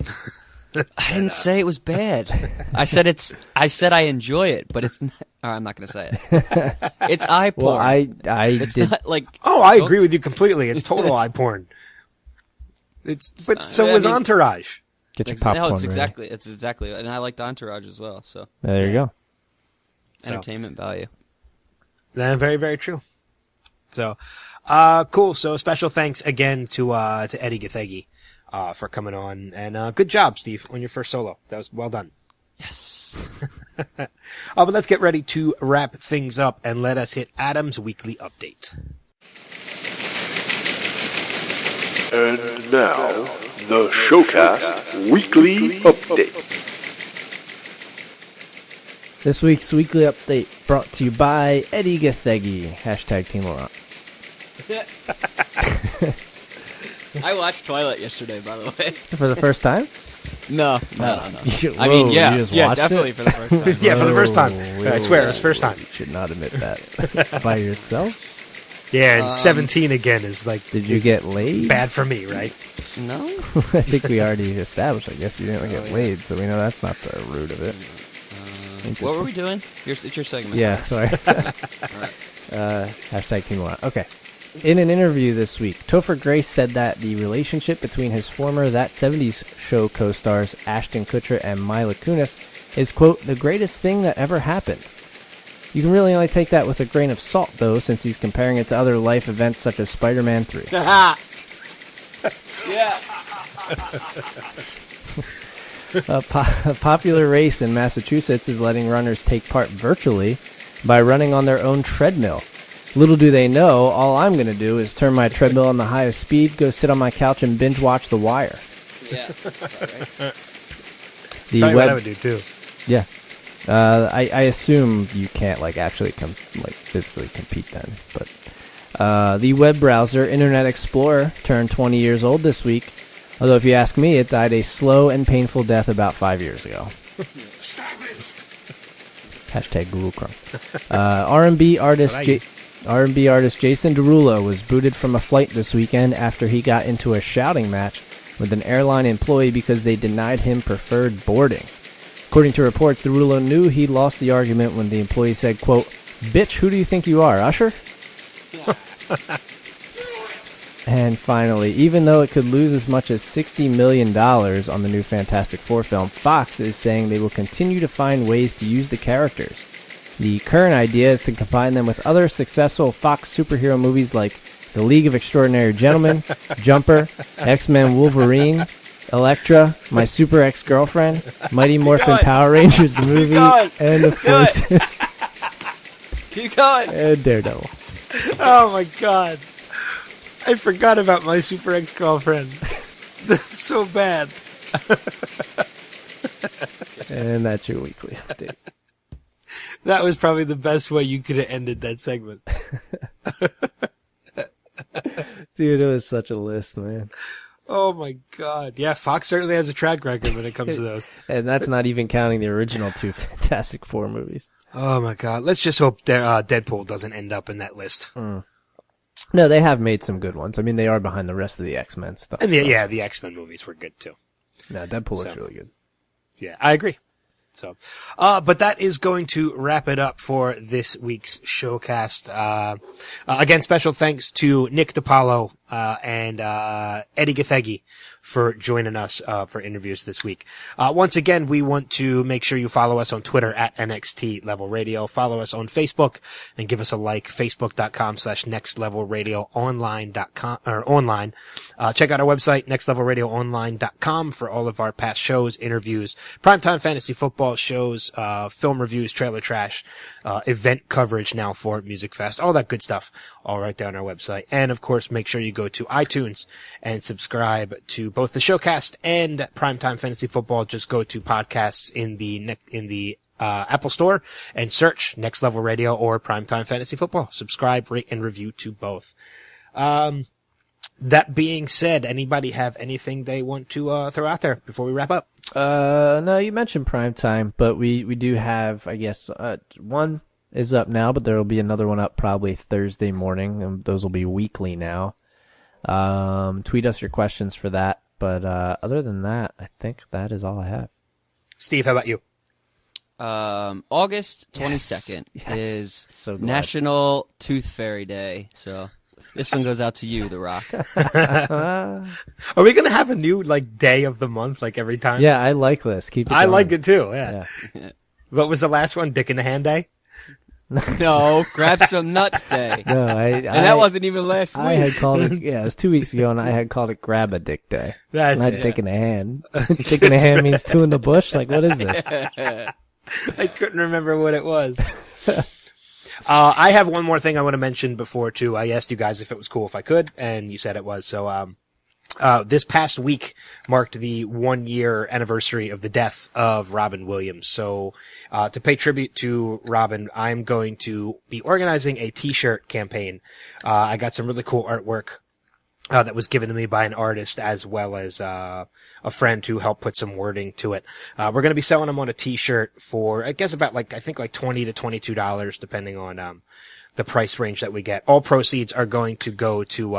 I didn't say it was bad. I said I enjoy it, but it's not, I'm not going to say it. It's eye porn. Well, I it's did. Not like, I agree with you completely. It's total eye porn. So was Entourage. Get your popcorn. No, it's exactly, and I liked Entourage as well. So there you go. Entertainment value. Very, very true. So, cool. So special thanks again to Edi Gathegi, for coming on, and good job, Steve, on your first solo. That was well done. Yes. But let's get ready to wrap things up and let us hit Adam's weekly update. And now, the Showcast Weekly Update. This week's weekly update brought to you by Edi Gathegi. # Team Laurent. I watched Twilight yesterday, by the way. For the first time? No. I mean, yeah, definitely for the first time. Yeah, for the first time. I swear, it was the first time. You should not admit that. By yourself? Yeah, and 17 again is like... Did you get laid? Bad for me, right? No. I think we already established, I guess, you didn't get laid, so we know that's not the root of it. What were we doing? It's your segment. Yeah, sorry. # Team Laurent. Okay. In an interview this week, Topher Grace said that the relationship between his former That 70s Show co-stars Ashton Kutcher and Mila Kunis is, quote, the greatest thing that ever happened. You can really only take that with a grain of salt, though, since he's comparing it to other life events such as Spider-Man 3. Yeah. A popular race in Massachusetts is letting runners take part virtually by running on their own treadmill. Little do they know, all I'm going to do is turn my treadmill on the highest speed, go sit on my couch, and binge watch The Wire. Yeah, that's about right. Probably what I would do too. Yeah. I assume you can't actually physically compete then, but the web browser Internet Explorer turned 20 years old this week. Although if you ask me, it died a slow and painful death about 5 years ago. Hashtag Google Chrome. R&B artist Jason Derulo was booted from a flight this weekend after he got into a shouting match with an airline employee because they denied him preferred boarding. According to reports, Derulo knew he lost the argument when the employee said, quote, "Bitch, who do you think you are, Usher?" Yeah. And finally, even though it could lose as much as $60 million on the new Fantastic Four film, Fox is saying they will continue to find ways to use the characters. The current idea is to combine them with other successful Fox superhero movies like The League of Extraordinary Gentlemen, Jumper, X-Men Wolverine, Elektra, My Super Ex-Girlfriend, Mighty Morphin Power Rangers the movie, and of course... Keep going! And Daredevil. Oh my god. I forgot about My Super Ex-Girlfriend. That's so bad. And that's your weekly update. That was probably the best way you could have ended that segment. Dude, it was such a list, man. Oh my god. Yeah, Fox certainly has a track record when it comes to those. And that's not even counting the original two Fantastic Four movies. Oh my god. Let's just hope Deadpool doesn't end up in that list. No, they have made some good ones. I mean, they are behind the rest of the X-Men stuff. And the X-Men movies were good too. No, Deadpool looks really good. Yeah, I agree. So, but that is going to wrap it up for this week's Showcast. Again, special thanks to Nick DiPaolo, and Edi Gathegi for joining us, for interviews this week. Once again, we want to make sure you follow us on Twitter at NXT Level Radio. Follow us on Facebook and give us a like, facebook.com/nextlevelradioonline.com or online. Check out our website, nextlevelradioonline.com for all of our past shows, interviews, primetime fantasy football shows, film reviews, trailer trash, event coverage now for Musikfest, all that good stuff, all right there on our website. And of course, make sure you go to iTunes and subscribe to both the Showcast and Primetime Fantasy Football. Just go to podcasts in the Apple Store and search Next Level Radio or Primetime Fantasy Football. Subscribe, rate, and review to both. That being said, anybody have anything they want to throw out there before we wrap up? No, you mentioned Primetime, but we do have, I guess, one is up now, but there will be another one up probably Thursday morning, and those will be weekly now. Tweet us your questions for that, but other than that, I think that is all I have. Steve, how about you? August 22nd is so National Tooth Fairy Day, so this one goes out to you, The Rock. Are we going to have a new, day of the month, every time? Yeah, I like this. Keep it going. I like it too, yeah. What was the last one? Dick in the Hand Day? No, Grab Some Nuts Day. No, and that wasn't even last week. I had called it, it was 2 weeks ago, and I had called it Grab a Dick Day. That's not it. Dick in the Hand. Dick in the Hand means two in the bush? What is this? I couldn't remember what it was. I have one more thing I want to mention before, too. I asked you guys if it was cool if I could, and you said it was. So, this past week marked the 1-year anniversary of the death of Robin Williams. So, to pay tribute to Robin, I'm going to be organizing a t-shirt campaign. I got some really cool artwork that was given to me by an artist as well as a friend who helped put some wording to it. We're going to be selling them on a t-shirt for, I guess about $20 to $22 depending on the price range that we get. All proceeds are going to go to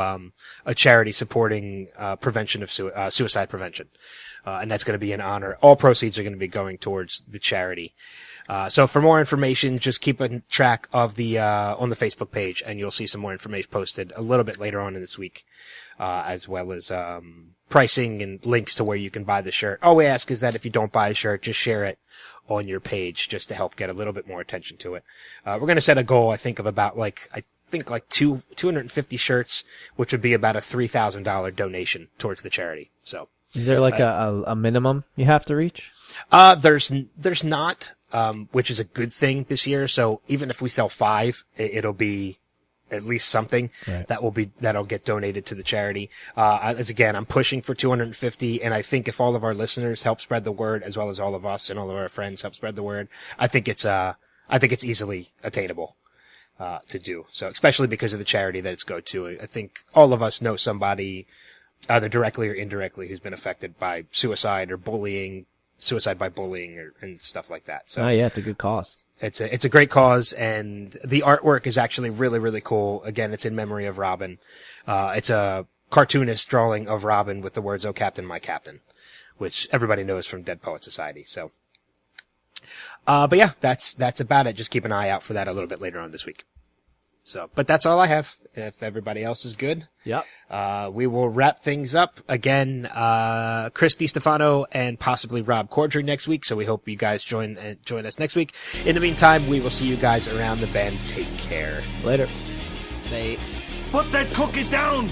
a charity supporting prevention of suicide prevention. And that's going to be in honor. All proceeds are going to be going towards the charity. So for more information, just keep a track of the on the Facebook page, and you'll see some more information posted a little bit later on in this week, as well as pricing and links to where you can buy the shirt. All we ask is that if you don't buy a shirt, just share it on your page just to help get a little bit more attention to it. We're going to set a goal, I think, of about think like 250 shirts, which would be about a $3,000 donation towards the charity. So. Is there like a minimum you have to reach? There's not, which is a good thing this year. So even if we sell 5, it'll be at least something that'll get donated to the charity. As again, I'm pushing for 250, and I think if all of our listeners help spread the word, as well as all of us and all of our friends help spread the word, I think it's easily attainable, to do. So, especially because of the charity that it's go to. I think all of us know somebody, either directly or indirectly, who's been affected by suicide or bullying, suicide by bullying and stuff like that. So, yeah, it's a good cause. It's a great cause, and the artwork is actually really, really cool. Again, it's in memory of Robin. It's a cartoonist drawing of Robin with the words, "Oh, Captain, my Captain," which everybody knows from Dead Poet Society. So, but yeah, that's about it. Just keep an eye out for that a little bit later on this week. So, but that's all I have. If everybody else is good. Yep. We will wrap things up again. Chris DiStefano and possibly Rob Cordry next week. So we hope you guys join us next week. In the meantime, we will see you guys around the bend. Take care. Later. Bye. Put that cookie down!